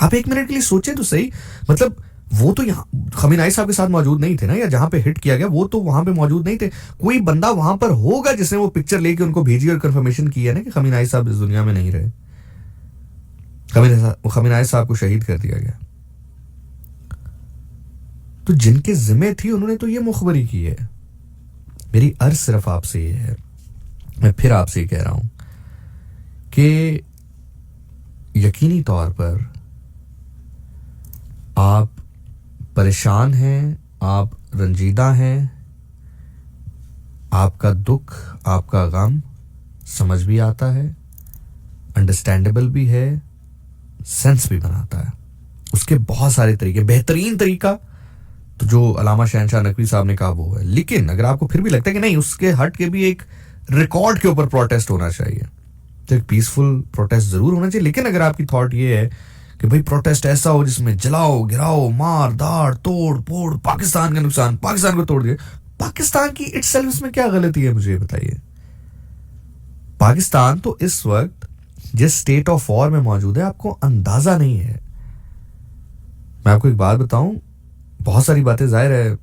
आप एक मिनट के लिए सोचें तो सही, मतलब वो तो यहां खमीनाई साहब के साथ मौजूद नहीं थे ना, या जहां पे हिट किया गया वो तो वहां पे मौजूद नहीं थे। कोई बंदा वहां पर होगा जिसने वो पिक्चर लेके उनको भेजी और कंफर्मेशन की है ना कि खमीनाई साहब इस दुनिया में नहीं रहे, खमीनाई साहब को शहीद कर दिया गया। तो जिनके जिम्मे थी उन्होंने तो ये मुखबरी की है। मेरी अर्ज सिर्फ आपसे ये है, मैं फिर आपसे कह रहा हूं कि यकीनी तौर पर आप परेशान हैं, आप रंजीदा हैं, आपका दुख, आपका गम समझ भी आता है, अंडरस्टैंडेबल भी है, सेंस भी बनाता है। उसके बहुत सारे तरीके, बेहतरीन तरीका तो जो अलामा शहनशाह नकवी साहब ने कहा वो है। लेकिन अगर आपको फिर भी लगता है कि नहीं, उसके हट के भी एक रिकॉर्ड के ऊपर प्रोटेस्ट होना चाहिए, तो एक पीसफुल प्रोटेस्ट जरूर होना चाहिए। लेकिन अगर आपकी थॉट ये है कि भाई प्रोटेस्ट ऐसा हो जिसमें जलाओ गिराओ, मार दाड़, तोड़ फोड़, पाकिस्तान का नुकसान, पाकिस्तान को तोड़ दिया, पाकिस्तान की इटसेल्फ इसमें क्या गलती है मुझे बताइए। पाकिस्तान तो इस वक्त जिस स्टेट ऑफ वॉर में मौजूद है आपको अंदाजा नहीं है। मैं आपको एक बात बताऊं, बहुत सारी बातें जाहिर है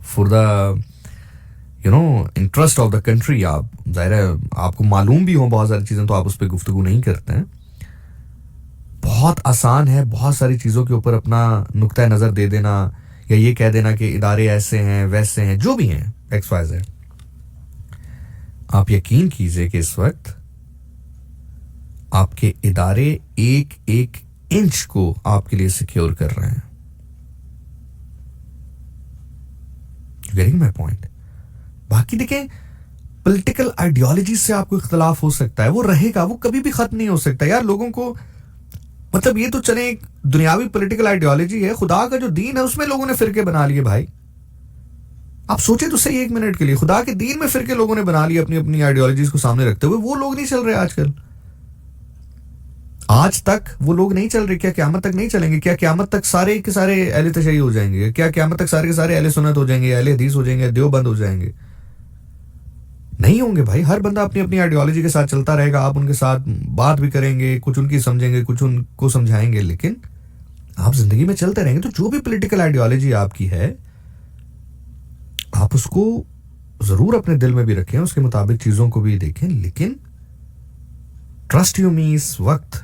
for the interest of the country, आप जाहिर है आपको मालूम भी हो बहुत सारी चीजें, तो आप उस पर गुफ्तगू नहीं करते हैं। बहुत आसान है बहुत सारी चीजों के ऊपर अपना नुक्ता नजर दे देना, या ये कह देना कि इदारे ऐसे हैं वैसे हैं, जो भी हैं XYZ। आप यकीन कीजिए कि इस वक्त आपके इदारे एक एक इंच को आपके लिए सिक्योर कर रहे हैं। Getting my point? बाकी देखें, पॉलिटिकल आइडियोलॉजी से आपको इख्तलाफ हो सकता है, वो रहेगा, वो कभी भी खत्म नहीं हो सकता यार। लोगों को मतलब ये तो चले एक दुनियावी पॉलिटिकल आइडियोलॉजी है, खुदा का जो दीन है उसमें लोगों ने फिरके बना लिए। भाई आप सोचे तो सही एक मिनट के लिए, खुदा के दीन में फिरके लोगों ने बना लिए अपनी अपनी आइडियोलॉजीज को सामने रखते हुए। वो लोग नहीं चल रहे आजकल। आज तक वो लोग नहीं चल रहे, क्या क़यामत तक नहीं चलेंगे? क्या क़यामत तक सारे के सारे अहले तशय्युअ हो जाएंगे? क्या क़यामत तक सारे के सारे अहले सुन्नत हो जाएंगे, अहले हदीस हो जाएंगे, देवबंद हो जाएंगे? नहीं होंगे भाई। हर बंदा अपनी अपनी आइडियोलॉजी के साथ चलता रहेगा। आप उनके साथ बात भी करेंगे, कुछ उनकी समझेंगे, कुछ उनको समझाएंगे, लेकिन आप जिंदगी में चलते रहेंगे। तो जो भी पॉलिटिकल आइडियोलॉजी आपकी है, आप उसको जरूर अपने दिल में भी रखें, उसके मुताबिक चीजों को भी देखें, लेकिन ट्रस्ट यू मी, इस वक्त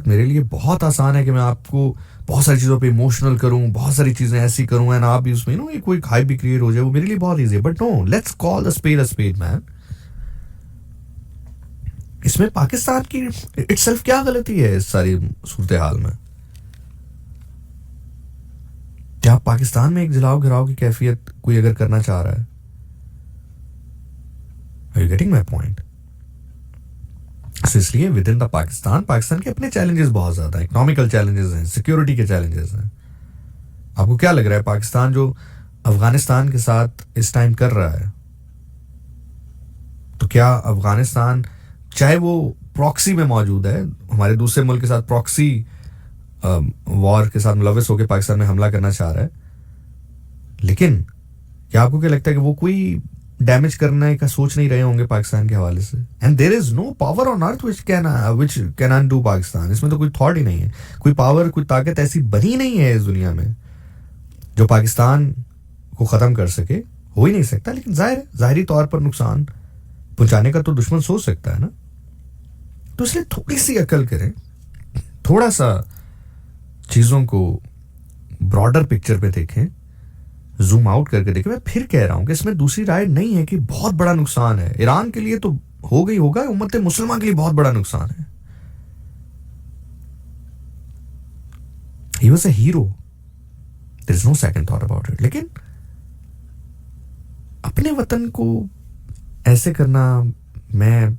मेरे लिए बहुत आसान है कि मैं आपको बहुत सारी चीजों पे इमोशनल करूं, बहुत सारी चीजें ऐसी करूं एंड आप भी उसमें कोई हाइप भी क्रिएट हो जाए, वो मेरे लिए बहुत इजी है। But no, let's call the spade man. इसमें पाकिस्तान की इटसेल्फ क्या गलती है इस सारी सूरत हाल में? क्या पाकिस्तान में एक जलाओ गिराओ की कैफियत कोई अगर करना चाह रहा है? Are you getting my point? इसलिए विद इन द पाकिस्तान के अपने चैलेंजेस बहुत ज्यादा, इकोनॉमिकल चैलेंजेस हैं, सिक्योरिटी के चैलेंजेस हैं। आपको क्या लग रहा है पाकिस्तान जो अफगानिस्तान के साथ इस टाइम कर रहा है, तो क्या अफगानिस्तान चाहे वो प्रॉक्सी में मौजूद है, हमारे दूसरे मुल्क के साथ प्रॉक्सी वॉर के साथ मुलविस होकर पाकिस्तान में हमला करना चाह रहा है, लेकिन क्या आपको क्या लगता है कि वो कोई डैमेज करने का सोच नहीं रहे होंगे पाकिस्तान के हवाले से? And there is no power on earth which can undo Pakistan. इसमें तो कोई थॉट ही नहीं है, कोई पावर, कोई ताकत ऐसी बनी नहीं है इस दुनिया में जो पाकिस्तान को खत्म कर सके। हो ही नहीं सकता। लेकिन जाहिरी तौर पर नुकसान पहुंचाने का तो दुश्मन सोच सकता है ना। तो इसलिए थोड़ी सी अकल करें, थोड़ा सा चीजों को ब्रॉडर पिक्चर पे देखें, जूम आउट करके देखें। मैं फिर कह रहा हूं कि इसमें दूसरी राय नहीं है कि बहुत बड़ा नुकसान है। ईरान के लिए तो हो गई होगा, उम्मत मुसलमान के लिए बहुत बड़ा नुकसान है। He was a hero. There is no second thought about it. लेकिन अपने वतन को ऐसे करना, मैं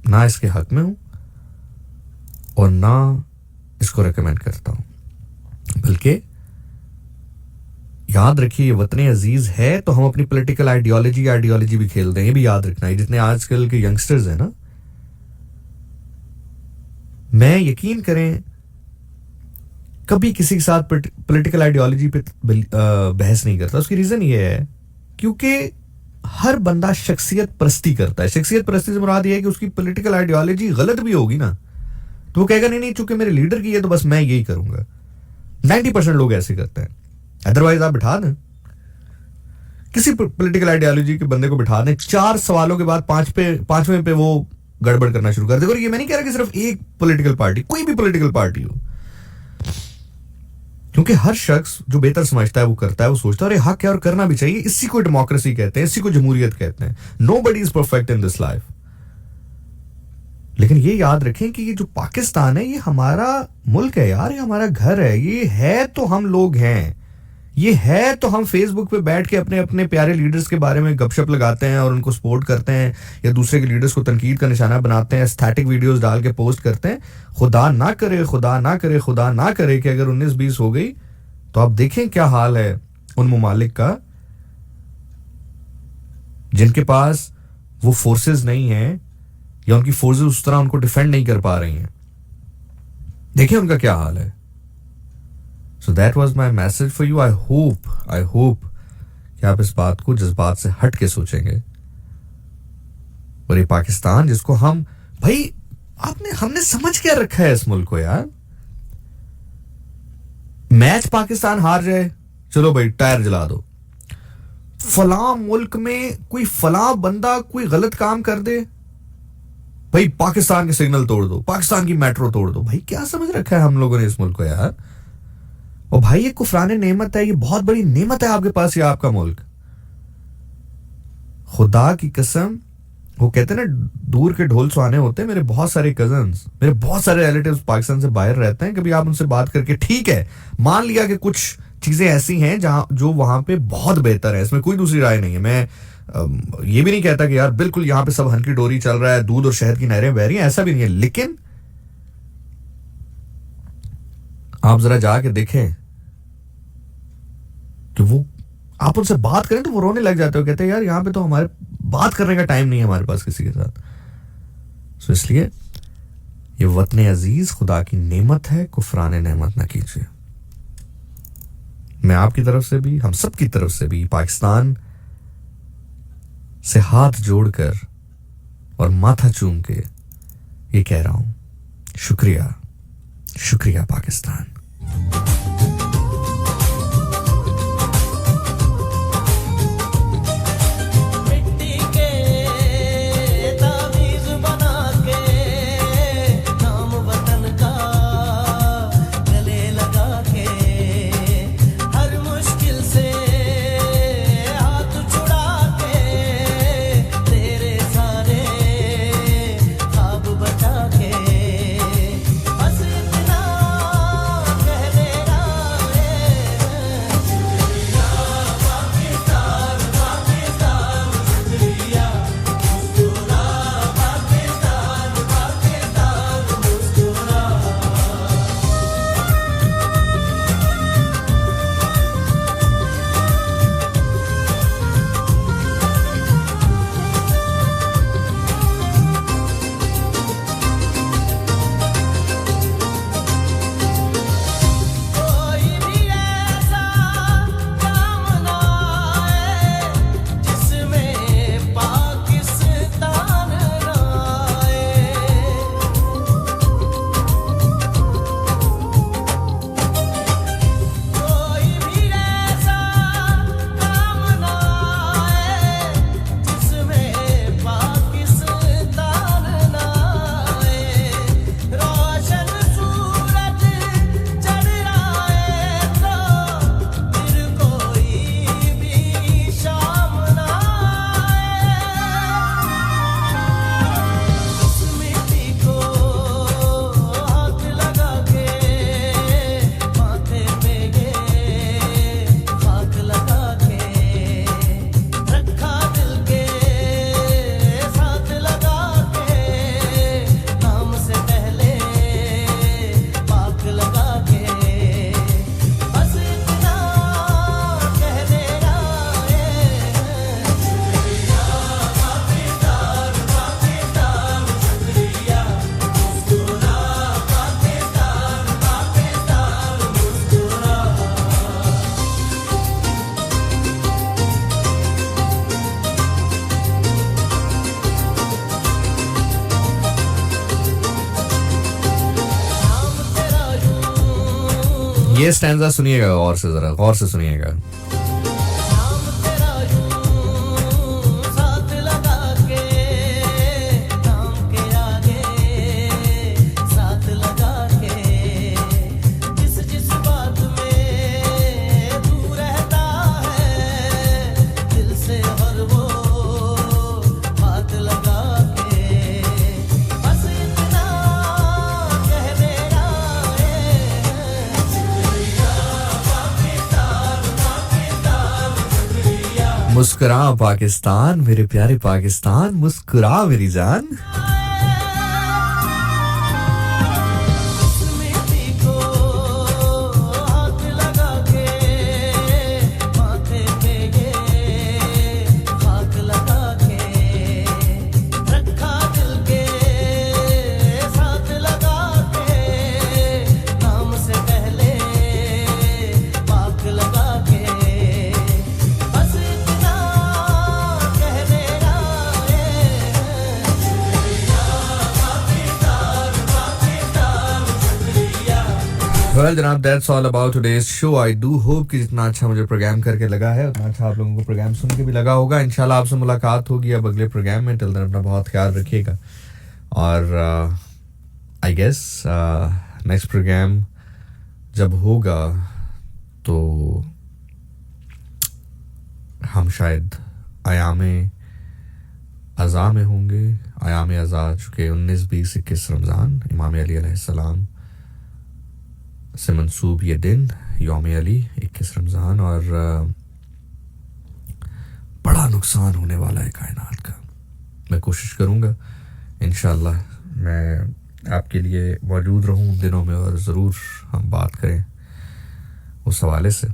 ना इसके हक में हूं और ना इसको रेकमेंड करता हूं। बल्कि याद रखिए, ये वतन अजीज है तो हम अपनी पॉलिटिकल आइडियोलॉजी भी खेलते हैं। ये भी याद रखना है। जितने आजकल के यंगस्टर्स हैं ना, मैं यकीन करें कभी किसी के साथ पॉलिटिकल आइडियोलॉजी पे बहस नहीं करता। उसकी रीजन ये है क्योंकि हर बंदा शख्सियत परस्ती करता है। शख्सियत परस्ती से मुराद ये है कि उसकी पॉलिटिकल आइडियोलॉजी गलत भी होगी ना, तो वो कहेगा नहीं चूंकि मेरे लीडर की है तो बस मैं यही करूंगा। 90% लोग ऐसे करते हैं। अदरवाइज आप बिठा दें किसी पॉलिटिकल आइडियोलॉजी के बंदे को, बिठा दें, 4 सवालों के बाद 5वें पे वो गड़बड़ करना शुरू कर दे। और ये मैं नहीं कह रहा कि सिर्फ एक पॉलिटिकल पार्टी, कोई भी पॉलिटिकल पार्टी हो, क्योंकि हर शख्स जो बेहतर समझता है वो करता है, वो सोचता है और ये हक है और करना भी चाहिए। इसी को डेमोक्रेसी कहते हैं, इसी को जमहूरियत कहते हैं। Nobody is perfect in this life. लेकिन ये याद रखें कि ये जो पाकिस्तान है, ये हमारा मुल्क है यार, ये हमारा घर है। ये है तो हम लोग हैं, ये है तो हम फेसबुक पे बैठ के अपने अपने प्यारे लीडर्स के बारे में गपशप लगाते हैं और उनको सपोर्ट करते हैं, या दूसरे के लीडर्स को तनकीद का निशाना बनाते हैं, एस्थेटिक वीडियोस डाल के पोस्ट करते हैं। खुदा ना करे, खुदा ना करे, खुदा ना करे कि अगर 19-20 हो गई तो आप देखें क्या हाल है उन ममालिक का जिनके पास वो फोर्सेस नहीं है, या उनकी फोर्सेस उस तरह उनको डिफेंड नहीं कर पा रही हैं। देखिए उनका क्या हाल है। So that was my message for you. I hope कि आप इस बात को जज्बात से हट के सोचेंगे। और ये पाकिस्तान जिसको हम, भाई हमने समझ क्या रखा है इस मुल्क को यार। मैच पाकिस्तान हार जाए, चलो भाई टायर जला दो। फलां मुल्क में कोई फलां बंदा कोई गलत काम कर दे, भाई पाकिस्तान के सिग्नल तोड़ दो, पाकिस्तान की मेट्रो तोड़ दो। भाई क्या समझ रखा है हम लोगों ने इस मुल्क को यार। और भाई ये कुफराने नेमत है, ये बहुत बड़ी नेमत है आपके पास, ये आपका मुल्क। खुदा की कसम, वो कहते हैं ना दूर के ढोल सुहाने होते हैं। मेरे बहुत सारे कजन्स, मेरे बहुत सारे रिलेटिव्स पाकिस्तान से बाहर रहते हैं। कभी आप उनसे बात करके, ठीक है मान लिया कि कुछ चीजें ऐसी हैं जहां जो वहां पे बहुत बेहतर है, इसमें कोई दूसरी राय नहीं है। मैं ये भी नहीं कहता कि यार बिल्कुल यहां पे सब हनकी डोरी चल रहा है, दूध और शहद की नहरें बह रही हैं, ऐसा भी नहीं है। लेकिन आप जरा जाके देखें कि वो, आप उनसे बात करें तो वो रोने लग जाते हो, कहते हैं यार यहाँ पे तो हमारे बात करने का टाइम नहीं है हमारे पास किसी के साथ। सो इसलिए ये वतन अजीज खुदा की नेमत है, कुफरान नेमत ना कीजिए। मैं आपकी तरफ से भी, हम सब की तरफ से भी पाकिस्तान से हाथ जोड़कर और माथा चूम के ये कह रहा हूं, शुक्रिया, शुक्रिया पाकिस्तान। मिट्टी के तावीज़ बना के नाम वतन का गले लगा के हर मुश्किल से हाथ छुड़ा के तेरे सारे ख्वाब बचा के बस इतना कह देना कोई भी ऐसा काम ना आए जिसमें पाकिस्तान ना आए। कोई भी ऐसा काम ना आए जिसमें पाकिस्तान ना आए। रोशन सूरज चढ़ रहा है तो फिर कोई भी शाम ना आए। उस मिट्टी को हाथ लगा के माथे पे ये खाक लगा के रखा दिल के साथ लगा के नाम से पहले पाक लगा के बस इतना कह देना नाम तेरा यूं ये स्टैंजा सुनिएगा गौर से, जरा गौर से सुनिएगा। नाम तेरा यूं साथ लगा के नाम के आगे साथ लगा के जिस जिस बात में तू रहता है दिल से हर वो बात लगा के बस इतना कह देना मुस्कुरा पाकिस्तान, मेरे प्यारे पाकिस्तान, मुस्कुरा मेरी जान। उस मिट्टी को हाथ लगा के माथे पे ये खाक लगा के रखा दिल के साथ लगा के नाम से पहले पाक लगा के बस इतना कह देना Well जनाब, that's all about today's show. I do hope कि जितना अच्छा मुझे प्रोग्राम करके लगा है उतना अच्छा आप लोगों को प्रोग्राम सुन के भी लगा होगा। इंशाल्लाह आपसे मुलाकात होगी अब अगले प्रोग्राम में। टिल देन अपना बहुत ख्याल रखिएगा और आई गेस नेक्स्ट प्रोग्राम जब होगा तो हम शायद आयामे अज़ा में होंगे। आयामे अज़ा चुके 19, 20, 21 रमज़ान इमाम अली अलैहिस्सलाम से मंसूब ये दिन यौम अली 21 रमज़ान और बड़ा नुकसान होने वाला है कायनात का। मैं कोशिश करूँगा इंशाअल्लाह मैं आपके लिए मौजूद रहूँ उन दिनों में और ज़रूर हम बात करें उस हवाले से।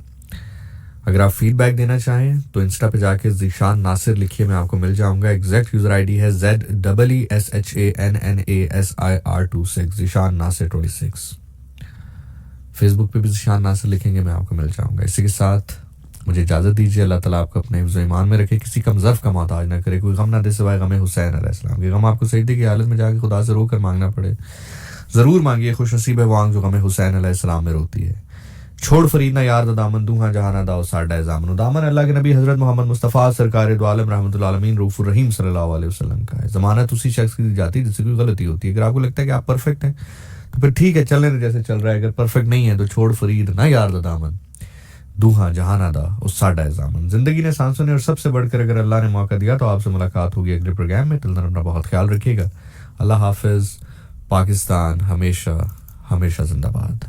अगर आप फीडबैक देना चाहें तो इंस्टा पे जाके ज़ीशान नासिर लिखिए, मैं आपको मिल जाऊंगा। एग्जैक्ट यूज़र आईडी है ZEESHANNASIR26, ज़ीशान नासिर 26। फेसबुक पे भी ज़ीशान नासिर लिखेंगे, मैं आपको मिल जाऊंगा। इसी के साथ मुझे इजाज़त दीजिए। अल्लाह ताला आपको अपने हिफ्ज़ ईमान में रखे, किसी कम ज़र्फ़ का मोहताज ना करे, कोई गम ना दे सिवाय गम हुसैन अलैहिस्सलाम के। गम आपको सजदे की हालत में जाके खुदा से रोकर मांगना पड़े, ज़रूर मांगिए। खुश नसीब है वो आंख जो गम हुसैन अलैहिस्सलाम में रोती है। छोड़ फरीद ना यार दा दामन, दूहा जहाना दाओ साडा जामन। दामन अल्लाह के नबी हज़रत मोहम्मद मुस्तफ़ा सरकार दो आलम रहमतुल आलमीन रऊफ़ुर रहीम सल्लल्लाहु अलैहि वसल्लम का है। ज़मानत उसी शख्स की दी जाती है जिससे कोई गलती होती है। अगर आपको लगता है कि आप परफेक्ट हैं तो फिर ठीक है, चलने दे जैसे चल रहा है। अगर परफेक्ट नहीं है तो छोड़ फरीद ना यार दा दामन, दूहा जहाना दा उस साडा जामन। जिंदगी ने सांसों ने, और सबसे बढ़कर अगर अल्लाह ने मौका दिया तो आपसे मुलाकात होगी अगले प्रोग्राम में। तिल अपना बहुत ख्याल रखिएगा। अल्लाह हाफिज़। पाकिस्तान हमेशा हमेशा जिंदाबाद।